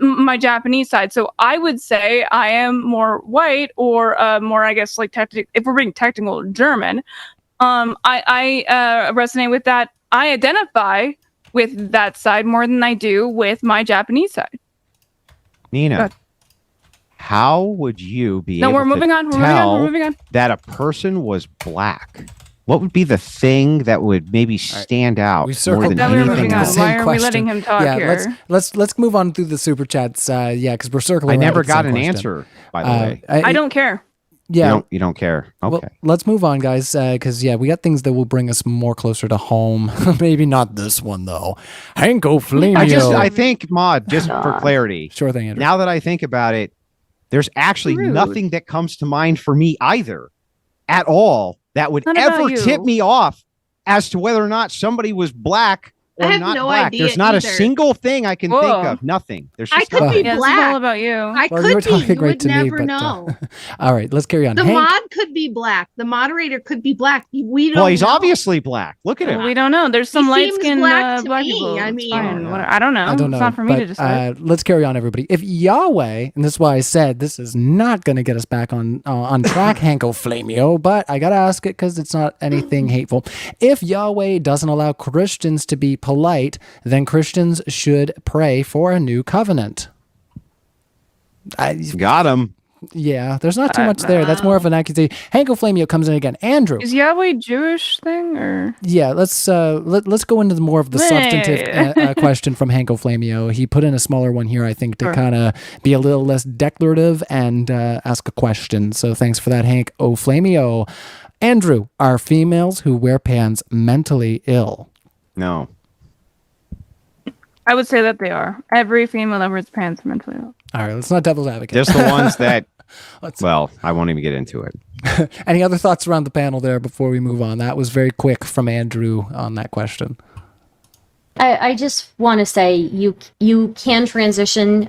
my Japanese side. So I would say I am more white or more, I guess, like if we're being technical, German. I resonate with that. I identify with that side more than I do with my Japanese side. Neeina, how would you be No, able we're moving to on. tell We're moving on. that a person was black? What would be the thing that would maybe stand out We more circled than back We're anything moving on. else? Why are we letting him talk here? Let's move on through the super chats. Because we're circling. I around never with the got same an question. answer, by the way. I don't care. Yeah. You don't care. Okay. Well, let's move on, guys, because, we got things that will bring us more closer to home. Maybe not this one, though. Hanko Flamio. I think, Maud, just for clarity. Sure thing, Andrew. Now that I think about it, there's actually Rude. nothing that comes to mind for me either at all that would Not about ever you. tip me off as to whether or not somebody was black or I have not no black. idea There's not either. a single thing I can think Whoa. of. Nothing. There's I just could nothing. be Yeah, this is all black. about you. I Well, could you were be. talking You right would to me, never but know. all right, let's carry on. The Hank, mod could be black. The moderator could be black. We don't Well, he's know. obviously black. Look at him. We don't know. There's some seems light skinned black black, to me. people. I It's mean- fine. Yeah. What- I don't know. I don't know. It's not for me but, to decide. let's carry on, everybody. If Yahweh, and this is why I said this is not going to get us back on track, Hanko Flamio, but I got to ask it because it's not anything hateful. If Yahweh doesn't allow Christians to be polite, then Christians should pray for a new covenant. Got him. Yeah, there's not too much there. That's more of an accusation. Hanko Flamio comes in again. Andrew. Is Yahweh Jewish thing or? Yeah, let's go into more of the substantive question from Hanko Flamio. He put in a smaller one here, I think, to Sure. kind of be a little less declarative and ask a question. So thanks for that, Hank O Flamio. Andrew, are females who wear pants mentally ill? No. I would say that they are. Every female that wears pants is mentally ill. All right, let's not devil's advocate. Just the ones that, Let's- well, I won't even get into it. Any other thoughts around the panel there before we move on? That was very quick from Andrew on that question. I just want to say you can transition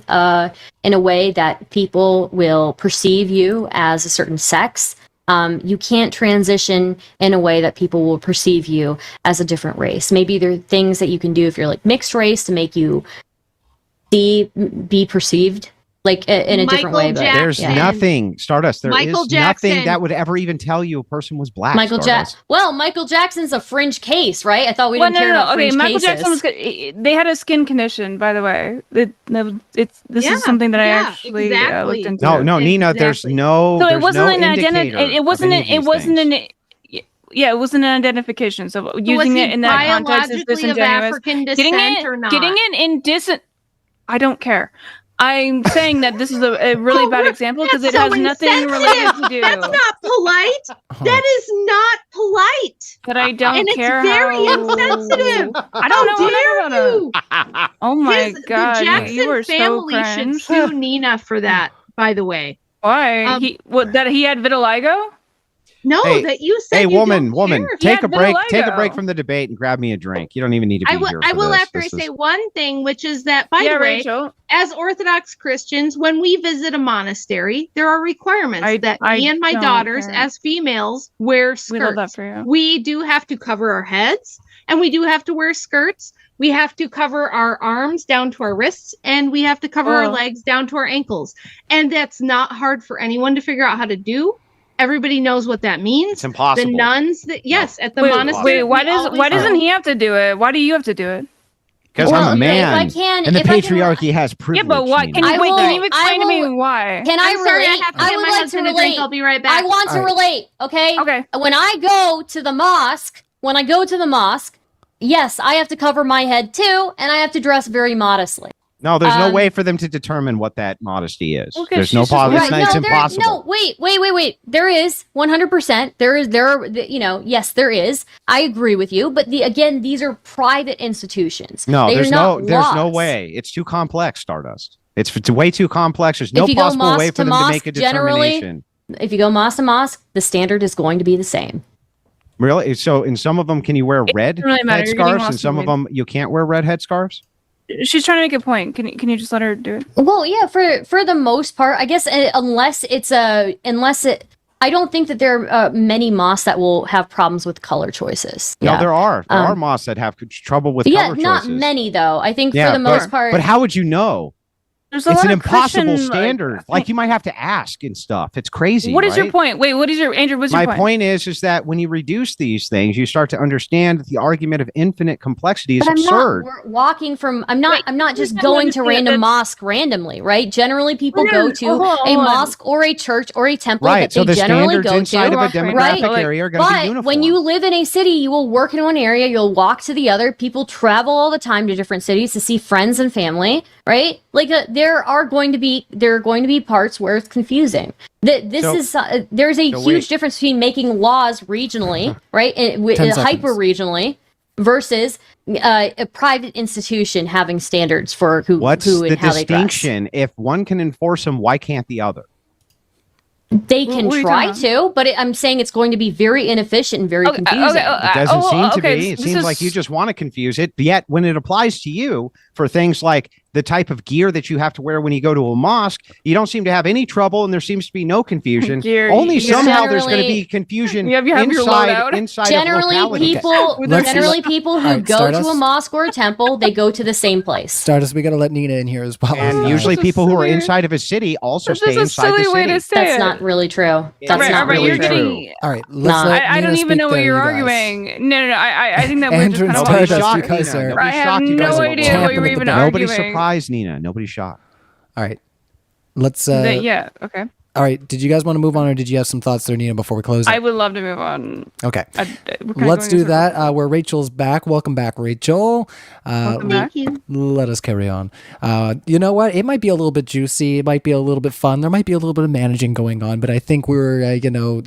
in a way that people will perceive you as a certain sex. You can't transition in a way that people will perceive you as a different race. Maybe there are things that you can do if you're like mixed race to make you be perceived like in a different Michael way. But Jackson. There's yeah. nothing, Stardust. There is Michael nothing Jackson. that would ever even tell you a person was black. Michael Stardust. Michael Jackson's a fringe case, right? I thought we Well, didn't care about Okay, fringe Michael cases. Jackson was good. They had a skin condition, by the way. This Yeah, is something that I yeah, actually exactly. looked into. No, Nina. There's Exactly. no. So there's it wasn't no an identity. indicator It wasn't. of any of It these wasn't things. an. Yeah, it wasn't an identification. So Was using he it in that context is biologically of disingenuous. African Getting descent it, or not? getting it in I don't care. I'm saying that this is a really Oh, bad example because That's it has so nothing insensitive. related to do. That's not polite. That is not polite. But I don't And it's care very how insensitive. I don't know How whatever dare about it. you? Oh my The god, Jackson you are so family should cringe. sue Nina for that, by the way. Why? That he had vitiligo? No, Hey, that you said Hey, you woman, don't woman, care. take Yeah, a break. Take a vitiligo. break from the debate and grab me a drink. You don't even need to be I will, here. I for will this. after I This say is- one thing, which is that, by Yeah, the way, Rachel. as Orthodox Christians, when we visit a monastery, there are requirements that I me and my don't daughters, care. as females, wear We love that skirts. for you. We do have to cover our heads, and we do have to wear skirts. We have to cover our arms down to our wrists, and we have to cover our Oh. legs down to our ankles. And that's not hard for anyone to figure out how to do. Everybody knows what that means. It's impossible. The nuns that at the Wait, monastery. why we always doesn't go- he have to do it? Why do you have to do it? Because Well, I'm a if man. I can, and the if I can- patriarchy has privilege. Yeah, but why? Nina. Can you I wait? will- Can you explain to I me will- why? Can I I'm sorry, relate? I have to I get would my like to husband a relate. drink. I'll be right back. I want to All right. relate, okay? Okay. When I go to the mosque, yes, I have to cover my head too, and I have to dress very modestly. No, there's no Um, way for them to determine what that modesty is. Okay, There's no she's just possible. right. It's there- impossible. No, wait. There is 100%. There are, yes, there is. I agree with you, but again, these are private institutions. No, They are there's not there's no laws. way. It's too complex, Stardust. It's way too complex. There's no If you go possible way mosque for to them to make a mosque, generally- determination. If you go mosque to mosque, the standard is going to be the same. Really? So in some of them, can you wear red doesn't really matter. head You're getting scarves? lost And some in of the them, you can't wear red head scarves? She's trying to make a point. Can you just let her do it? Well, yeah, for the most part, I guess I don't think that there are many mosques that will have problems with color choices. No, Yeah. there are. There are mosques that have trouble with Yeah, color not choices. many though. I think Yeah, for the most part. But how would you know? There's a It's lot an of impossible Christian, standard. Like you might have to ask and stuff. It's crazy. What is your right? point? Wait, what is your Andrew? What's your My point? point is that when you reduce these things, you start to understand that the argument of infinite complexity is But I'm absurd. not walking from. I'm not just I going to understand random that- mosque randomly, right? Generally, people No, go to hold on, a hold on. mosque or a church or a temple Right. that So they the generally standards go inside to. of a Right. demographic Like- area are going to be But uniform. when you live in a city, you will work in one area, you'll walk to the other. People travel all the time to different cities to see friends and family, right? Like there are going to be parts where it's confusing. There's a So huge wait. difference between making laws regionally, right, 10 seconds. hyper regionally, versus a private institution having standards for who What's who and the how they dress. distinction? If one can enforce them, why can't the other? They can What are you try talking to, but I'm saying it's going to be very inefficient and very confusing. It doesn't seem to okay, be. It this seems is- like you just want to confuse it. Yet when it applies to you for things like the type of gear that you have to wear when you go to a mosque, you don't seem to have any trouble, and there seems to be no confusion. Gear, Only you somehow there's going to generally- be confusion You have your inside loadout? inside Generally, of localities. people With their- generally people who Alright, go to a Stardust. mosque or a temple, they go to the same place. Stardust, we got to let Nina in here as well. And Oh, usually this is people who are silly. inside of a city also This stay is a inside the silly way city. to say That's it. not really true. Yeah, That's right, not right, really you're true. getting- All right, let's Nah. let I Nina don't even speak know what there, you're you guys. arguing. No. I think that we're Andrew just and kind of Nobody's Stardust, shocked, you guys Nina. are- Nobody's I have shocked. You guys no are idea champing what at you're the even bit. arguing. Nobody's surprised, Nina. Nobody's shocked. All right. Let's Yeah, okay. all right, did you guys want to move on, or did you have some thoughts there, Nina, before we close it? I would love to move on. Okay. We're kinda Let's going do in that. circles. Where Rachel's back. Welcome back, Rachel. Welcome back. Thank you. Let us carry on. You know what? It might be a little bit juicy. It might be a little bit fun. There might be a little bit of managing going on, but I think we're,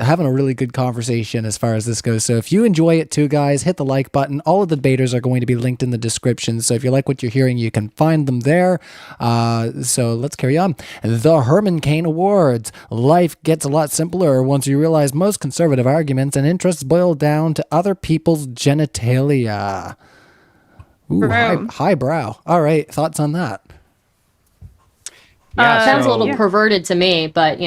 having a really good conversation as far as this goes. So if you enjoy it too, guys, hit the like button. All of the debaters are going to be linked in the description. So if you like what you're hearing, you can find them there. So let's carry on. The Herman Cain Awards. Life gets a lot simpler once you realize most conservative arguments and interests boil down to other people's genitalia. Ooh, Bro. highbrow. All right, thoughts on that? Yeah, Sounds a so- little perverted to me, but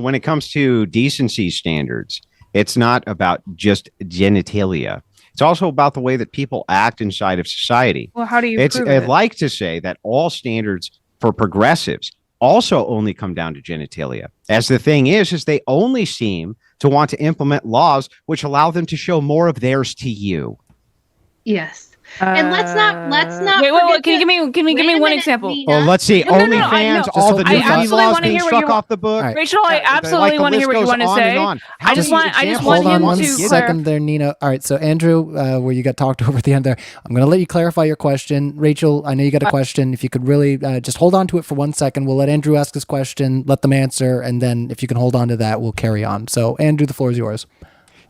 when it comes to decency standards, it's not about just genitalia. It's also about the way that people act inside of society. Well, how do you It's prove I'd it? like to say that all standards for progressives also only come down to genitalia. As the thing is they only seem to want to implement laws which allow them to show more of theirs to you. Yes. And let's not Wait, wait, forget can you give me Wait a one minute, example? Nina. Oh, let's see. No, no, no, I OnlyFans, know. all the Just hold nudity on. absolutely laws wanna being hear what struck you- off the book. All right. Rachel, I absolutely want to hear what you want to say. I just want him to Second clarify. there, Nina. All right, so Andrew, where you got talked over at the end there, I'm going to let you clarify your question. Rachel, I know you got a question. If you could really just hold on to it for 1 second, we'll let Andrew ask his question, let them answer, and then if you can hold on to that, we'll carry on. So, Andrew, the floor is yours.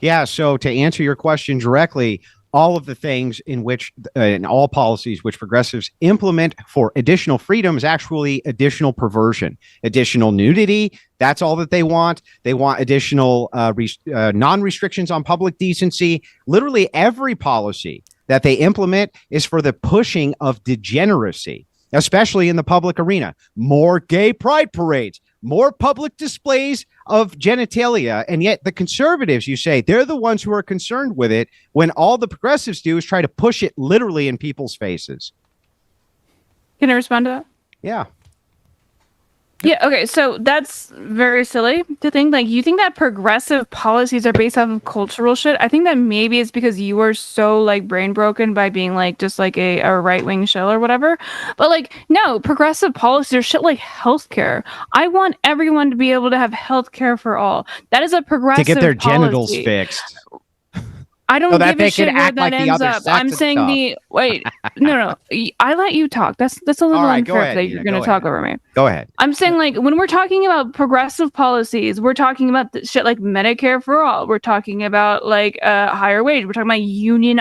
Yeah. So to answer your question directly, all of the things in which in all policies which progressives implement for additional freedom is actually additional perversion, additional nudity. That's all that they want. They want additional non-restrictions on public decency. Literally every policy that they implement is for the pushing of degeneracy, especially in the public arena. More gay pride parades, more public displays of genitalia. And yet the conservatives, you say, they're the ones who are concerned with it when all the progressives do is try to push it literally in people's faces. Can I respond to that? Yeah. Yeah, okay, so that's very silly to think. Like, you think that progressive policies are based off of cultural shit? I think that maybe it's because you were so, like, brain broken by being, like, just, like, a right-wing shill or whatever. But, like, no, progressive policies are shit like healthcare. I want everyone to be able to have healthcare for all. That is a progressive To get their genitals policy. fixed. I don't So that give they a shit can where act that like the ends other up. sex I'm and saying stuff. wait, no. I let you talk. That's a little All right, go unfair ahead, that Nina, you're going go to talk ahead. over me. Go ahead. I'm saying, like, when we're talking about progressive policies, we're talking about shit like Medicare for all. We're talking about, like, higher wage. We're talking about union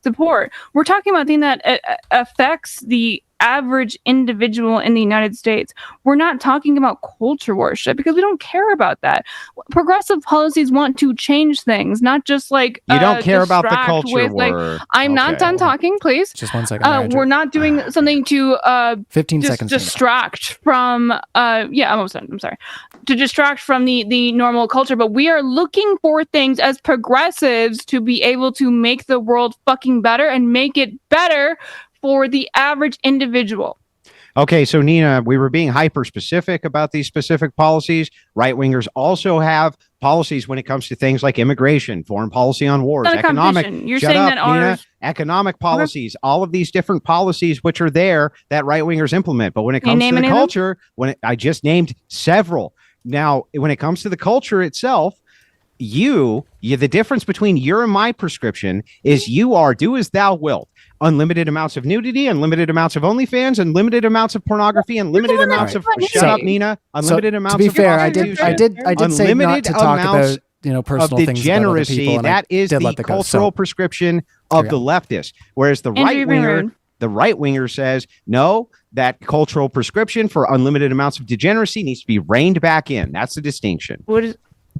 support. We're talking about things that affects the average individual in the United States. We're not talking about culture worship because we don't care about that. Progressive policies want to change things, not just, like, You don't care about the distract culture with, like, war. I'm not Okay. done talking, please. Just 1 second. there, Andrew. We're not doing something to 15 just seconds. Nina. distract from yeah, I'm almost done. I'm sorry. To distract from the normal culture, but we are looking for things as progressives to be able to make the world fucking better and make it better for the average individual. Okay, so Nina, we were being hyper specific about these specific policies. Right wingers also have policies when it comes to things like immigration, foreign policy on wars, Not a economic. competition. You're shut saying up, that Nina. ours. Economic policies, all of these different policies which are there that right wingers implement. But when it Can you comes to name the any of them? culture, I just named several. Now, when it comes to the culture itself, the difference between your and my prescription is you are do as thou wilt. Unlimited amounts of nudity, unlimited amounts of OnlyFans, unlimited amounts of pornography, unlimited the one amounts that of put shut nudity. up, Nina. So, Unlimited amounts. to be of fair, I prostitution. did say not Unlimited to talk amounts about personal of things about other degeneracy. people, and I That is did the let that go. cultural So, prescription of carry the on. leftists, whereas the Andrew, right you're being winger. rude. The right winger says, no, that cultural prescription for unlimited amounts of degeneracy needs to be reined back in. That's the distinction. You're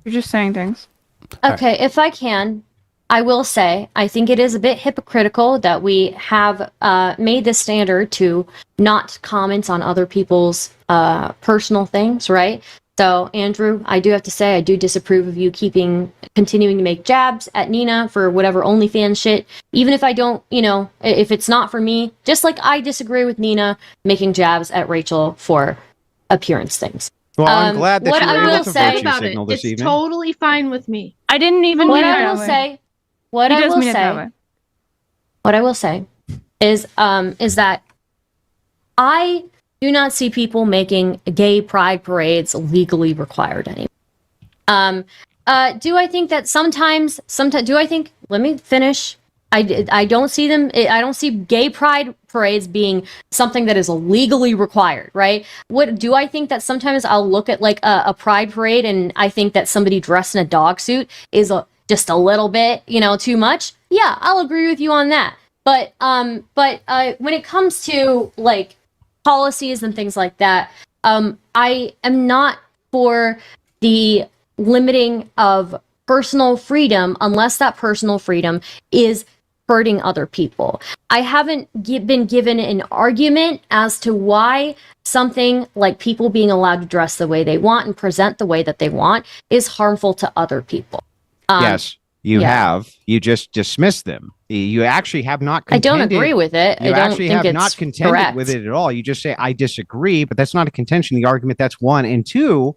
just saying things. Okay, if I can, I will say I think it is a bit hypocritical that we have made this standard to not comment on other people's personal things, right? So, Andrew, I do have to say I do disapprove of you continuing to make jabs at Neina for whatever OnlyFans shit. Even if I don't, if it's not for me, just like I disagree with Neina making jabs at Rachel for appearance things. Well, I'm glad that what you were I able will to say virtue about signal it. this It's evening. totally fine with me. I didn't even What mean it I will that way. say, what He I does will mean it that say, way. what I will say is that I do not see people making gay pride parades legally required anymore. Do I think that sometimes do I think, let me finish. I don't see them, I don't see gay pride parades being something that is legally required, right? What do I think that sometimes I'll look at like a pride parade and I think that somebody dressed in a dog suit is just a little bit, too much? Yeah, I'll agree with you on that. But when it comes to like policies and things like that, I am not for the limiting of personal freedom unless that personal freedom is hurting other people. I haven't been given an argument as to why something like people being allowed to dress the way they want and present the way that they want is harmful to other people. Yes, you have. You just dismiss them. You actually have not contended. I don't agree with it. You I don't actually think have it's not contended correct. with it at all. You just say, I disagree, but that's not a contention. The argument, that's one. And two,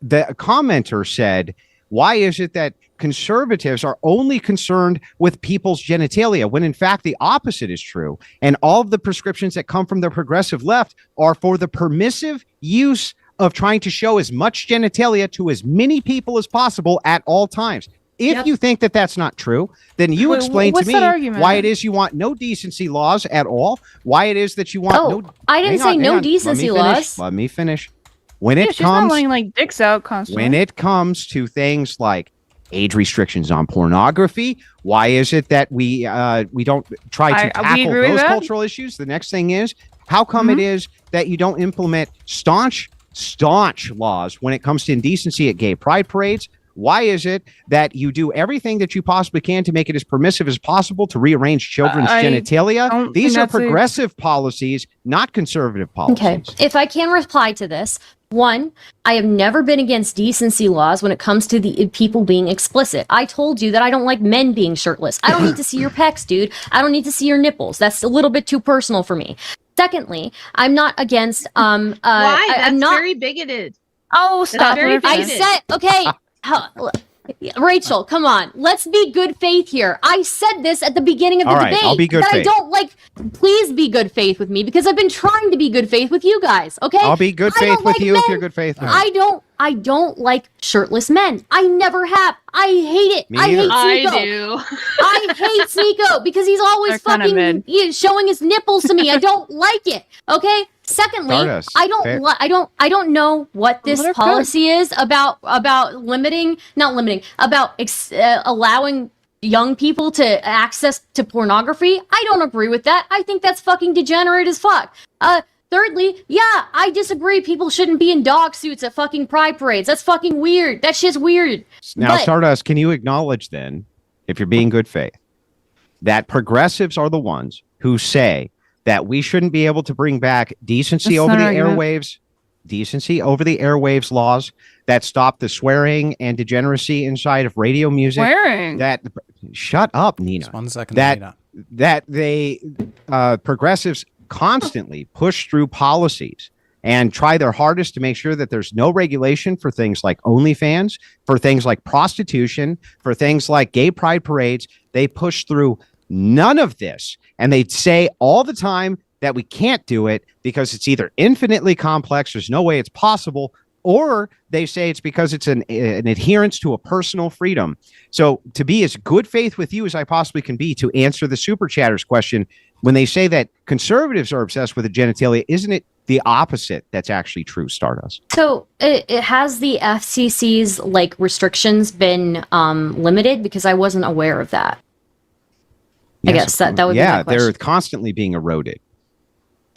the commenter said, why is it that conservatives are only concerned with people's genitalia when in fact the opposite is true? And all of the prescriptions that come from the progressive left are for the permissive use of trying to show as much genitalia to as many people as possible at all times. If you think that that's not true, then you explain to me why it is you want no decency laws at all, why it is that you want I didn't say no decency laws. Let me finish. When it She's not letting like dicks out constantly. when it comes to things like age restrictions on pornography, why is it that we don't try to tackle those cultural issues? The next thing is, how come it is that you don't implement staunch laws when it comes to indecency at gay pride parades? Why is it that you do everything that you possibly can to make it as permissive as possible to rearrange children's genitalia? These are progressive policies, not conservative policies. Okay. If I can reply to this, one, I have never been against decency laws when it comes to the people being explicit. I told you that I don't like men being shirtless. I don't need to see your pecs, dude. I don't need to see your nipples. That's a little bit too personal for me. Secondly, I'm not against why? I'm not very bigoted. Oh, stop. I said, okay. Rachel, come on. Let's be good faith here. I said this at the beginning of the debate. I'll be good faith. I don't like. Please be good faith with me because I've been trying to be good faith with you guys. Okay. I'll be good faith with you if you're good faith. I don't like shirtless men. I never have. I hate it. I hate Sneeko. I do. I hate Sneeko because he's always fucking showing his nipples to me. I don't like it. Okay. Secondly, I don't know what this policy is about allowing young people to access to pornography. I don't agree with that. I think that's fucking degenerate as fuck. Thirdly, yeah, I disagree. People shouldn't be in dog suits at fucking pride parades. That's fucking weird. That shit's weird. Now, Stardust, can you acknowledge then, if you're being good faith, that progressives are the ones who say that we shouldn't be able to bring back decency over the airwaves laws that stop the swearing and degeneracy inside of radio music? Swearing. Shut up, Neina. Just 1 second, Neina. Neina. That they progressives constantly push through policies and try their hardest to make sure that there's no regulation for things like OnlyFans, for things like prostitution, for things like gay pride parades. They push through none of this. And they say all the time that we can't do it because it's either infinitely complex, there's no way it's possible, or they say it's because it's an adherence to a personal freedom. So to be as good faith with you as I possibly can be to answer the super chatters question, when they say that conservatives are obsessed with the genitalia, isn't it the opposite that's actually true, Stardust? So it has the FCC's like restrictions been limited? Because I wasn't aware of that. I guess that would be my question. They're constantly being eroded.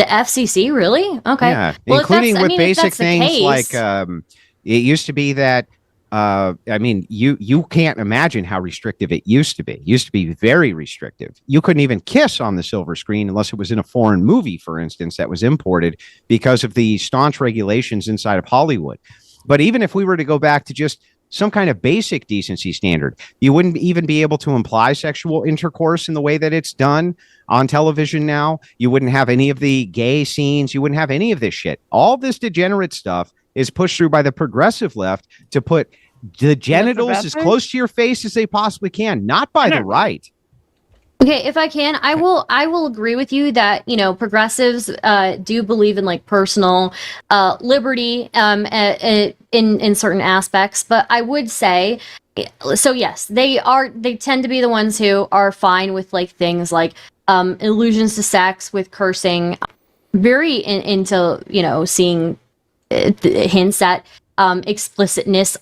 The FCC, really? Okay. Yeah, Well, including with if basic that's the things case- like it used to be that I mean, you can't imagine how restrictive it used to be. It used to be very restrictive. You couldn't even kiss on the silver screen unless it was in a foreign movie, for instance, that was imported because of the staunch regulations inside of Hollywood. But even if we were to go back to just some kind of basic decency standard, you wouldn't even be able to imply sexual intercourse in the way that it's done on television now. You wouldn't have any of the gay scenes. You wouldn't have any of this shit. All this degenerate stuff is pushed through by the progressive left to put the genitals as close to your face as they possibly can, not by the right. Okay, if I can, I will agree with you that, you know, progressives do believe in like personal liberty in certain aspects, but I would say, so yes, they tend to be the ones who are fine with like things like allusions to sex, with cursing, very into, you know, seeing hints at explicitness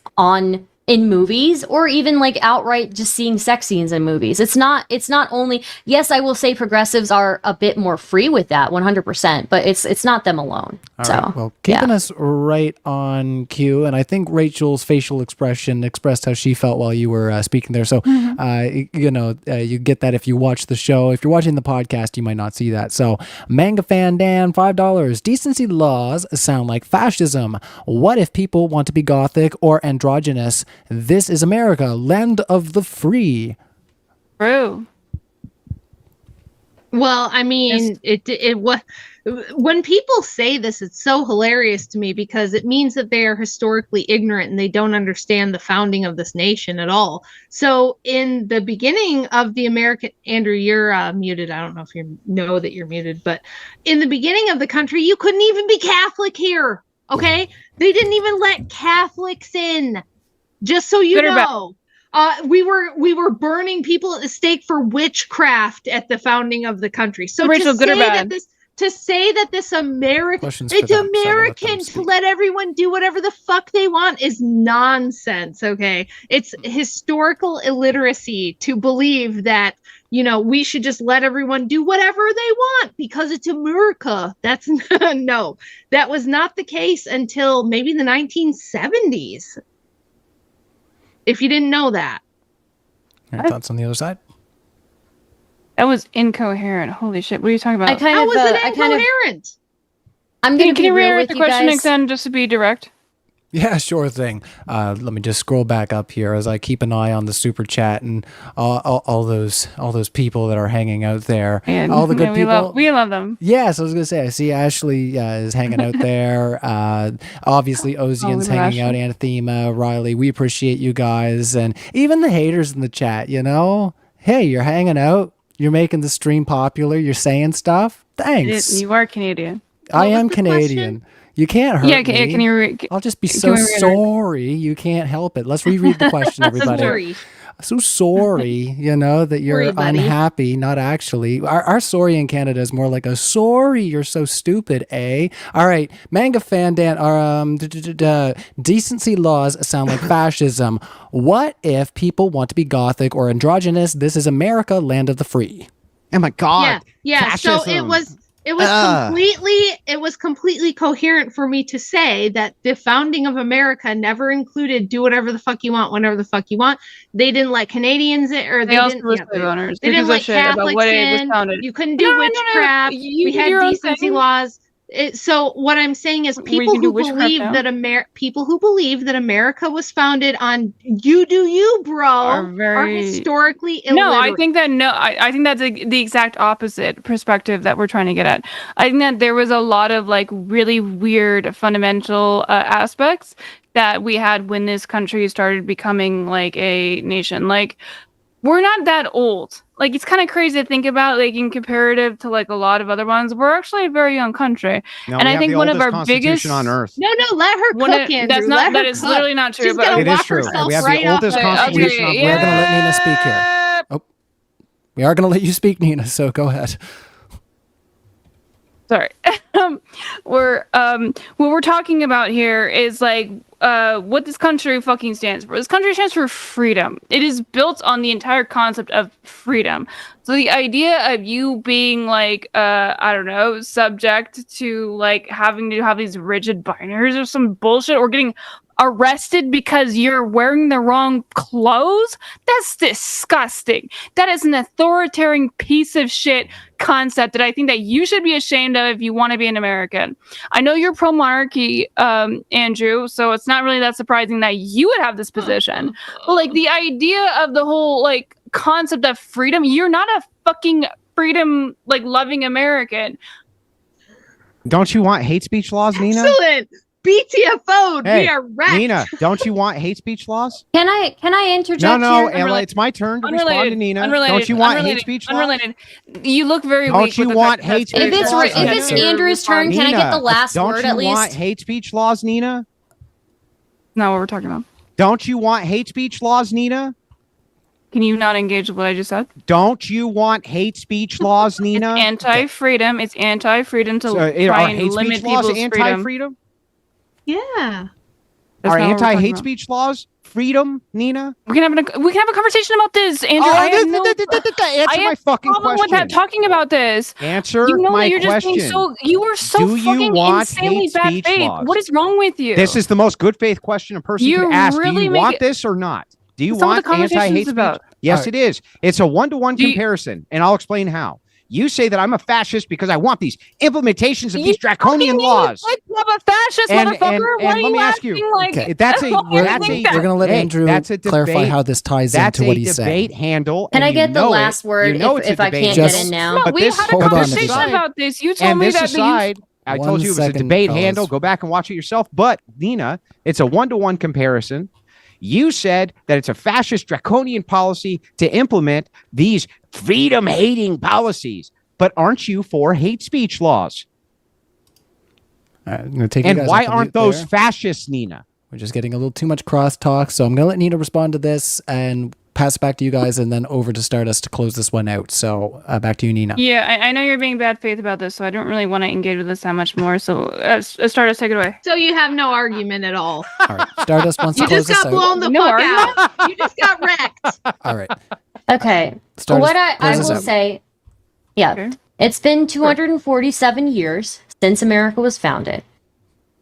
in movies, or even like outright just seeing sex scenes in movies. It's not only, yes, I will say progressives are a bit more free with that 100%, but it's not them alone. All right. Well, keeping us right on cue, and I think Rachel's facial expression expressed how she felt while you were speaking there. So, you know, you get that if you watch the show. If you're watching the podcast, you might not see that. So, Manga Fan Dan, $5. Decency laws sound like fascism. What if people want to be gothic or androgynous? This is America, land of the free. True. Well, I mean, it was when people say this, it's so hilarious to me because it means that they are historically ignorant and they don't understand the founding of this nation at all. So, in the beginning of the American, Andrew, you're muted. I don't know if you know that you're muted, but in the beginning of the country, you couldn't even be Catholic here. Okay, they didn't even let Catholics in. Just so you know, we were burning people at the stake for witchcraft at the founding of the country. So Rachel, good or bad? To say that it's American to let everyone do whatever the fuck they want is nonsense. Okay, it's historical illiteracy to believe that, you know, we should just let everyone do whatever they want because it's America. That's no, that was not the case until maybe the 1970s. If you didn't know that. Your thoughts on the other side? That was incoherent. Holy shit. What are you talking about? How was it incoherent? I'm going to Can be you real reiterate with the you question guys. again, just to be direct? Yeah, sure thing. Let me just scroll back up here as I keep an eye on the super chat and all those people that are hanging out there. And, all the good people. We love them. Yes, I was gonna say. I see Ashley is hanging out there. Obviously, Ozian's hanging out. Anathema, Riley. We appreciate you guys, and even the haters in the chat. You know, hey, you're hanging out. You're making the stream popular. You're saying stuff. Thanks. You are Canadian. I am Canadian. Question? You can't hurt me. Can you? I'll just be so sorry. You can't help it. Let's reread the question, everybody. Sorry. So sorry, you know, that you're unhappy. Not actually. Our sorry in Canada is more like a sorry. You're so stupid, eh? All right, Manga Fan Dan. Decency laws sound like fascism. What if people want to be gothic or androgynous? This is America, land of the free. Oh my God. Yeah. Fascism. So it was completely coherent for me to say that the founding of America never included do whatever the fuck you want whenever the fuck you want. They didn't let Canadians in, or they didn't let Catholics in. You couldn't do witchcraft. We had decency laws. So what I'm saying is people who believe that America was founded on you do you, bro, are historically illiterate. No, I think that's the exact opposite perspective that we're trying to get at. I think that there was a lot of like really weird fundamental aspects that we had when this country started becoming like a nation. Like, we're not that old. Like, it's kind of crazy to think about, like, in comparative to like a lot of other ones. We're actually a very young country. No, and I think one of our biggest on earth. No, let her cook, Andrew. That is literally not true. She's gonna it is true. We have the oldest constitution on earth. We're going to let Nina speak here. Oh, we are going to let you speak, Nina. So go ahead. sorry. What we're talking about here is like what this country fucking stands for. This country stands for freedom. It is built on the entire concept of freedom. So the idea of you being like I don't know, subject to like having to have these rigid binaries or some bullshit, or getting arrested because you're wearing the wrong clothes, that's disgusting. That is an authoritarian piece of shit concept that I think that you should be ashamed of if you want to be an American. I know you're pro-monarchy, Andrew, so it's not really that surprising that you would have this position. But like the idea of the whole like concept of freedom, you're not a fucking freedom like loving American. Don't you want hate speech laws, Neina? Excellent. BTFO'd. Hey, We are wrecked. Neina, don't you want hate speech laws? Can I interject No, here? Ella, it's my turn to respond to Neina. Don't you want hate speech laws? Unrelated. You look very Don't weak. you with the want fact that hate that's speech If it's laws? if it's Andrew's turn, can I get the last don't word you at want least? hate speech laws, Neina? not what we're talking about. Don't you want hate speech laws, Neina? Can you not engage with what I just said? Don't you want hate speech laws, Neina? It's anti-freedom. It's anti-freedom to So, try are and hate limit speech laws people's freedom. anti-freedom? Yeah. That's Are not what we're talking anti-hate about. speech laws freedom, Neina? We can have a conversation about this, Andrew. I have no Answer my fucking problem with that, question. talking about this. Answer You know my that you're just being question. you are so Do you fucking want insanely hate bad speech faith. laws? What is wrong with you? This is the most good faith question a person You could ask. Do really you make want it- this or not? Do you That's not what want the conversation's anti-hate speech? about. Yes, All right. it is. It's a one-to-one Do you- comparison, and I'll explain how. You say that I'm a fascist because I want these implementations of these draconian laws. I'm a fascist, And- motherfucker. and Why are let you me ask you, acting like Okay. That's a Why do you that's think a that? We're going to let hey, Andrew that's a clarify debate. how this ties That's into what a he's debate saying. handle. Can and I you get the know last it. word You know if it's a I debate can't Just- get in now? No, But we this- had a hold on a conversation second. about this. You told And me this that aside, I One told you it was a second, debate fellas. handle. Go back and watch it yourself. But Neina, it's a one-to-one comparison. You said that it's a fascist draconian policy to implement these freedom-hating policies. But aren't you for hate speech laws? All right, I'm going to take you And guys why off the aren't mute those there. fascists, Neina? We're just getting a little too much crosstalk, so I'm going to let Nina respond to this and pass it back to you guys, and then over to Stardust to close this one out. So back to you, Nina. Yeah, I know you're being bad faith about this, so I don't really want to engage with this that much more. So, Stardust, take it away. So you have no argument at all. All right, Stardust wants to You close just this got out. blown the No fuck argument? out. You just got wrecked. All right, Okay. Stardust, What I close this will out. say, yeah, Okay. it's been 247 years since America was founded.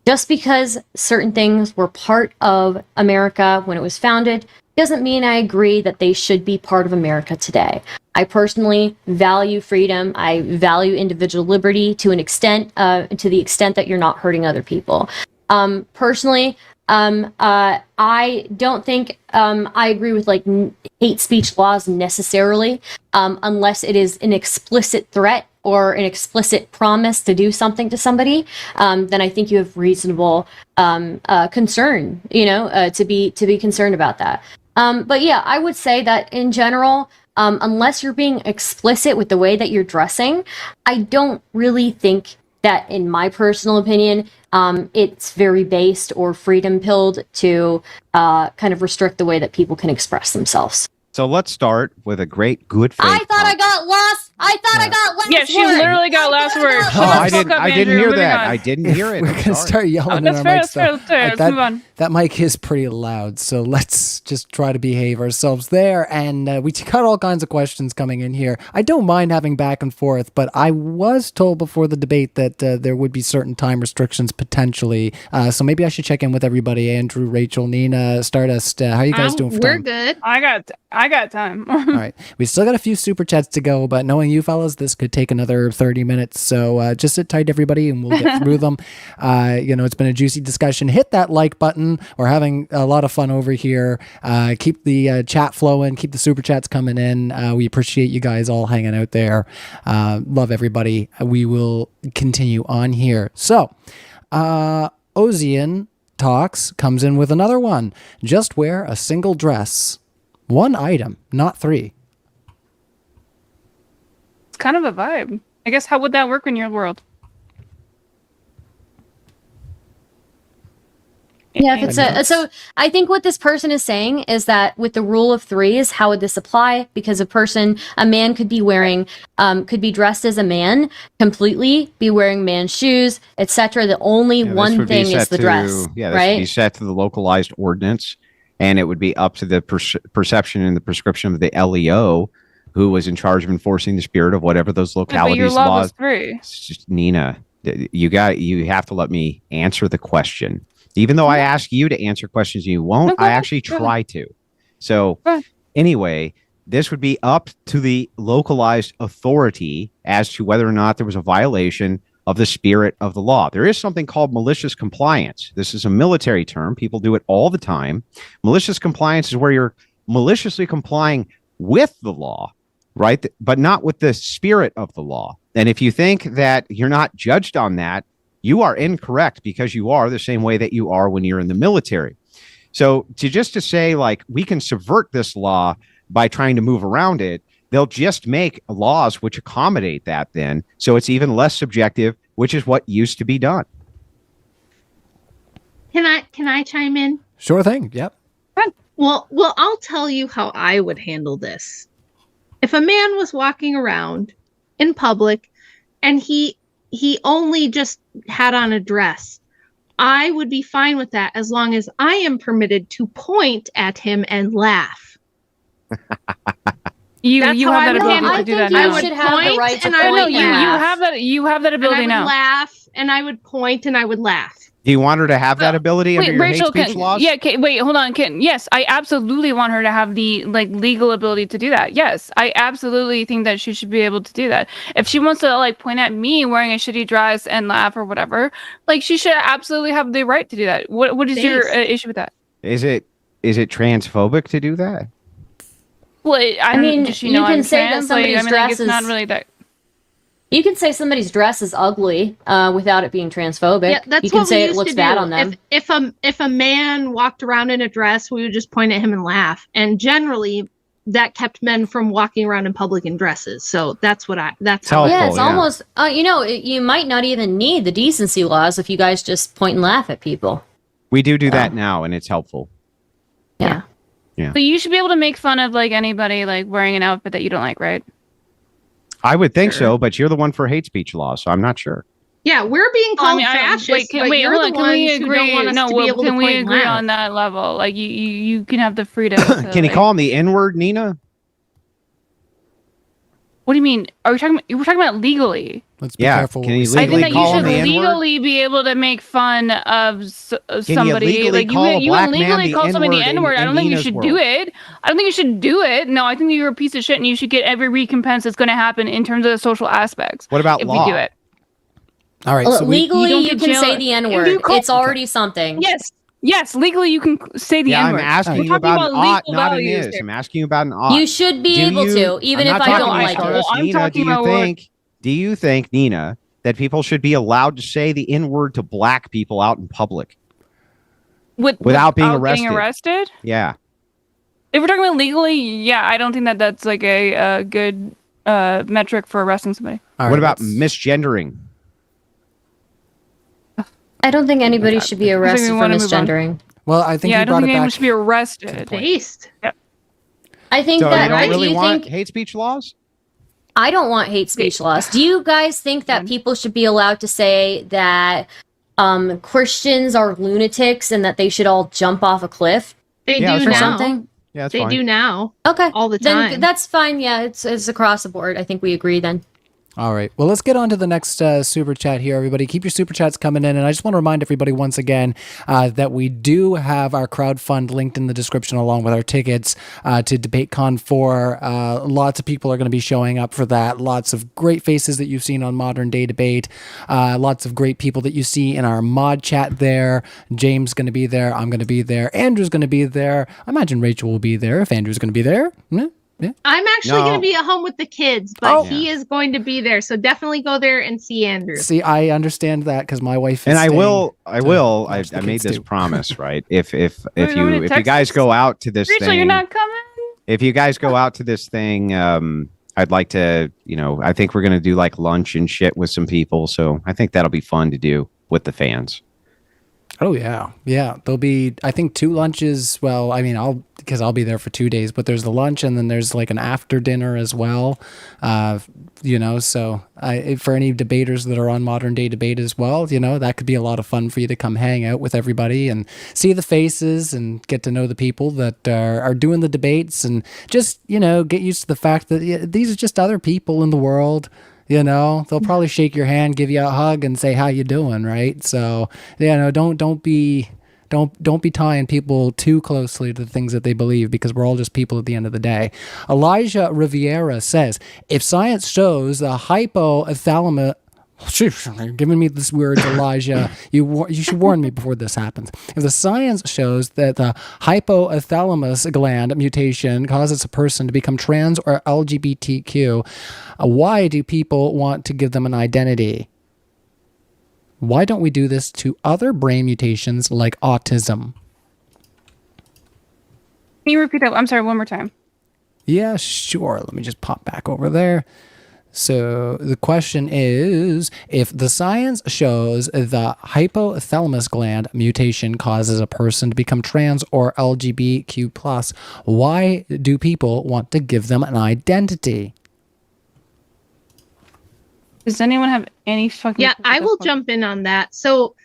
Just because certain things were part of America when it was founded doesn't mean I agree that they should be part of America today. I personally value freedom. I value individual liberty to an extent, to the extent that you're not hurting other people. Personally, I don't think I agree with like hate speech laws necessarily, unless it is an explicit threat or an explicit promise to do something to somebody. Then I think you have reasonable concern, to be concerned about that. But yeah, I would say that in general, unless you're being explicit with the way that you're dressing, I don't really think that, in my personal opinion, it's very based or freedom pilled to kind of restrict the way that people can express themselves. So let's start with a great good faith. I thought I got lost. I thought I got last Yeah, she word. literally got last word. Oh, Shut the I fuck didn't. up, I didn't Andrew. hear Moving that. on. I didn't hear it. We're I'm going to sorry. start yelling in That's our fair. mics. That's fair. though. That's fair. Let's that, move on. that mic is pretty loud, so let's just try to behave ourselves there. And we got all kinds of questions coming in here. I don't mind having back and forth, but I was told before the debate that there would be certain time restrictions potentially. So maybe I should check in with everybody. Andrew, Rachel, Nina, Stardust. How you guys doing for We're time? good. I got time. All right. We still got a few super chats to go, but knowing you fellas, this could take another 30 minutes. So just sit tight, everybody, and we'll get through them. It's been a juicy discussion. Hit that like button. We're having a lot of fun over here. Keep the chat flowing. Keep the super chats coming in. We appreciate you guys all hanging out there. Love everybody. We will continue on here. So, Ozian Talks comes in with another one. Just wear a single dress. One item, not three. It's kind of a vibe. I guess how would that work in your world? Yeah, if it's so I think what this person is saying is that with the rule of threes, how would this apply? Because a man could be wearing, could be dressed as a man completely, be wearing man's shoes, etc. The only one thing is the dress. Yeah, this right? would be set to the localized ordinance, and it would be up to the perception and the prescription of the LEO, who was in charge of enforcing the spirit of whatever those localities But your law laws. was three. It's just, Nina, you have to let me answer the question. Even though I ask you to answer questions you won't, I actually try to. So anyway, this would be up to the localized authority as to whether or not there was a violation of the spirit of the law. There is something called malicious compliance. This is a military term. People do it all the time. Malicious compliance is where you're maliciously complying with the law, right? But not with the spirit of the law. And if you think that you're not judged on that, you are incorrect, because you are the same way that you are when you're in the military. So to say like we can subvert this law by trying to move around it, they'll just make laws which accommodate that then. So it's even less subjective, which is what used to be done. Can I chime in? Sure thing. Yep. Well, I'll tell you how I would handle this. If a man was walking around in public and he only just had on a dress, I would be fine with that as long as I am permitted to point at him and laugh. You That's how have that I would ability handle to I do think that you now. should have the point right to and point I would and you laugh. you have that And ability I would now. laugh, and I would point, and I would laugh. Do you want her to have that ability under Wait, your Rachel, hate speech laws? wait, hold on, yes, I absolutely want her to have the legal ability to do that. Yes, I absolutely think that she should be able to do that. If she wants to point at me wearing a shitty dress and laugh or whatever, she should absolutely have the right to do that. What is your issue with that? Is it transphobic to do that? Well, I mean, does she you know can I'm say that trans? somebody's dress it's not is- really that. You can say somebody's dress is ugly without it being transphobic. Yeah, that's you can what say we it used looks to bad do. on them. If a man walked around in a dress, we would just point at him and laugh. And generally, that kept men from walking around in public in dresses. So that's how helpful. Yeah, it's yeah. almost, you might not even need the decency laws if you guys just point and laugh at people. We do that now, and it's helpful. Yeah. So you should be able to make fun of anybody wearing an outfit that you don't like, right? I would think Sure. so, but you're the one for hate speech laws, so I'm not sure. Yeah, we're being called fascist, but you're the ones who don't want us to be able to can we point and agree laugh. on that level? You can have the freedom. To, Can you call him the N-word, Nina? What do you mean? We're talking about legally. Let's be Yeah, careful. can what we you say. I think that you call him should the N-word? legally be able to make fun of somebody. legally call a you black can man legally the call somebody the N-word N-word. I in don't think you Nina's should world? do it. I don't think you should do it. No, I think you're a piece of shit, and you should get every recompense that's going to happen in terms of the social aspects. What about if law? we do it? All right. Well, So legally, you don't you get can jail- say the if N-word. you call- It's already something. Yes, legally you can say the Yeah, I'm N-word. asking We're you talking about an ought, legal not an values is. here. I'm asking you about an ought. You should be Do able you- to, even I'm if not I talking don't to you, like Stardust. it. I'm Nina, talking about do you think, Nina, that people should be allowed to say the N-word to black people out in public? Without being getting arrested? Yeah. If we're talking about legally, yeah, I don't think that that's a good metric for arresting somebody. All What right, about let's- misgendering? I don't think anybody should be arrested for wanna move on. misgendering. Well, I think Yeah, you I don't brought think it anyone back. should be arrested. Based. I think So you that don't do really you want think hate speech laws? I don't want hate speech laws. Do you guys think that people should be allowed to say that Christians are lunatics and that they should all jump off a cliff They Yeah, do that's now. fine. something? Yeah, that's They fine. do now. Okay. All the Then time. that's fine. Yeah, it's across the board. I think we agree then. All right. Well, let's get on to the next super chat here, everybody. Keep your super chats coming in. And I just want to remind everybody once again that we do have our crowdfund linked in the description along with our tickets to DebateCon 4. Lots of people are going to be showing up for that. Lots of great faces that you've seen on Modern Day Debate. Lots of great people that you see in our mod chat there. James going to be there. I'm going to be there. Andrew's going to be there. I imagine Rachel will be there if Andrew's going to be there. Yeah. I'm actually No. going to be at home with the kids, but Oh. he is going to be there. So definitely go there and see Andrew. See, I understand that because my wife is And I staying will. to watch the I made kids this too. promise, right? If you want me to you text guys us? go out to this Rachel, thing, you're not coming? if you guys go out to this thing, I'd like to, I think we're gonna do lunch and shit with some people. So I think that'll be fun to do with the fans. Oh yeah, yeah. There'll be, I think, 2 lunches. Well, I mean, I'll be there for 2 days, but there's the lunch and then there's like an after dinner as well. So for any debaters that are on Modern Day Debate as well, that could be a lot of fun for you to come hang out with everybody and see the faces and get to know the people that are doing the debates, and just get used to the fact that these are just other people in the world. They'll probably shake your hand, give you a hug, and say, "How you doing?" Right? So, don't be tying people too closely to the things that they believe, because we're all just people at the end of the day. Elijah Riviera says, if science shows the hypothalamus. You're giving me this words, Elijah. You should warn me before this happens. If the science shows that the hypothalamus gland mutation causes a person to become trans or LGBTQ, why do people want to give them an identity? Why don't we do this to other brain mutations like autism? Can you repeat that? I'm sorry, one more time. Yeah, sure. Let me just pop back over there. So the question is, if the science shows the hypothalamus gland mutation causes a person to become trans or LGBTQ+, why do people want to give them an identity? Does anyone have any fucking... Yeah, I will jump in on that. So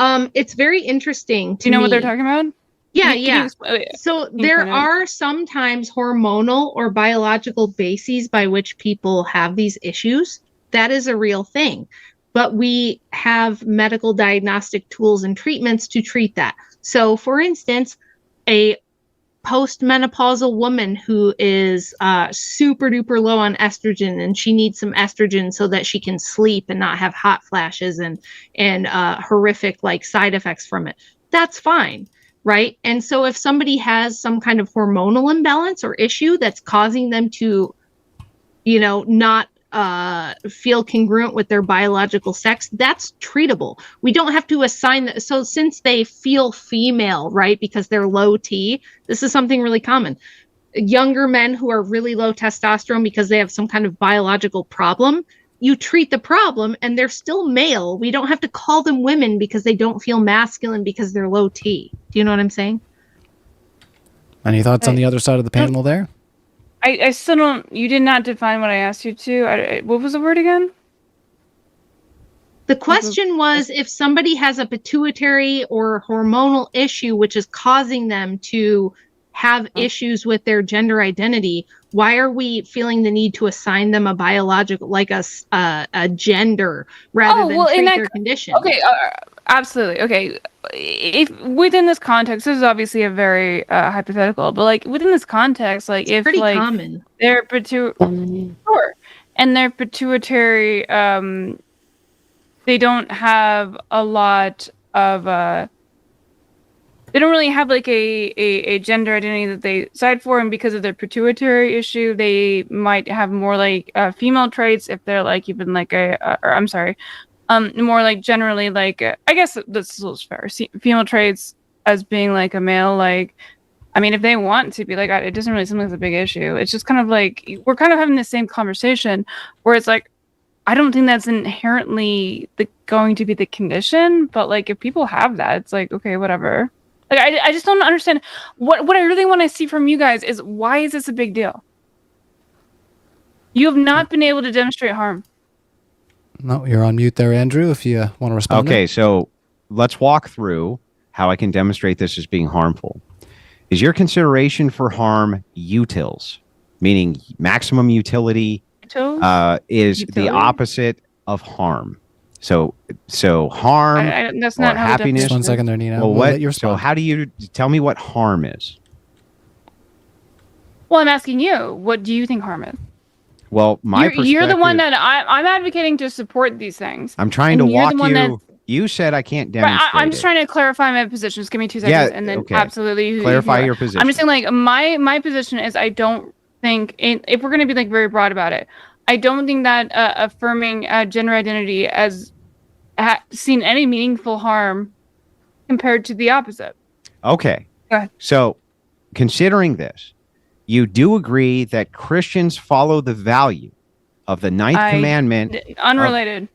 it's very interesting to Do you know me. what they're talking about? Yeah, Can you yeah. explain- So Can you there explain it? are sometimes hormonal or biological bases by which people have these issues. That is a real thing. But we have medical diagnostic tools and treatments to treat that. So, for instance, a postmenopausal woman who is super duper low on estrogen, and she needs some estrogen so that she can sleep and not have hot flashes and horrific like side effects from it. That's fine. Right. And so if somebody has some kind of hormonal imbalance or issue that's causing them to, not feel congruent with their biological sex, that's treatable. We don't have to assign that. So since they feel female, right, because they're low T, this is something really common. Younger men who are really low testosterone because they have some kind of biological problem, you treat the problem and they're still male. We don't have to call them women because they don't feel masculine because they're low T. Do you know what I'm saying? Any thoughts on the other side of the panel there? I still don't... You did not define what I asked you to. What was the word again? The question was, if somebody has a pituitary or hormonal issue which is causing them to have issues with their gender identity, why are we feeling the need to assign them a biological, like a gender, rather than treat their condition? Okay, absolutely. Okay, if within this context, this is obviously a very hypothetical, but like within this context, like it's if pretty like common. Their pituitary, sure, and their pituitary, they don't have a lot of they don't really have like a gender identity that they decide for, and because of their pituitary issue, they might have more like female traits if they're like even like more like generally like I guess this is fair. Female traits as being like a male, like I mean, if they want to be like, it doesn't really seem like it's a big issue. It's just kind of like we're kind of having the same conversation where it's like I don't think that's inherently going to be the condition, but like if people have that, it's like okay, whatever. Like I just don't understand what I really want to see from you guys is why is this a big deal? You have not been able to demonstrate harm. No, you're on mute there, Andrew, if you want to respond. Okay, so let's walk through how I can demonstrate this as being harmful. Is your consideration for harm utils, meaning maximum utility, is the opposite of harm? So harm that's or not how happiness. Just 1 second there, Neeina. Well, so how do you tell me what harm is? Well, I'm asking you, what do you think harm is? Well, you're the one that I'm advocating to support these things. I'm trying to walk you. You said I can't demonstrate. I'm just trying to clarify my position. Just give me 2 seconds, and then absolutely clarify your position. I'm just saying, like my position is, I don't think if we're going to be like very broad about it, I don't think that affirming gender identity as seen any meaningful harm compared to the opposite. Okay. Go ahead. So, considering this, you do agree that Christians follow the value of the ninth commandment. Unrelated.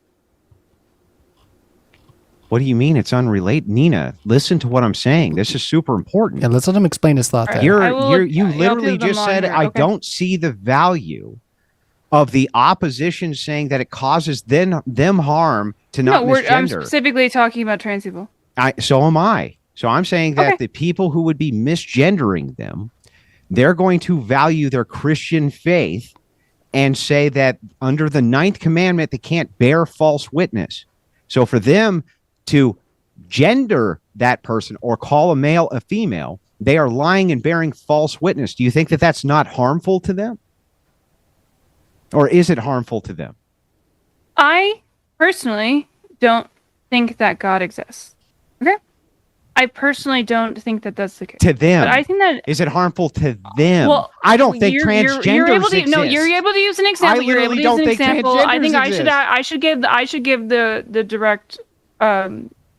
What do you mean it's unrelated? Nina, listen to what I'm saying. This is super important. Yeah, let's let him explain his thought there. You literally just said, I don't see the value of the opposition saying that it causes them harm to not misgender. I'm specifically talking about trans people. So am I. So I'm saying that the people who would be misgendering them, they're going to value their Christian faith and say that under the 9th commandment, they can't bear false witness. So for them to gender that person or call a male a female, they are lying and bearing false witness. Do you think that that's not harmful to them? Or is it harmful to them? I personally don't think that God exists. Okay? I personally don't think that that's the case. To them. But I think that... Is it harmful to them? Well, I don't think transgenders exist. No, you're able to use an example. You're able to use an example. I think I should give the direct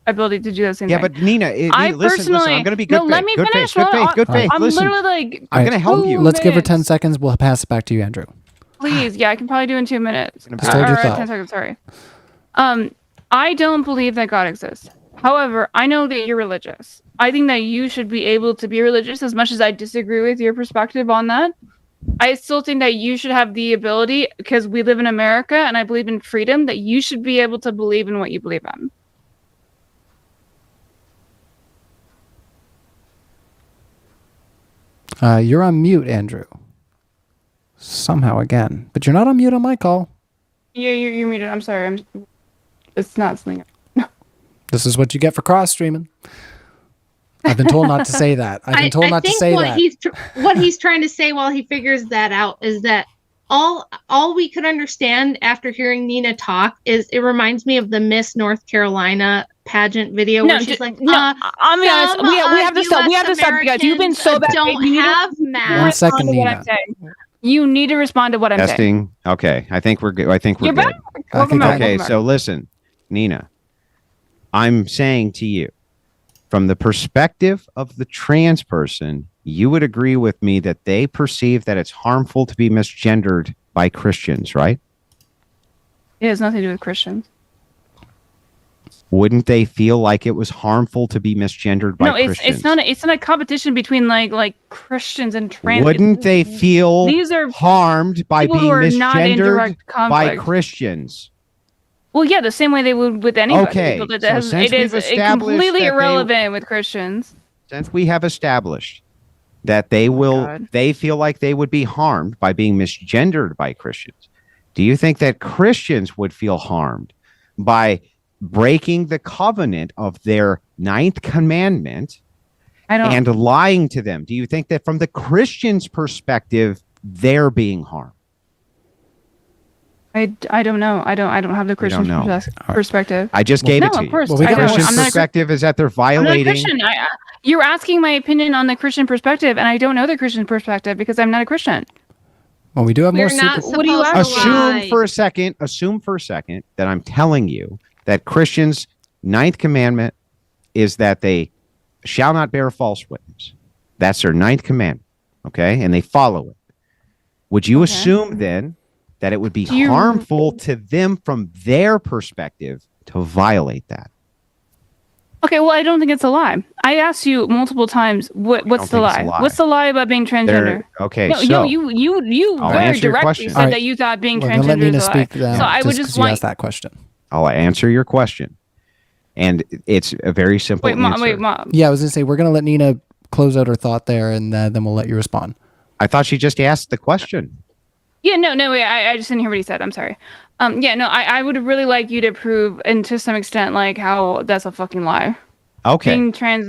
ability to do the same thing. Yeah, but Nina, listen, I'm going to be good faith. No, let me finish. Good faith. I'm listen. literally like... I'm going to help you. Let's give her 10 seconds. We'll pass it back to you, Andrew. Please, yeah, I can probably do in 2 minutes. Just hold your thought. 10 seconds, sorry. I don't believe that God exists. However, I know that you're religious. I think that you should be able to be religious, as much as I disagree with your perspective on that. I still think that you should have the ability, because we live in America and I believe in freedom, that you should be able to believe in what you believe in. You're on mute, Andrew. Somehow again. But you're not on mute on my call. Yeah, you're muted. I'm sorry. It's not something. This is what you get for cross-streaming. I've been told not to say that. I've been told not to say that. What he's trying to say while he figures that out is that all we could understand after hearing Nina talk is it reminds me of the Miss North Carolina pageant video where she's like, I'm be honest, we have to stop. We have to stop, you guys. You've been so bad. Don't have math. 1 second, Nina. You need to respond to what I'm saying. Okay, I think we're good. You're back? Okay, so listen, Nina, I'm saying to you, from the perspective of the trans person, you would agree with me that they perceive that it's harmful to be misgendered by Christians, right? It has nothing to do with Christians. Wouldn't they feel like it was harmful to be misgendered by Christians? No, it's not a competition between like Christians and trans. Wouldn't they feel harmed by being misgendered by Christians? Well, yeah, the same way they would with anybody. Okay, it is completely irrelevant with Christians. Since we have established that they feel like they would be harmed by being misgendered by Christians, do you think that Christians would feel harmed by breaking the covenant of their 9th commandment and lying to them? Do you think that from the Christians' perspective, they're being harmed? I don't know. I don't have the Christian perspective. I just gave it to you. Of course. The Christian perspective is that they're violating. You're asking my opinion on the Christian perspective, and I don't know the Christian perspective because I'm not a Christian. Well, we do have more. What do you assume for a second that I'm telling you that Christians' 9th commandment is that they shall not bear false witness. That's their 9th commandment. Okay, and they follow it. Would you assume then that it would be harmful to them from their perspective to violate that? Okay, well, I don't think it's a lie. I asked you multiple times, what's the lie? What's the lie about being transgender? You very directly said that you thought being transgender is a lie. So I would just ask that question. I'll answer your question. And it's a very simple answer. Mom. Yeah, I was going to say, we're going to let Nina close out her thought there, and then we'll let you respond. I thought she just asked the question. Yeah, no, wait, I just didn't hear what he said. I'm sorry. I would really like you to prove, and to some extent, like how that's a fucking lie. Okay. Being trans,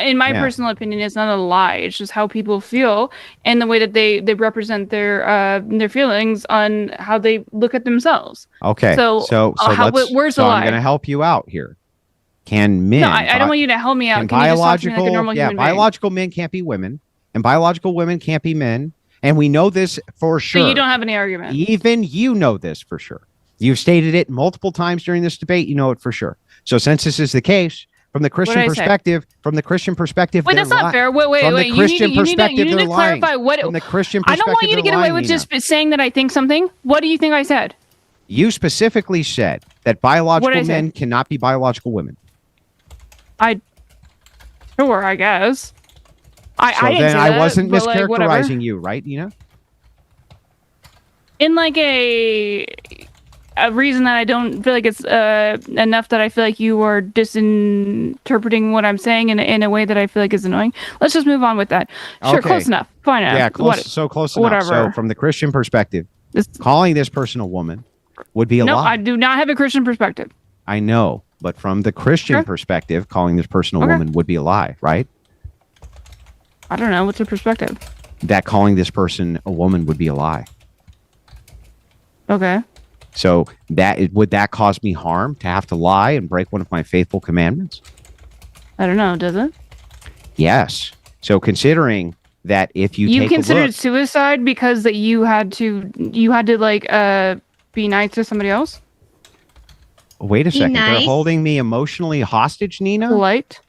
in my personal opinion, it's not a lie. It's just how people feel and the way that they represent their feelings on how they look at themselves. Okay. Where's the lie? I'm going to help you out here. Can men? No, I don't want you to help me out. Can you just talk to me like a normal human being? Biological men can't be women, and biological women can't be men. And we know this for sure. So you don't have any argument. Even you know this for sure. You've stated it multiple times during this debate. You know it for sure. So since this is the case, from the Christian perspective, wait, that's not fair. Wait. The Christian perspective, you need to clarify what. From the Christian perspective, I don't want you to get away with just saying that I think something. What do you think I said? You specifically said that biological men cannot be biological women. Sure, I guess. So I didn't then say I that, wasn't but, like, whatever. mischaracterizing you, right, Nina? In like a reason that I don't feel like it's enough that I feel like you are disinterpreting what I'm saying in a way that I feel like is annoying. Let's just move on with that. Sure, Okay. close enough. Fine enough. Yeah, close. So close enough. Whatever. So from the Christian perspective, calling this person a woman would be a No, lie. I do not have a Christian perspective. I know, but from the Christian perspective, calling this person a woman would be a lie, right? I don't know. What's your perspective? That calling this person a woman would be a lie. Okay. So would that cause me harm to have to lie and break one of my faithful commandments? I don't know. Does it? Yes. So considering that if you take considered a look, suicide because that you had to like be nice to somebody else? wait a second, nice. they're holding me emotionally hostage, Nina? Polite?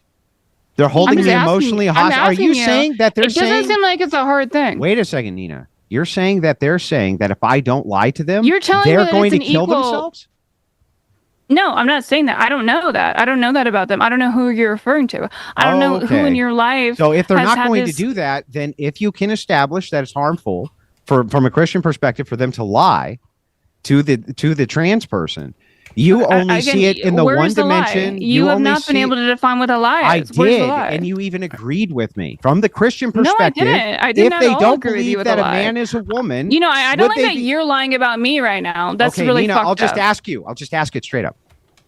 They're holding I'm me just asking- emotionally I'm hostage. Are you asking you. saying that they're It doesn't saying? seem like it's a hard thing. Wait a second, Nina. You're saying that they're saying that if I don't lie to them, You're telling me they're that going it's to an kill equal- themselves? No, I'm not saying that. I don't know that. I don't know that about them. I don't know who you're referring to. I don't know who in your life. So if they're has not had going this- to do that, then if you can establish that it's harmful from a Christian perspective for them to lie to the trans person, you only see it in the where one is the lie? dimension. You have only not been see- able to define what a lie I is. Where's the did, lie? and you even agreed with me from the Christian No, I perspective. didn't. I did if not they at all don't agree with you believe with that a a lie. man is a woman, You know, I don't would like they that be- you're lying about me right now. That's okay, really Nina, fucked I'll just up. ask you. I'll just ask it straight up.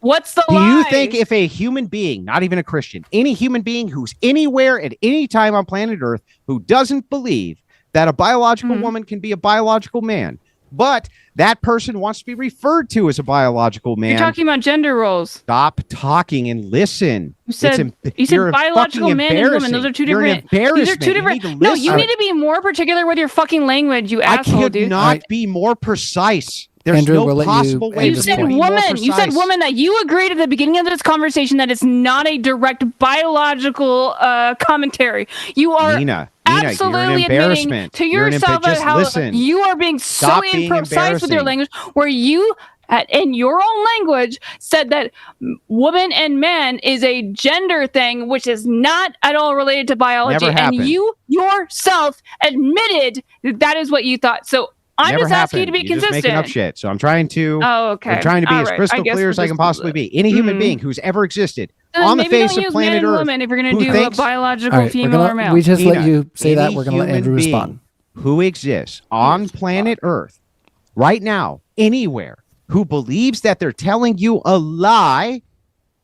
What's the Do lie? you think if a human being, not even a Christian, any human being who's anywhere at any time on planet Earth who doesn't believe that a biological woman can be a biological man, but that person wants to be referred to as a biological man, You're talking about gender roles. stop talking and listen. You said You're biological fucking man and woman. Those are two You're an different. These are embarrassment. two different. You need to No, listen. you need to be more particular with your fucking language, you I asshole, could dude. not be more precise. There's Andrew, no we'll let you possible way end You to this said be point. more woman. You said precise. woman. That you agreed at the beginning of this conversation that it's not a direct biological commentary. You are Nina, absolutely you're an admitting embarrassment. to You're an yourself just how listen. you are being so Stop being imprecise with your embarrassing. language, where you, in your own language, said that woman and man is a gender thing, which is not at all related to biology. Never And happened. you yourself admitted that is what you thought. So I'm Never just asking you to happened. be You're just making up consistent. shit. So I'm trying to. Oh, okay. I'm trying to be All as right. crystal I guess clear we'll as I can just- possibly be. Any human being who's ever existed Then on the maybe face don't of use planet man and Earth, woman if you're going who to do a thinks- biological All right, female or male. we just let Nina, you say that. any We're going to let human Andrew being respond. who exists on planet Earth right now, anywhere, who believes that they're telling you a lie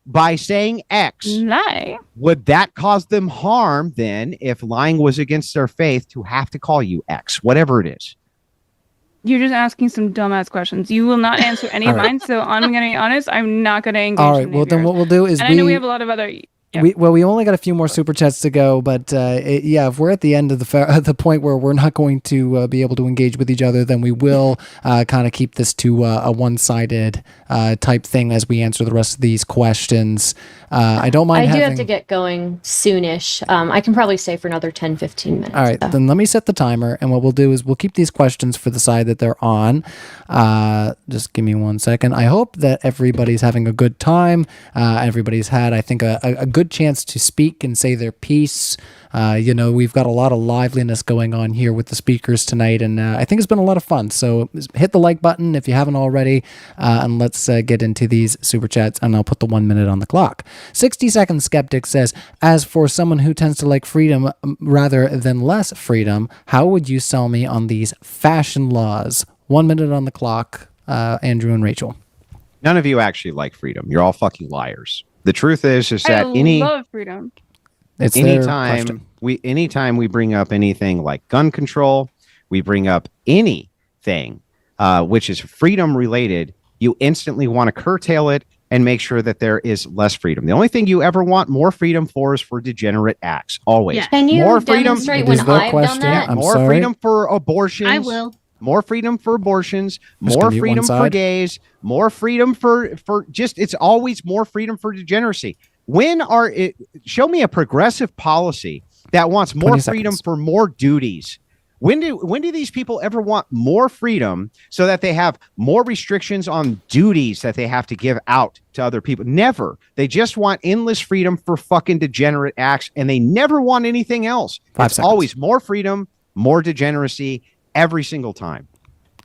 by saying X, Lie. would that cause them harm then if lying was against their faith to have to call you X, whatever it is? You're just asking some dumbass questions. You will not answer any of All right. mine, so I'm going to be honest. I'm not going to engage. All right. in Well, any then of what yours. we'll do is And I know we have a lot of other. Yeah. We only got a few more super chats to go, but yeah, if we're at the end of the point where we're not going to be able to engage with each other, then we will kind of keep this to a one-sided type thing as we answer the rest of these questions. I don't mind I do having... have to get going soonish. I can probably stay for another 10, 15 minutes. All right, though. then let me set the timer, and what we'll do is we'll keep these questions for the side that they're on. Just give me 1 second. I hope that everybody's having a good time. Everybody's had, I think, a good chance to speak and say their piece. We've got a lot of liveliness going on here with the speakers tonight, and I think it's been a lot of fun. So hit the like button if you haven't already, and let's get into these super chats, and I'll put the 1 minute on the clock. 60-second skeptic says, as for someone who tends to like freedom rather than less freedom, how would you sell me on these fashion laws? 1 minute on the clock, Andrew and Rachel. None of you actually like freedom. You're all fucking liars. The truth is that I any love freedom. It's their anytime question. anytime we bring up anything like gun control, we bring up anything which is freedom related, you instantly want to curtail it and make sure that there is less freedom. The only thing you ever want more freedom for is for degenerate acts. Always. Yeah. Can you more freedom. demonstrate It when is their I've question. done that? I'm more sorry. freedom for abortions. I will. More freedom for abortions, Just more gonna mute one freedom for side. gays, more freedom for just, it's always more freedom for degeneracy. Show me a progressive policy that wants more 20 freedom seconds. for more duties. When do these people ever want more freedom so that they have more restrictions on duties that they have to give out to other people? Never. They just want endless freedom for fucking degenerate acts, and they never want anything else. 5 It's seconds. always more freedom, more degeneracy every single time.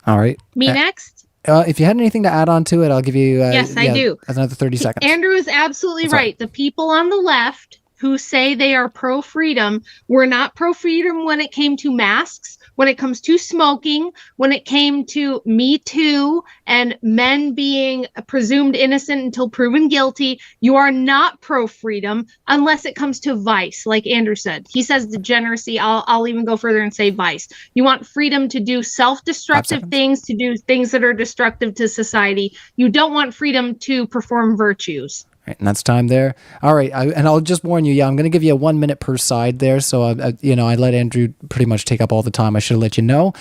All right. Me next? If you had anything to add on to it, I'll give you. Yes, I do. Another 30 seconds. Andrew is absolutely That's all right. The people on the left who say they are pro-freedom were not pro-freedom when it came to masks, when it comes to smoking, when it came to Me Too and men being presumed innocent until proven guilty. You are not pro-freedom unless it comes to vice, like Andrew said. He says degeneracy. I'll even go further and say vice. You want freedom to do self-destructive things, to do things that are destructive to society. You don't want freedom to perform virtues. Right, and that's time there. All right, and I'll just warn you. Yeah, I'm going to give you a 1 minute per side there. So I let Andrew pretty much take up all the time. I should have let you know,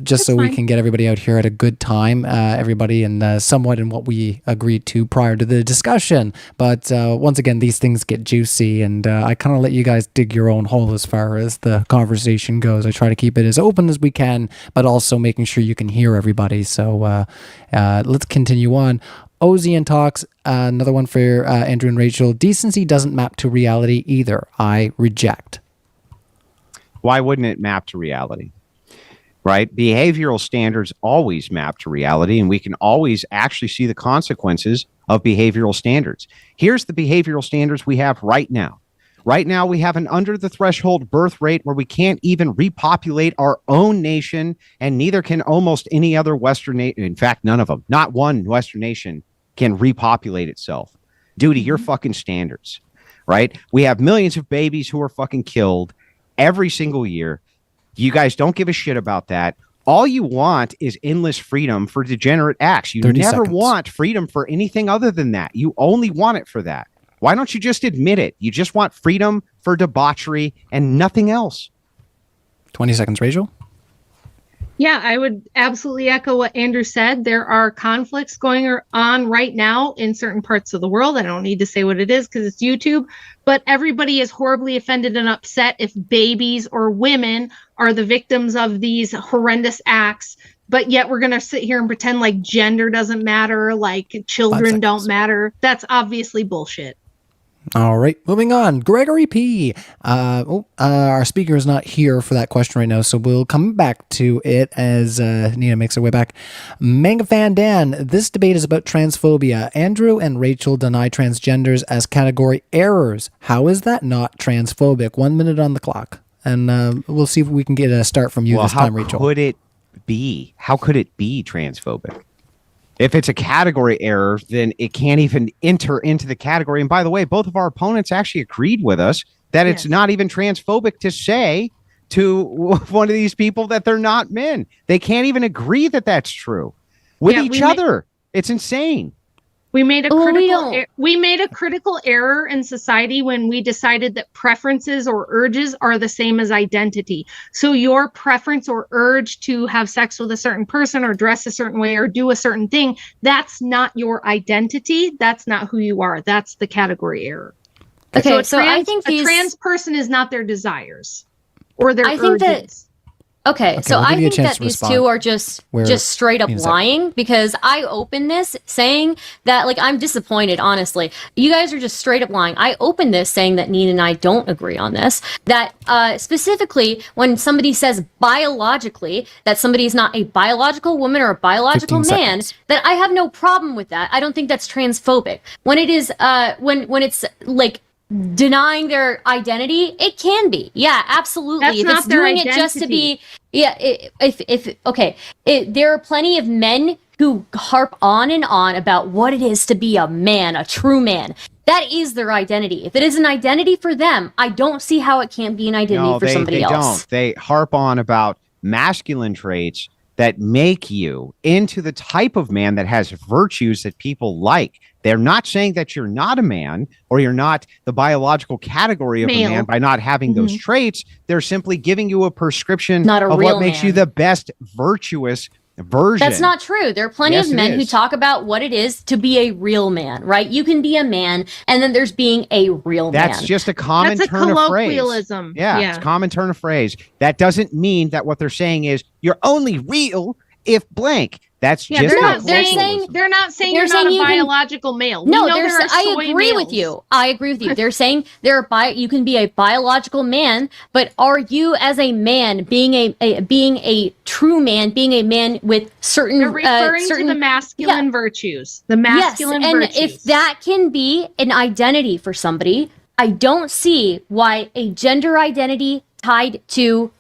just so we can get everybody out here at a good time. Everybody and somewhat in what we agreed to prior to the discussion. But once again, these things get juicy, and I kind of let you guys dig your own hole as far as the conversation goes. I try to keep it as open as we can, but also making sure you can hear everybody. So let's continue on. Ozian talks, another one for Andrew and Rachel. Decency doesn't map to reality either. I reject. Why wouldn't it map to reality? Right? Behavioral standards always map to reality, and we can always actually see the consequences of behavioral standards. Here's the behavioral standards we have right now. Right now, we have an under the threshold birth rate where we can't even repopulate our own nation, and neither can almost any other Western nation. In fact, none of them. Not one Western nation can repopulate itself due to your fucking standards, right? We have millions of babies who are fucking killed every single year. You guys don't give a shit about that. All you want is endless freedom for degenerate acts. You never want freedom for anything other than that. You only want it for that. Why don't you just admit it? You just want freedom for debauchery and nothing else. 20 seconds, Rachel. Yeah, I would absolutely echo what Andrew said. There are conflicts going on right now in certain parts of the world. I don't need to say what it is because it's YouTube, but everybody is horribly offended and upset if babies or women are the victims of these horrendous acts. But yet we're going to sit here and pretend like gender doesn't matter, like children don't matter. That's obviously bullshit. All right, moving on. Gregory P. Our speaker is not here for that question right now, so we'll come back to it as Neeina makes her way back. Manga Fan Dan, this debate is about transphobia. Andrew and Rachel deny transgenders as category errors. How is that not transphobic? 1 minute on the clock. And we'll see if we can get a start from you this time, Rachel. How could it be? How could it be transphobic? If it's a category error, then it can't even enter into the category. And by the way, both of our opponents actually agreed with us that it's not even transphobic to say to one of these people that they're not men. They can't even agree that that's true with each other. It's insane. We made a critical error in society when we decided that preferences or urges are the same as identity. So your preference or urge to have sex with a certain person or dress a certain way or do a certain thing, that's not your identity. That's not who you are. That's the category error. Okay, so I think a trans person is not their desires or their urges. Okay, so I think that these two are just straight up lying, because I opened this saying that, like, I'm disappointed, honestly. You guys are just straight up lying. I opened this saying that Neeina and I don't agree on this, that specifically when somebody says biologically that somebody is not a biological woman or a biological man, that I have no problem with that. I don't think that's transphobic. When it is, when it's like denying their identity, it can be. Yeah, absolutely. That's if not it's their doing identity. it just to be, there are plenty of men who harp on and on about what it is to be a man, a true man. That is their identity. If it is an identity for them, I don't see how it can't be an identity for somebody else. They harp on about masculine traits that make you into the type of man that has virtues that people like. They're not saying that you're not a man or you're not the biological category of a man by not having those traits. They're simply giving you a prescription of what makes you the best virtuous version. That's not true. There are plenty Yes, of it men who is. talk about what it is to be a real man, right? You can be a man, and then there's being a real That's man. just a common That's a turn of phrase. colloquialism. Yeah, it's a common turn of phrase. That doesn't mean that what they're saying is you're only real if blank. That's Yeah, just they're a not saying colloquialism. they're not saying They're you're not saying a you can- biological male. We No, know there are I soy agree males. with you. I agree with you. They're saying you can be a biological man, but are you as a man being a true man, being a man with certain They're referring certain to the masculine virtues. The masculine yes, and virtues. if that can be an identity for somebody, I don't see why a gender identity tied to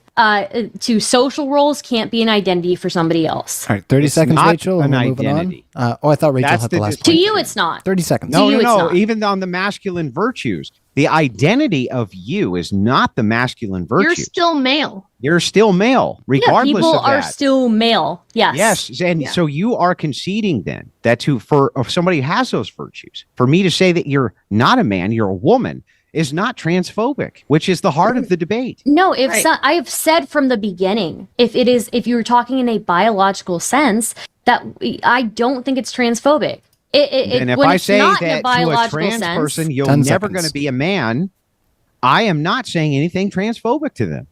social roles can't be an identity for somebody else. All right, 30 It's seconds, not Rachel, and an we're moving identity. on. I thought Rachel That's had the the last To point. you, it's not. 30 seconds. No, you, no, it's no. not. Even on the masculine virtues, the identity of you is not the masculine you're virtues. still male. You're still male, Yeah, regardless people of that. are still male. Yes. Yes, and Yeah. so you are conceding then that if somebody has those virtues, for me to say that you're not a man, you're a woman, is not transphobic, which is the heart of the debate. No, if Right. I have said from the beginning, if you were talking in a biological sense, that I don't think it's transphobic. And if when I it's say not in a that to a biological trans sense, person, you're 10 never seconds. going to be a man, I am not saying anything transphobic to them.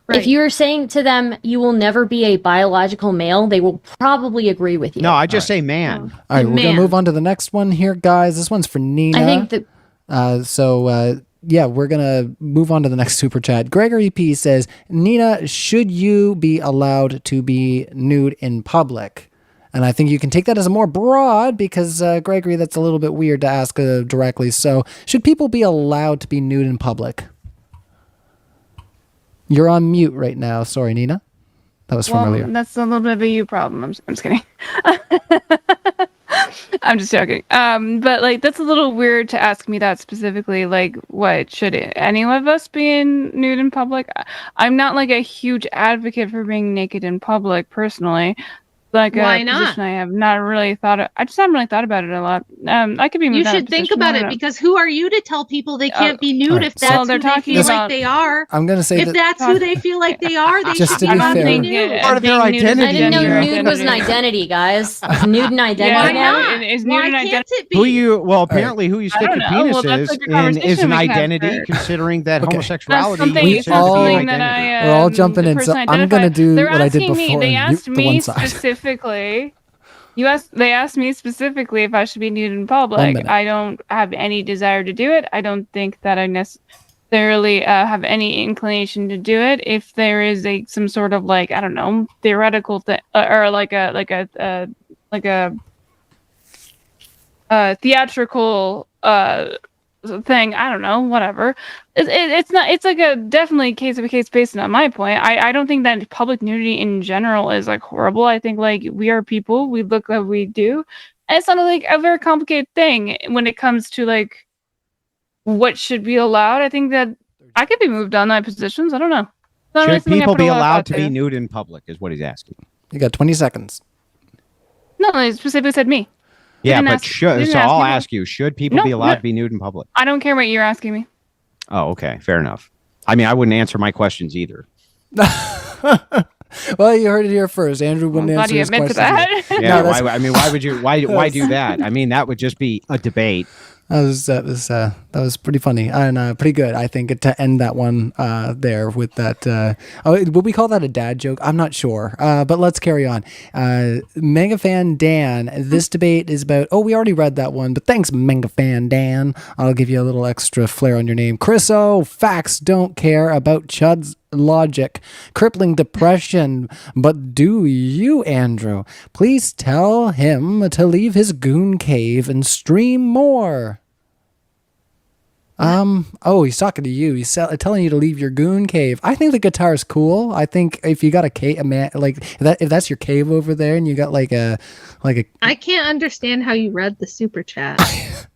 Right. if you're saying to them you will never be a biological male, they will probably agree with you. No, I just say man. All right, we're going to Man. move on to the next one here, guys. This one's for Nina. I think that Yeah, we're going to move on to the next super chat. Gregory P says, Nina, should you be allowed to be nude in public? And I think you can take that as a more broad because, Gregory, that's a little bit weird to ask directly. So, should people be allowed to be nude in public? You're on mute right now. Sorry, Nina. That was from earlier. That's a little bit of a you problem. I'm just kidding. I'm just joking. But like that's a little weird to ask me that specifically. Like, what should any of us be in nude in public? I'm not like a huge advocate for being naked in public personally. Like Why a not? position I have not really thought. I just haven't really thought about it a lot. I could be. You moved out of should think position, I about don't it know. because who are you to tell people they can't be nude all right, if so- that's Well, they're who they talking feel about- like they are? I'm going to say If that that's who they feel like they are, they Just should to be be allowed to fair- be nude. Part of their being nude is a identity. I didn't know gender nude was an identity. identity, guys. Nude and identity. Yeah, Why yeah, not? is nude Why an can't identity? it be? Apparently who you stick don't your know. penis Well, that's like a is conversation an we can have identity, for- considering that Okay. homosexuality That's something, We it's not all- something that identity. We're all I jumping in, so personally I'm gonna identify. do They're what I did asking me- before They and mute asked the me one side. specifically. They asked me specifically if I should be nude in 1 public. minute. I don't have any desire to do it. I don't think that I necessarily have any inclination to do it. If there is some sort of like I don't know theoretical thing or like a theatrical thing, I don't know, whatever. It's not. It's like a definitely case by case basis. On my point, I don't think that public nudity in general is like horrible. I think like we are people. We look like we do. And it's not like a very complicated thing when it comes to like what should be allowed. I think that I could be moved on my positions. I don't know. It's not really Should something I people put a be lot of allowed thought to be nude in public is what he's asking. You got 20 seconds. No, they specifically said me. Yeah, didn't but ask- they didn't so ask I'll me. ask you, should people No, be allowed no. to be nude in public? I don't care what you're asking me. Oh, okay. Fair enough. I mean, I wouldn't answer my questions either. Well, you heard it here first. Andrew wouldn't I'm glad answer you his admit to questions. that. Yeah, that's- why would you why do that? I mean, that would just be a debate. That was pretty funny and pretty good. I think to end that one there with that. Would we call that a dad joke? I'm not sure. But let's carry on. Mega Fan Dan. This debate is about. Oh, we already read that one. But thanks, Mega Fan Dan. I'll give you a little extra flair on your name. Chris O. Facts don't care about Chud's logic, crippling depression. But do you, Andrew? Please tell him to leave his goon cave and stream more. Oh, he's talking to you. He's telling you to leave your goon cave. I think the guitar is cool. I think if you got a cave, like if that's your cave over there, and you got like a. I can't understand how you read the super chat.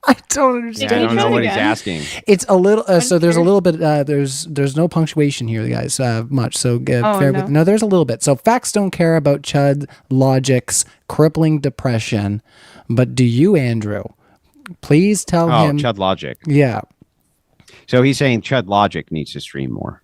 I don't Yeah, understand. I don't know what he's again. asking. It's a little. So there's a little bit. There's no punctuation here, guys. Much. So fair. no. No, there's a little bit. So facts don't care about Chud logic's crippling depression, but do you, Andrew? Please tell Oh, him. Chud Logic. Yeah. So he's saying Chud Logic needs to stream more.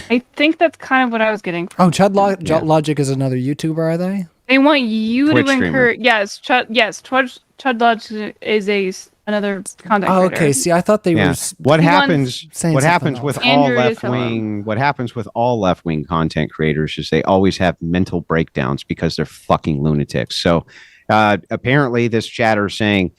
I think that's kind of what I was getting from. Oh, Logic is another YouTuber, are they? They want you Twitch to streamer. encourage. Yes, Chud Lodge is another content Oh, creator. okay. See, I thought they Yeah. were. What He happens? saying What something happens else. with all Andrew, just left tell wing? What happens with all left wing content creators is they always have mental breakdowns because they're fucking lunatics. So apparently, this chatter is saying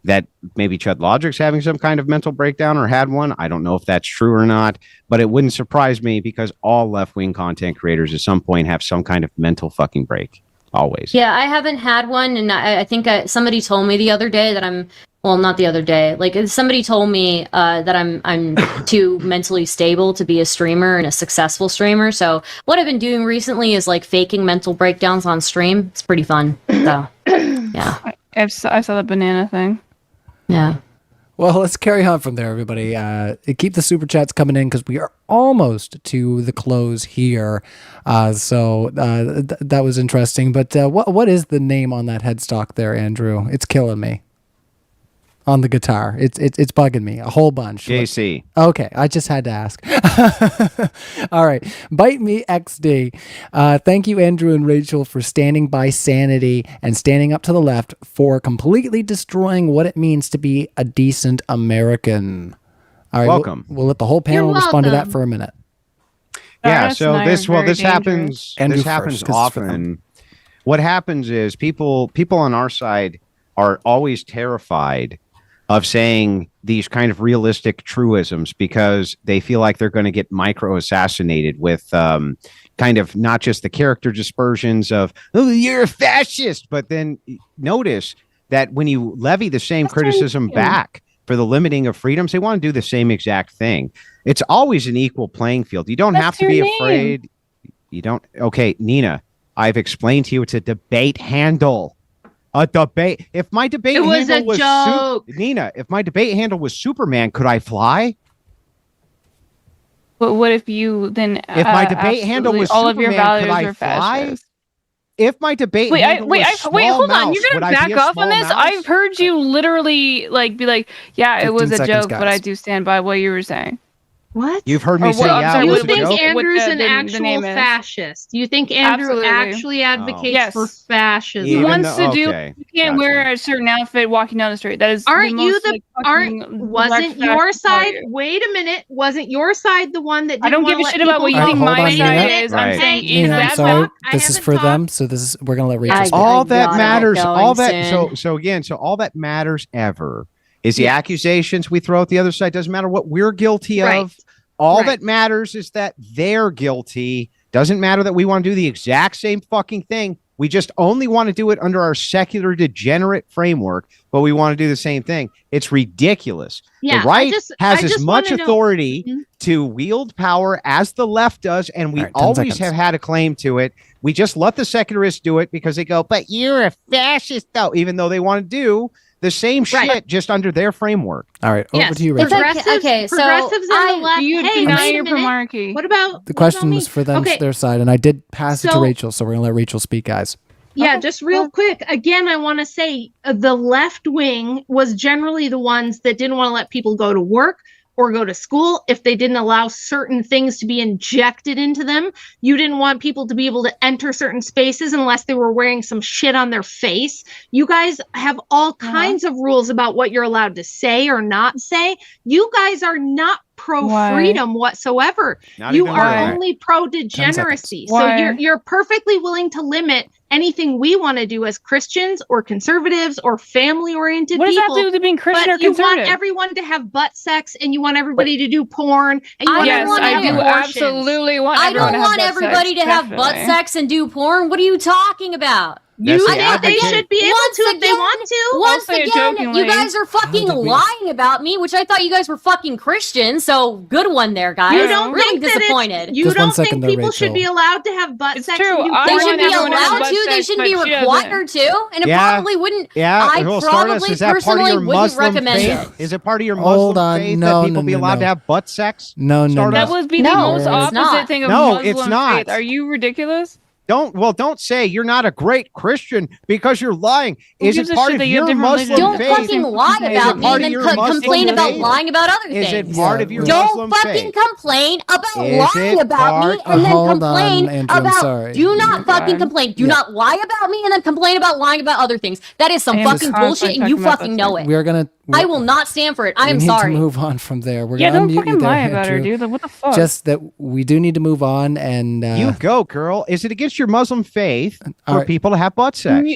that maybe Chud Logic's having some kind of mental breakdown or had one. I don't know if that's true or not, but it wouldn't surprise me because all left wing content creators at some point have some kind of mental fucking break. Always. Yeah, I haven't had one, and I think somebody told me the other day that well, not the other day. Like somebody told me that I'm too mentally stable to be a streamer and a successful streamer. So what I've been doing recently is like faking mental breakdowns on stream. It's pretty fun. So yeah, I saw the banana thing. yeah. Well, let's carry on from there, everybody. Keep the super chats coming in because we are almost to the close here. That was interesting. But what is the name on that headstock there, Andrew? It's killing me. On the guitar, it's bugging me a whole bunch. JC. Okay, I just had to ask. All right, Bite Me XD. Thank you, Andrew and Rachel, for standing by sanity and standing up to the left for completely destroying what it means to be a decent American. All right, Welcome. We'll let the whole panel You're respond to that welcome. for a minute. Yeah. Stardust So and I this are very this happens. dangerous. Andrew This first, happens 'cause it's for them. often. What happens is people on our side are always terrified of saying these kind of realistic truisms because they feel like they're going to get micro assassinated with kind of not just the character dispersions of, oh, you're a fascist, but then notice that when you levy the same criticism back for the limiting of freedoms, they want to do the same exact thing. It's always an equal playing field. You don't What's have to be your name? afraid. You don't. Okay, Nina, I've explained to you it's a debate handle. A debate. If my debate It was handle a was joke. Nina, if my debate handle was Superman, could I fly? But what if you then? If my debate handle absolutely was all of your Superman, could values I are fly? fascist. If my debate Wait, handle was small hold mouse, on. You're would gonna I back be a off on small this? mouse? I've heard you literally be like, yeah, it was 15 a seconds, joke, but I guys. do stand by what you were saying. What? You've heard Or me what- say, I'm yeah, sorry, it You was a think joke. Andrew's What an the actual name is. fascist? You think Andrew Absolutely. actually advocates Yes. for fascism? He Even wants though- to do. okay, You can't gotcha. wear a certain outfit walking down the street. That is. Aren't the you most, the like, aren't fucking wasn't direct your fact about side you. wait a minute, wasn't your side the one that didn't I don't wanna give a let shit about what you All right, think hold my on, side Nina. is. I'm Right. saying Nina, I'm exactly. sorry. I This is haven't for them, talked. so we're gonna let Rachel. I- speak. All that gotta matters, get all going that. soon. So all that matters ever is the accusations we throw at the other side. Doesn't matter what we're guilty Right. of. All Right. that matters is that they're guilty. Doesn't matter that we want to do the exact same fucking thing. We just only want to do it under our secular degenerate framework, but we want to do the same thing. It's ridiculous. Yeah, The right I has as just much wanna know- authority Mhm. to wield power as the left does, and we All right, 10 always seconds. have had a claim to it. We just let the secularists do it because they go, but you're a fascist, though, even though they want to do the same Right. shit just under their framework. All right, over Yes. to you, It's Rachel. like- Progressives, okay, so progressives I- on the left. Do you Hey, deny wait a your minute. monarchy? What about The what question about was me? for them, Okay, their side, and I did pass it to So- Rachel, so we're gonna let Rachel speak, guys. yeah, Okay. just real quick. Again, I want to say the left wing was generally the ones that didn't want to let people go to work or go to school if they didn't allow certain things to be injected into them. You didn't want people to be able to enter certain spaces unless they were wearing some shit on their face. You guys have all kinds of rules about what you're allowed to say or not say. You guys are not pro Why? freedom whatsoever. Not You even are really. only pro degeneracy. So Why? you're perfectly willing to limit anything we want to do as Christians or conservatives or family oriented What does that people. have to do with being Christian But or you want conservative? everyone to have butt sex and you want everybody to do porn and you I want don't Yes, everyone wanna to I have do abortions. absolutely want. I everyone don't to have want butt everybody sex, to have butt definitely. sex and do porn. What are you talking about? You That's the think they advocate. should be able Once to if they again- want to? Once say it again, jokingly. you guys are fucking How did we- lying about me, which I thought you guys were fucking Christians. So good one there, guys. You don't really think that disappointed. you Just one don't second think there, people should Rachel. be allowed to have butt It's sex true. and do I They porn? want should be everyone to have allowed butt to. They sex, shouldn't be but she required to. And it Yeah. probably wouldn't. Yeah, I well, probably Stardust, is that part of personally your wouldn't Muslim recommend faith? it. Is it part of your Hold Muslim on. faith No, that people no, be no, allowed no. to have butt sex? No, no, Stardust? That would be the No, most it's opposite not. thing of No, Muslim it's not. faith. Are you ridiculous? Don't say you're not a great Christian because you're lying. Who Is gives it a part shit of that you have your different Muslim Don't faith? fucking lie Is it about me part and of then your Muslim complain about faith? lying about other Is things. it part of your Don't Muslim fucking faith? complain about Is lying it about me part- and then Hold complain on, Andrew, I'm about. sorry. Do not Oh my fucking God. complain. Do Yeah. not lie about me and then complain about lying about other things. That is some I am fucking constantly bullshit, and you talking about fucking this know thing. it. We're gonna. I will not stand for it. I We am need sorry. to move on from there. We're Yeah, gonna don't unmute you fucking there, lie about her, Andrew. dude. Like, what the fuck? Just that we do need to move on, and You go, girl. Is it against your Muslim faith all for right. people to have butt sex? Can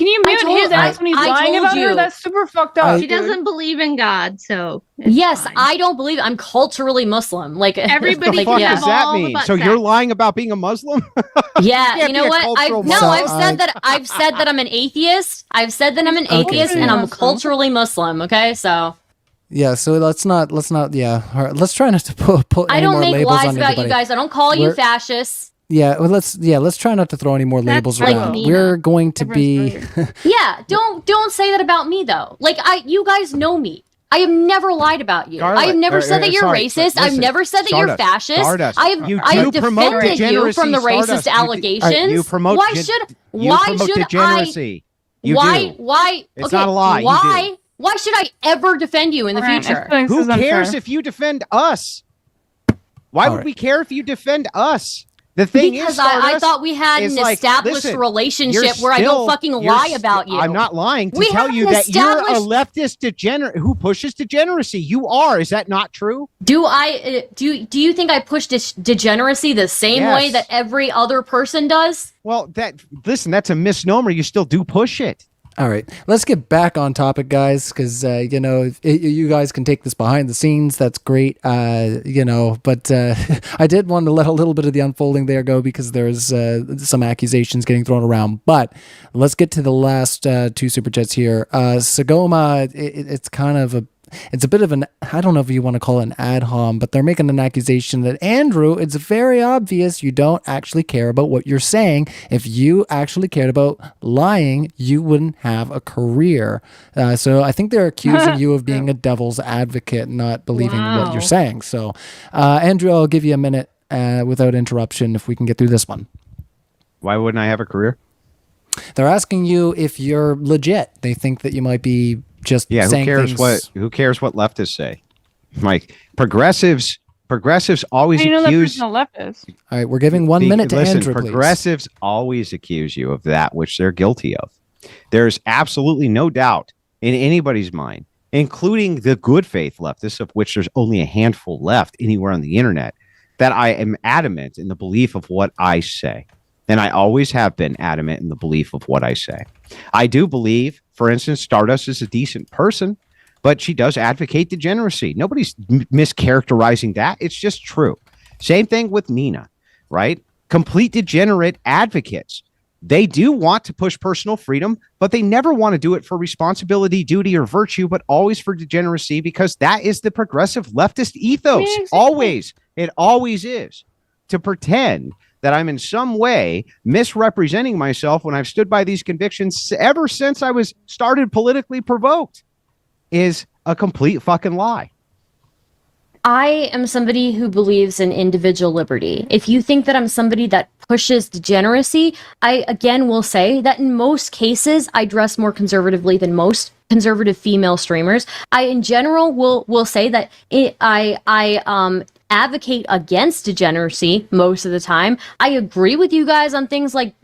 you mute told- his ass when he's I lying told about her? you. That's super fucked up. She dude. doesn't believe in God, so it's Yes, fine. I don't believe it. I'm culturally Muslim. Like Everybody What the like, fuck yeah. does that all the mean? butt So you're sex. lying about being a Muslim? Yeah, can't you know be a what? cultural No, Muslim. I've said that. I've said that I'm an atheist. I've said that I'm an atheist, and I'm Muslim. culturally Muslim. Okay, so Yeah, so let's not. Yeah, all right, let's try not to put I any don't more make labels lies on about anybody. you guys. I don't call you We're- fascists. Yeah, well, let's try not to throw any more labels like around. Nina. We're going to be. Everyone's Yeah, don't say that about me though. Like you guys know me. I have never lied about you. Scarlett, I have never said that you're sorry, racist. I've listen, never said that you're Stardust, fascist. Stardust, I have you I have do promote defended you from the degeneracy, racist Stardust. allegations. You promote why gen- should You why promote should degeneracy. You why do. why It's okay, not a lie, you Why why should I ever defend you in the future? Who cares if you defend us? Why All would right. we care if you defend us? The thing Because is, I Stardust, thought we had is an like, established listen, relationship you're where I still- don't fucking you're lie st- about you. I'm not lying to We tell have you an that you're a established- leftist degenerate who pushes degeneracy. You are. Is that not true? Do I do you think I push degeneracy the same way Yes. that every other person does? Well, listen, that's a misnomer. You still do push it. All right, let's get back on topic, guys, because you guys can take this behind the scenes. That's great, But I did want to let a little bit of the unfolding there go because there's some accusations getting thrown around. But let's get to the last two super chats here. Sagoma, it's kind of it's a bit of an, I don't know if you want to call it an ad hom, but they're making an accusation that, Andrew, it's very obvious you don't actually care about what you're saying. If you actually cared about lying, you wouldn't have a career. So I think they're accusing you of being a devil's advocate, not believing what Wow. you're saying. So, Andrew, I'll give you a minute without interruption if we can get through this one. Why wouldn't I have a career? They're asking you if you're legit. They think that you might be just saying things. Who cares what leftists say? Like progressives always You know that accuse. person's a leftist. All right, we're giving 1 minute to listen, Andrew, please. progressives always accuse you of that which they're guilty of. There's absolutely no doubt in anybody's mind, including the good faith leftists, of which there's only a handful left anywhere on the internet, that I am adamant in the belief of what I say. And I always have been adamant in the belief of what I say. I do believe, for instance, Stardust is a decent person, but she does advocate degeneracy. Nobody's mischaracterizing that. It's just true. Same thing with Neina, right? Complete degenerate advocates. They do want to push personal freedom, but they never want to do it for responsibility, duty, or virtue, but always for degeneracy, because that is the progressive leftist ethos. Yeah, exactly. Always. It always is. To pretend that I'm in some way misrepresenting myself when I've stood by these convictions ever since I was started politically provoked is a complete fucking lie. I am somebody who believes in individual liberty. If you think that I'm somebody that pushes degeneracy, I again will say that in most cases I dress more conservatively than most conservative female streamers. I in general will say that I advocate against degeneracy most of the time. I agree with you guys on things like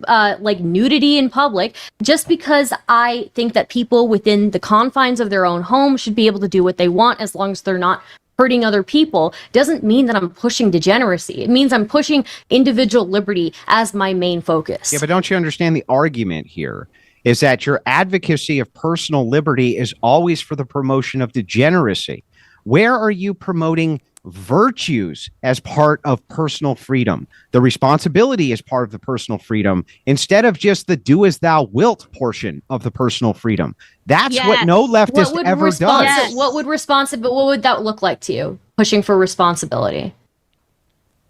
nudity in public, just because I think that people within the confines of their own home should be able to do what they want as long as they're not hurting other people, doesn't mean that I'm pushing degeneracy. It means I'm pushing individual liberty as my main focus. Yeah, but don't you understand the argument here is that your advocacy of personal liberty is always for the promotion of degeneracy. Where are you promoting virtues as part of personal freedom? The responsibility is part of the personal freedom instead of just the do as thou wilt portion of the personal freedom. That's Yes. what no leftist ever does. Yes. What would that look like to you? Pushing for responsibility.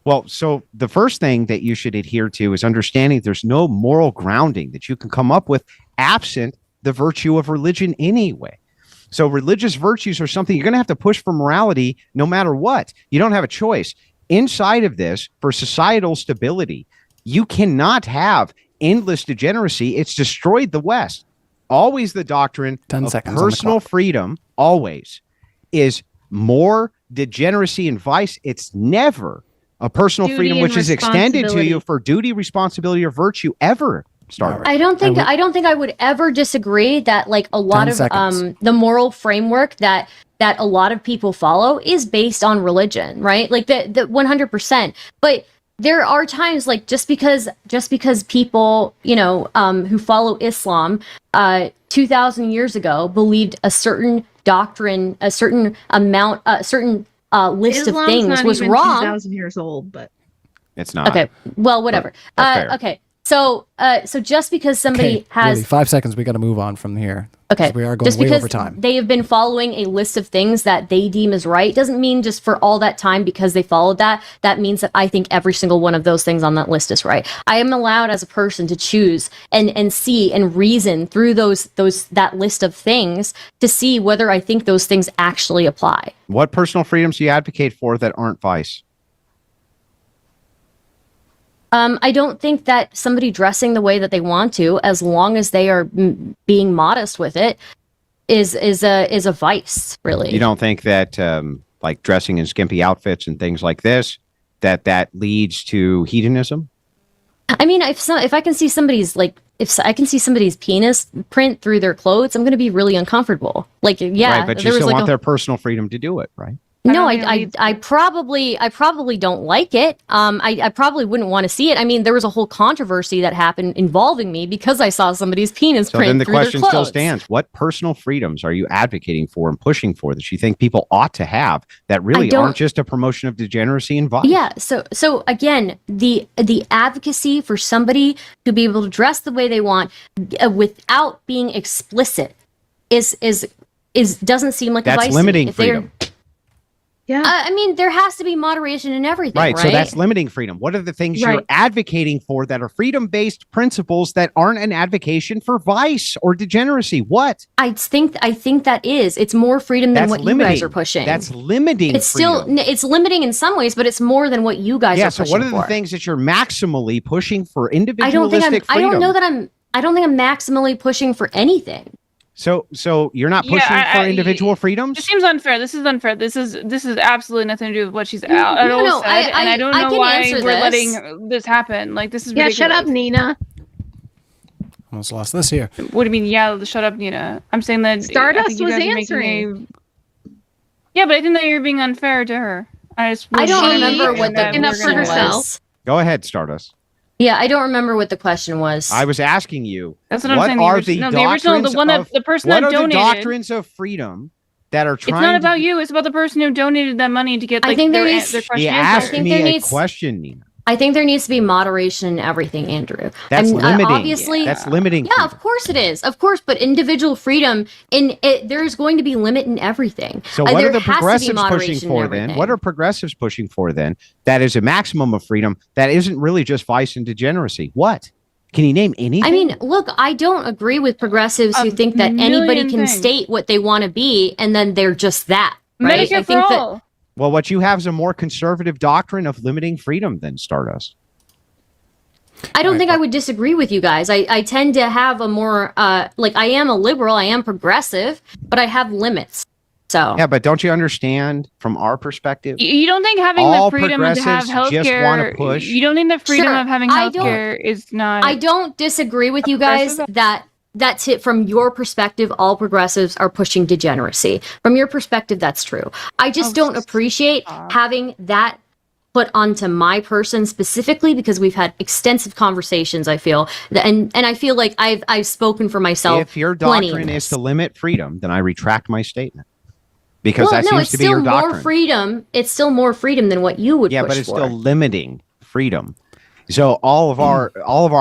Well, so the first thing that you should adhere to is understanding there's no moral grounding that you can come up with absent the virtue of religion anyway. So religious virtues are something you're going to have to push for morality no matter what. You don't have a choice. Inside of this, for societal stability, You cannot have endless degeneracy. It's destroyed the West. Always the doctrine 10 of seconds on the personal clock. freedom always is more degeneracy and vice. It's never a personal Duty freedom and which is extended to you responsibility. for duty, responsibility, or virtue ever. Start. Right. I don't think And I would ever disagree that like a lot 10 of seconds. the moral framework that a lot of people follow is based on religion, right? Like the 100%. But there are times like just because people, who follow Islam 2000 years ago believed a certain doctrine, a certain amount, a certain list Islam's of things not was even wrong. 2,000 years old, but It's not. Okay, well, whatever. That's fair. Okay. So just because somebody Okay, has really, 5 seconds. We got to move on from here. 'cause Okay. we are going Just way because over time. they have been following a list of things that they deem as right doesn't mean just for all that time because they followed that means that I think every single one of those things on that list is right. I am allowed as a person to choose and see and reason through that list of things to see whether I think those things actually apply. What personal freedoms do you advocate for that aren't vice? I don't think that somebody dressing the way that they want to, as long as they are being modest with it, is a vice. Really, You don't think that like dressing in skimpy outfits and things like this that leads to hedonism? I mean, if I can see somebody's if I can see somebody's penis print through their clothes, I'm going to be really uncomfortable. Like, yeah, Right, but you there was still like want a, their personal freedom to do it, right? no, I don't think it I probably don't like it. I probably wouldn't want to see it. I mean, there was a whole controversy that happened involving me because I saw somebody's penis So print then the through their question still clothes. stands. What personal freedoms are you advocating for and pushing for that you think people ought to have that really don't- aren't just a promotion of degeneracy and vice? Yeah, so again, the advocacy for somebody to be able to dress the way they want without being explicit is doesn't seem like a That's vice to me. limiting If they're- freedom. yeah. I mean, there has to be moderation in everything, right? So that's limiting freedom. What are the things you're Right. advocating for that are freedom-based principles that aren't an advocation for vice or degeneracy? What? I think that it's more freedom than That's what limiting. you guys are pushing. That's limiting it's freedom. still it's limiting in some ways, but it's more than what you guys Yeah, are so pushing what are the for. things that you're maximally pushing for I don't think individualistic I freedom? don't know that I don't think I'm maximally pushing for anything. So you're not Yeah, pushing for I- individual freedoms? This seems unfair. This is unfair. This is absolutely nothing to do with what she's at No, all no, said, I- and I don't I know can why answer we're this. letting this happen. Like this is Yeah, ridiculous. shut up, Nina. Almost lost this here. What do you mean? Yeah, shut up, Nina. I'm saying that I Stardust think you was guys are making answering. Yeah, but I think that you're being unfair to her. I don't wanted to remember make what sure the that Enough we're for question gonna- herself. was. Go ahead, Stardust. Yeah, I don't remember what the question was. I was asking you. That's what I'm what saying. are The the original, the doctrines one that of- the person What that are the donated. doctrines of freedom that are It's trying not to about you. It's about the person who donated that money to get I like think there their, needs- their He question asked answered. think me there a needs- question, Nina. I think there needs to be moderation in everything, Andrew. That's limiting. Obviously, That's limiting. yeah, of course it is. Of course, but individual freedom there's going to be limit in everything. So what there are the has to be progressives pushing moderation in for then? everything. What are progressives pushing for then? That is a maximum of freedom. That isn't really just vice and degeneracy. What? Can you name anything? I mean, look, I don't agree with progressives who A think that anybody million can things. state what they want to be and then they're just that. Right? Medicare I for think that all. well, what you have is a more conservative doctrine of limiting freedom than Stardust. I don't think I would disagree with you guys. I tend to have a more I am a liberal, I am progressive, but I have limits. So Yeah, but don't you understand from our perspective? You don't think having All the freedom to have progressives just healthcare? wanna push- You don't think the freedom Sure, of having I don't- healthcare is not? I don't disagree with you guys Progressive? that's it. From your perspective, all progressives are pushing degeneracy. From your perspective, that's true. I just Oh, don't appreciate stop. having that put onto my person specifically because we've had extensive conversations. I feel and I feel like I've spoken for myself. If your plenty in doctrine is this. to limit freedom, then I retract my statement. Because well, that no, seems it's to be still your more doctrine. freedom. It's still more freedom than what you would Yeah, push but it's for. still limiting freedom. So all of our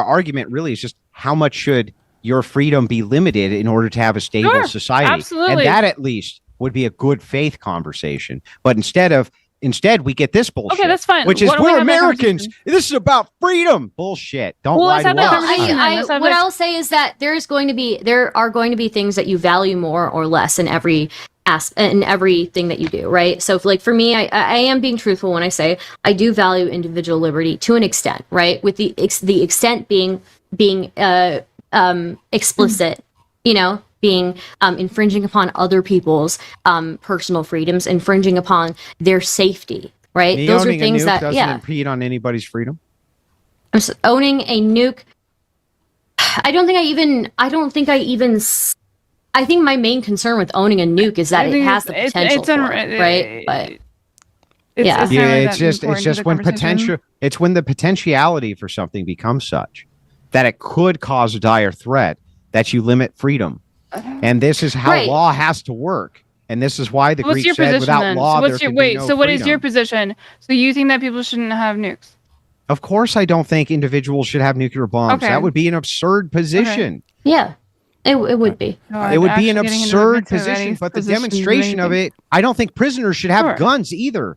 argument really is just how much should your freedom be limited in order to have a stable Sure, society? absolutely. And that at least would be a good faith conversation. But instead we get this bullshit. Okay, that's fine. Which is Why don't we we're have that Americans. conversation? This is about freedom. Bullshit. Don't Well, lie let's to have that us. conversation then. Let's have What that- I'll say is that there are going to be things that you value more or less in every in everything that you do, right? So, like for me, I am being truthful when I say I do value individual liberty to an extent, right? With the extent being explicit, being infringing upon other people's personal freedoms, infringing upon their safety, right? Me Those are owning a things nuke that doesn't impede on anybody's freedom. Owning a nuke. I think my main concern with owning a nuke is that I it think has the potential for it, right? But yeah. not Yeah, really it's that just important to the when conversation. it's when the potentiality for something becomes such that it could cause a dire threat that you limit freedom. And this is how Right. law has to work. And this is why the What's Greeks your said position without then? law So there what's your could be wait? no So what is your freedom. position? So you think that people shouldn't have nukes? Of course, I don't think individuals should have nuclear bombs. Okay. That would be an absurd position. Yeah, it would be. No, It would be an actually getting into absurd the position, but the position demonstration of anything. it, I don't think prisoners should have Sure. guns either,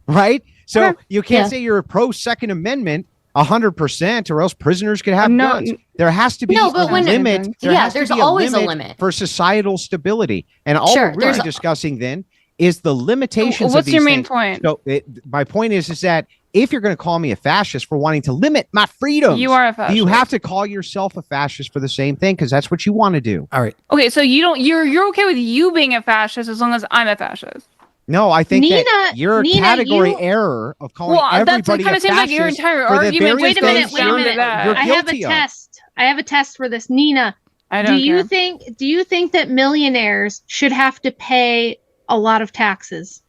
right? So Okay. you can't Yeah. say you're a pro Second Amendment 100%, or else prisoners could have No, guns. There has to be No, but a when- limit. Yeah, has to there's be always a limit. for societal stability, and all Sure, we're there's really a- discussing then is the limitations. What's of your these main things. point? So my point is that if you're going to call me a fascist for wanting to limit my freedoms, You are a do you fascist. have to call yourself a fascist for the same thing? Because that's what you want to do. All right. Okay, so you're okay with you being a fascist as long as I'm a fascist. No, I think that Nina- you're a Nina, category you- error of calling Well, that's everybody kind a of seems like your fascist entire for the argument. various Wait a minute, things wait a down to minute. that. you're I have a guilty of. test. I have a test for this. Nina, I do don't you care. think that millionaires should have to pay a lot of taxes?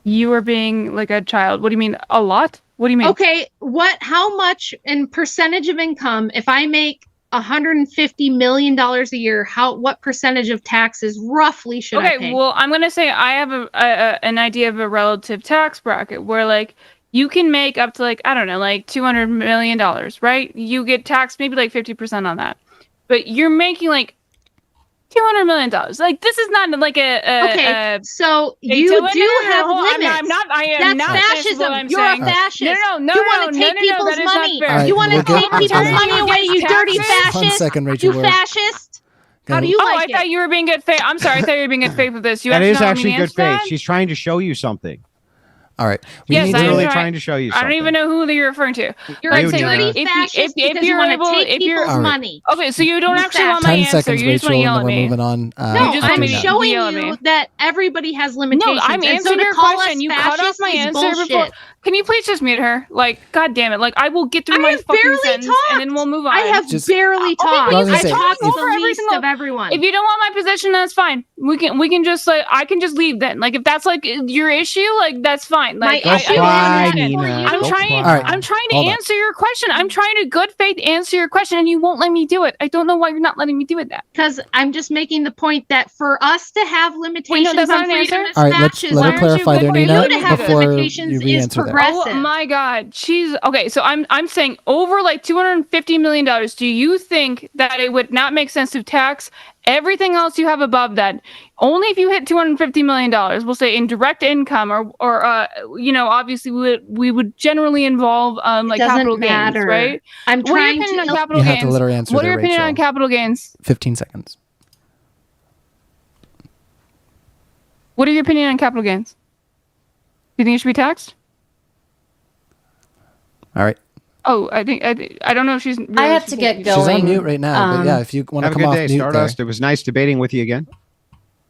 You are being like a child. What do you mean? A lot? What do you mean? Okay, how much in percentage of income, if I make $150 million a year, what percentage of taxes roughly should I Okay, pay? well, I'm gonna say I have an idea of a relative tax bracket where like you can make up to like I don't know like $200 million, right? You get taxed maybe like 50% on that, but you're making like $200 million. Like this is not like Okay, so Hey, you so no, do no, no, have hold on, limits. I am That's not finished with fascism. what I'm You're saying. a fascist. No, You want to take people's that is not money. fair. All right, You want to we'll take get- people's we'll- money away, you dirty Just fascist. 1 second, Rachel. You we're- fascist. How do Okay. you Oh, like I thought it? you were being good faith. I'm sorry, I thought you were being good faith with this. You That is not want me actually to good answer faith. that? She's trying to show you something. All right. We Yes, need I am to- Literally trying- trying to show you I something. don't even know who you're referring to. You're You, a dirty Nina. If you- fascist if because you you're want able- to take if you're- people's All right. money. Okay, so you don't You actually want fascist. my 10 answer. seconds, You just want Rachel, to yell and at then we're me. moving on. No, You just want I'm me to showing yell at you me. that everybody has limitations. No, I'm and so answering to your call question. us You cut off fascists my is answer bullshit. before. Can you please just mute her? Like, god damn it! Like, I will get through I my have fucking barely sentence, and then talked. we'll move on. I have Just- barely but talked. I was gonna I say, talked if- to the least of everyone. If you don't want my position, that's fine. We can just like I can just leave then. Like if that's like your issue, like that's fine. Like My issue cry, is that Nina. for you, I'm Go trying. cry. I'm trying to Hold on. answer your question. I'm trying to good faith answer your question, and you won't let me do it. I don't know why you're not letting me do it. That because I'm just making the point that for us to have limitations that's not on an freedom answer. is All right, fascism. let her Why aren't clarify you there, good for Nina, you to have before limitations you is re-answer that. progressive. oh my god, she's okay. So I'm saying over like $250 million. Do you think that it would not make sense to tax everything else you have above that? Only if you hit $250 million, we'll say in direct income, or obviously we would generally involve like doesn't capital gains, matter. right? I'm What are your trying opinion on to. capital You gains? have to let her answer What are there, your opinion Rachel. on capital gains? 15 seconds. What are your opinion on capital gains? Do you think it should be taxed? All right. Oh, I don't know if she's. I have to get She's going. on mute right now. But yeah, if you want to Have a come good off day, mute Stardust. It was nice debating with you again.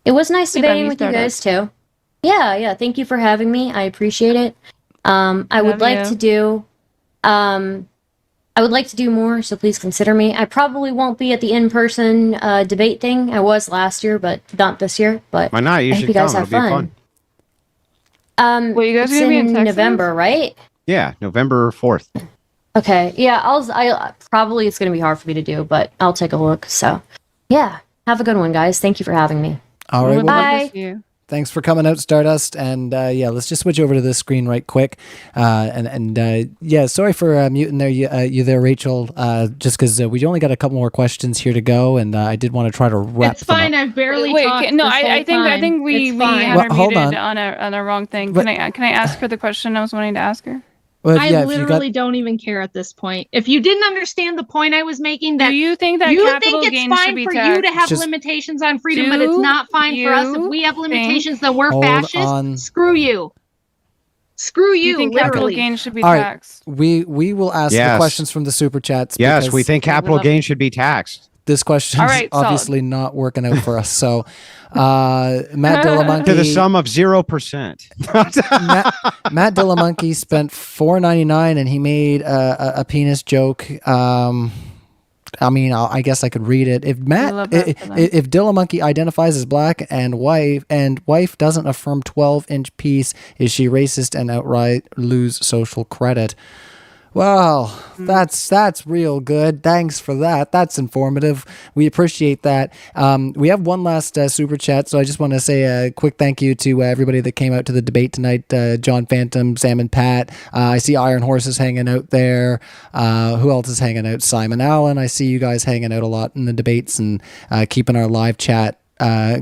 It was nice We love debating you, with you guys Stardust. too. Yeah. Thank you for having me. I appreciate it. I would Love like you. to do. I would like to do more, so please consider me. I probably won't be at the in-person debate thing. I was last year, but not this year. But Why not? You I hope should you guys come. have It'll be fun. fun. Wait, you guys it's gonna be in Texas? November, right? Yeah, November 4th. Okay. Yeah, I probably it's gonna be hard for me to do, but I'll take a look. So, yeah. Have a good one, guys. Thank you for having me. All right. We'd Well, love to Bye. see you. thanks for coming out, Stardust. And yeah, let's just switch over to this screen right quick. Yeah, sorry for muting there, you there, Rachel. Just because we only got a couple more questions here to go, and I did want to try to wrap. It's fine. them up. I've barely Wait, talked. no, this whole I time. think we It's fine. had Well, her hold muted on. on a wrong thing. But- Can I ask her the question I was wanting to ask her? Well, I yeah, if literally don't even care at this point. If you didn't understand the point I was making, Do that you think that you capital think it's gain should fine be for you to taxed? have Just- limitations on freedom, but it's not fine for us. If we have limitations, then we're Hold fascists. on. Screw you. Screw Do you you, think capital literally. gain should be All right. taxed? We will ask the Yes. questions from the super chats. Yes, because we think capital love- gain should be taxed. this question's All right, solid. obviously not working out for us. So, Matt Dillamonkey, To the sum of 0%. Matt Dillamonkey spent $4.99 and he made a penis joke. I mean, I guess I could read it. If love that for them. if Dillamonkey identifies as black and wife doesn't affirm 12-inch piece, is she racist and outright lose social credit? Well, that's real good. Thanks for that. That's informative. We appreciate that. We have one last super chat, so I just want to say a quick thank you to everybody that came out to the debate tonight. John Phantom, Sam and Pat. I see Iron Horses hanging out there. Who else is hanging out? Simon Allen. I see you guys hanging out a lot in the debates and keeping our live chat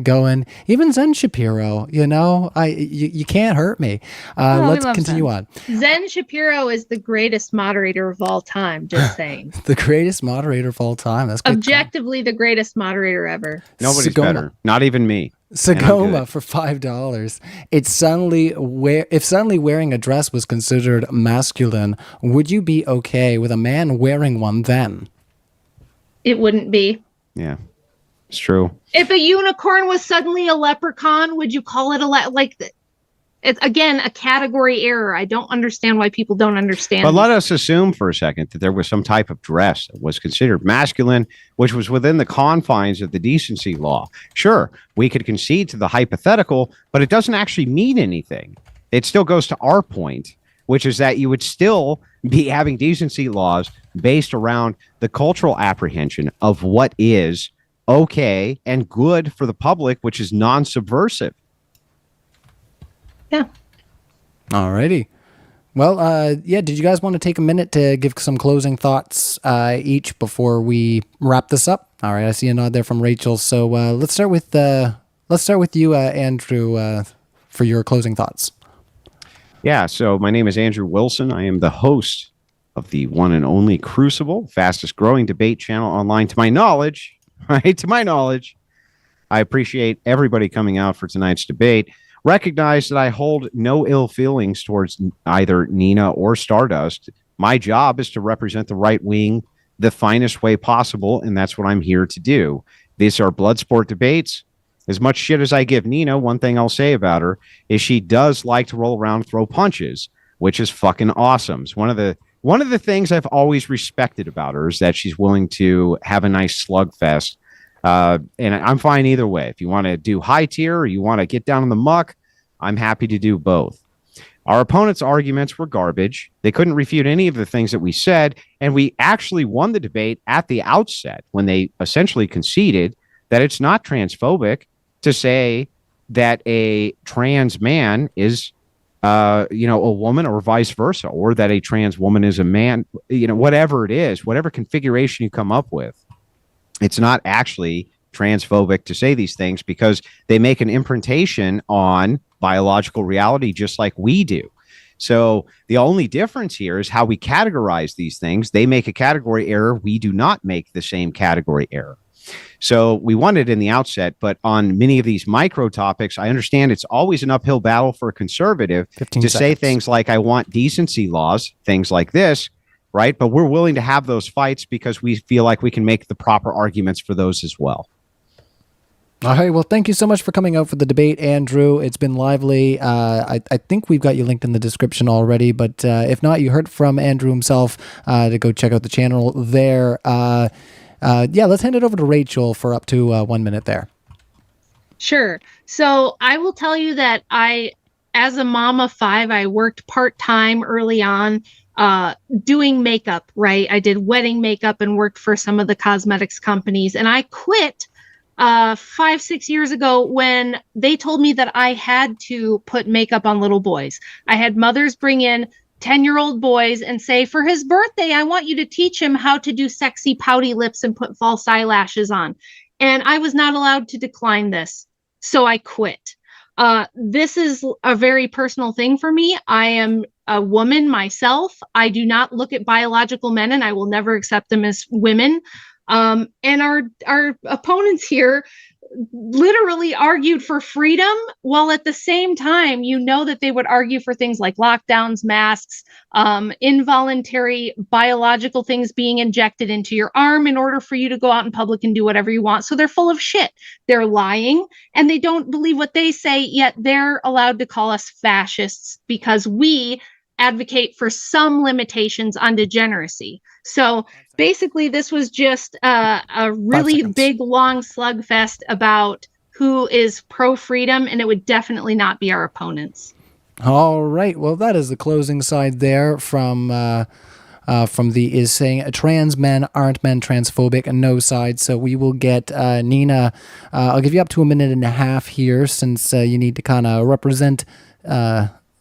going. Even Zen Shapiro, you can't hurt me. we Let's love continue Zen. on. Zen Shapiro is the greatest moderator of all time. Just saying. The greatest moderator of all time. That's good. Objectively, the greatest moderator ever. Nobody's Sagoma. better. Not even me. Sagoma good. for $5. If suddenly wearing a dress was considered masculine, would you be okay with a man wearing one then? It wouldn't be. Yeah, it's true. If a unicorn was suddenly a leprechaun, would you call it it's again a category error? I don't understand why people don't understand. But let us assume for a second that there was some type of dress that was considered masculine, which was within the confines of the decency law. Sure, we could concede to the hypothetical, but it doesn't actually mean anything. It still goes to our point, which is that you would still be having decency laws based around the cultural apprehension of what is okay and good for the public, which is non-subversive. Yeah. Alrighty. Well, did you guys want to take a minute to give some closing thoughts each before we wrap this up? All right, I see a nod there from Rachel. So let's start with you, Andrew, for your closing thoughts. Yeah, so my name is Andrew Wilson. I am the host of the one and only Crucible, fastest growing debate channel online to my knowledge. Right, to my knowledge. I appreciate everybody coming out for tonight's debate. Recognize that I hold no ill feelings towards either Neeina or Stardust. My job is to represent the right wing the finest way possible, and that's what I'm here to do. These are blood sport debates. As much shit as I give Neeina, one thing I'll say about her is she does like to roll around and throw punches, which is fucking awesome. It's one of the things I've always respected about her is that she's willing to have a nice slugfest. And I'm fine either way. If you want to do high tier or you want to get down in the muck, I'm happy to do both. Our opponents' arguments were garbage. They couldn't refute any of the things that we said. And we actually won the debate at the outset when they essentially conceded that it's not transphobic to say that a trans man is a woman or vice versa, or that a trans woman is a man, whatever it is, whatever configuration you come up with. It's not actually transphobic to say these things because they make an imprintation on biological reality just like we do. So the only difference here is how we categorize these things. They make a category error. We do not make the same category error. So we won it in the outset, but on many of these micro topics, I understand it's always an uphill battle for a conservative to say things like, I want decency laws, things like this, right? But we're willing to have those fights because we feel like we can make the proper arguments for those as well. All right. Well, thank you so much for coming out for the debate, Andrew. It's been lively. I think we've got you linked in the description already, but if not, you heard from Andrew himself to go check out the channel there. Let's hand it over to Rachel for up to 1 minute there. Sure. So I will tell you that as a mom of 5, I worked part-time early on doing makeup, right? I did wedding makeup and worked for some of the cosmetics companies. And I quit 5-6 years ago when they told me that I had to put makeup on little boys. I had mothers bring in 10-year-old boys and say, for his birthday, I want you to teach him how to do sexy pouty lips and put false eyelashes on. And I was not allowed to decline this. So I quit. This is a very personal thing for me. I am a woman myself. I do not look at biological men, and I will never accept them as women. And our opponents here literally argued for freedom, while at the same time, you know that they would argue for things like lockdowns, masks, involuntary biological things being injected into your arm in order for you to go out in public and do whatever you want. So they're full of shit. They're lying, and they don't believe what they say, yet they're allowed to call us fascists because we advocate for some limitations on degeneracy. So basically, this was just a really big, long slugfest about who is pro-freedom, and it would definitely not be our opponents. All right. Well, that is the closing side there from the is saying trans men aren't men transphobic and no side. So we will get Neeina. I'll give you up to 1.5 minutes here since you need to kind of represent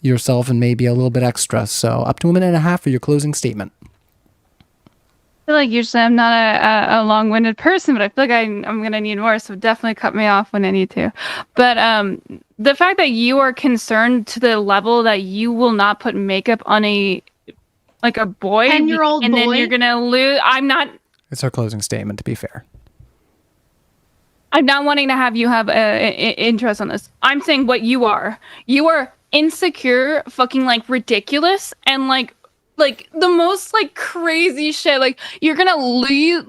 yourself and maybe a little bit extra. So up to 1.5 minutes for your closing statement. I feel like usually I'm not a long-winded person, but I feel like I'm going to need more, so definitely cut me off when I need to. But the fact that you are concerned to the level that you will not put makeup on a boy, 10-year-old and boy, then you're going to lose. It's our closing statement, to be fair. I'm not wanting to have you have interest on this. I'm saying what you are. You are insecure, fucking ridiculous, and like the most crazy shit. Like you're gonna lose.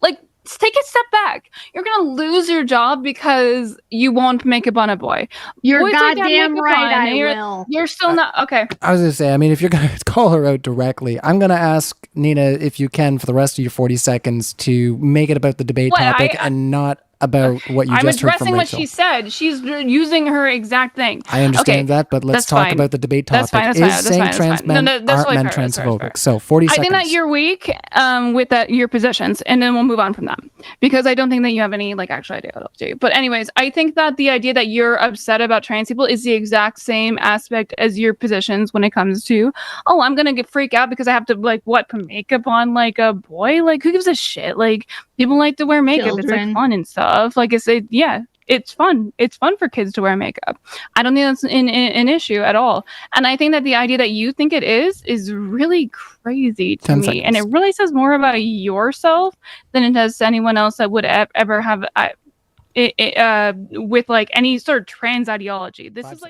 Take a step back. You're gonna lose your job because you won't make makeup on a boy. You're Boys goddamn right. I you're, will. You're still not okay. I was gonna say, I mean, if you're gonna call her out directly, I'm gonna ask Neeina if you can for the rest of your 40 seconds to make it about the debate topic and not about what you just heard from I'm addressing Rachel. what she said. She's using her exact thing. I understand that, but let's talk about the debate topic. Is saying trans men aren't men transphobic? So 40 seconds. I think that you're weak with your positions, and then we'll move on from that because I don't think that you have any actual idea what I'll do. But anyways, I think that the idea that you're upset about trans people is the exact same aspect as your positions when it comes to, oh, I'm gonna freak out because I have to put makeup on a boy. Who gives a shit? People like to wear makeup. Children. It's fun and stuff. It's fun. It's fun for kids to wear makeup. I don't think that's an issue at all. And I think that the idea that you think it is really crazy to me. Seconds. And it really says more about yourself than it does to anyone else that would ever have with any sort of trans ideology. This is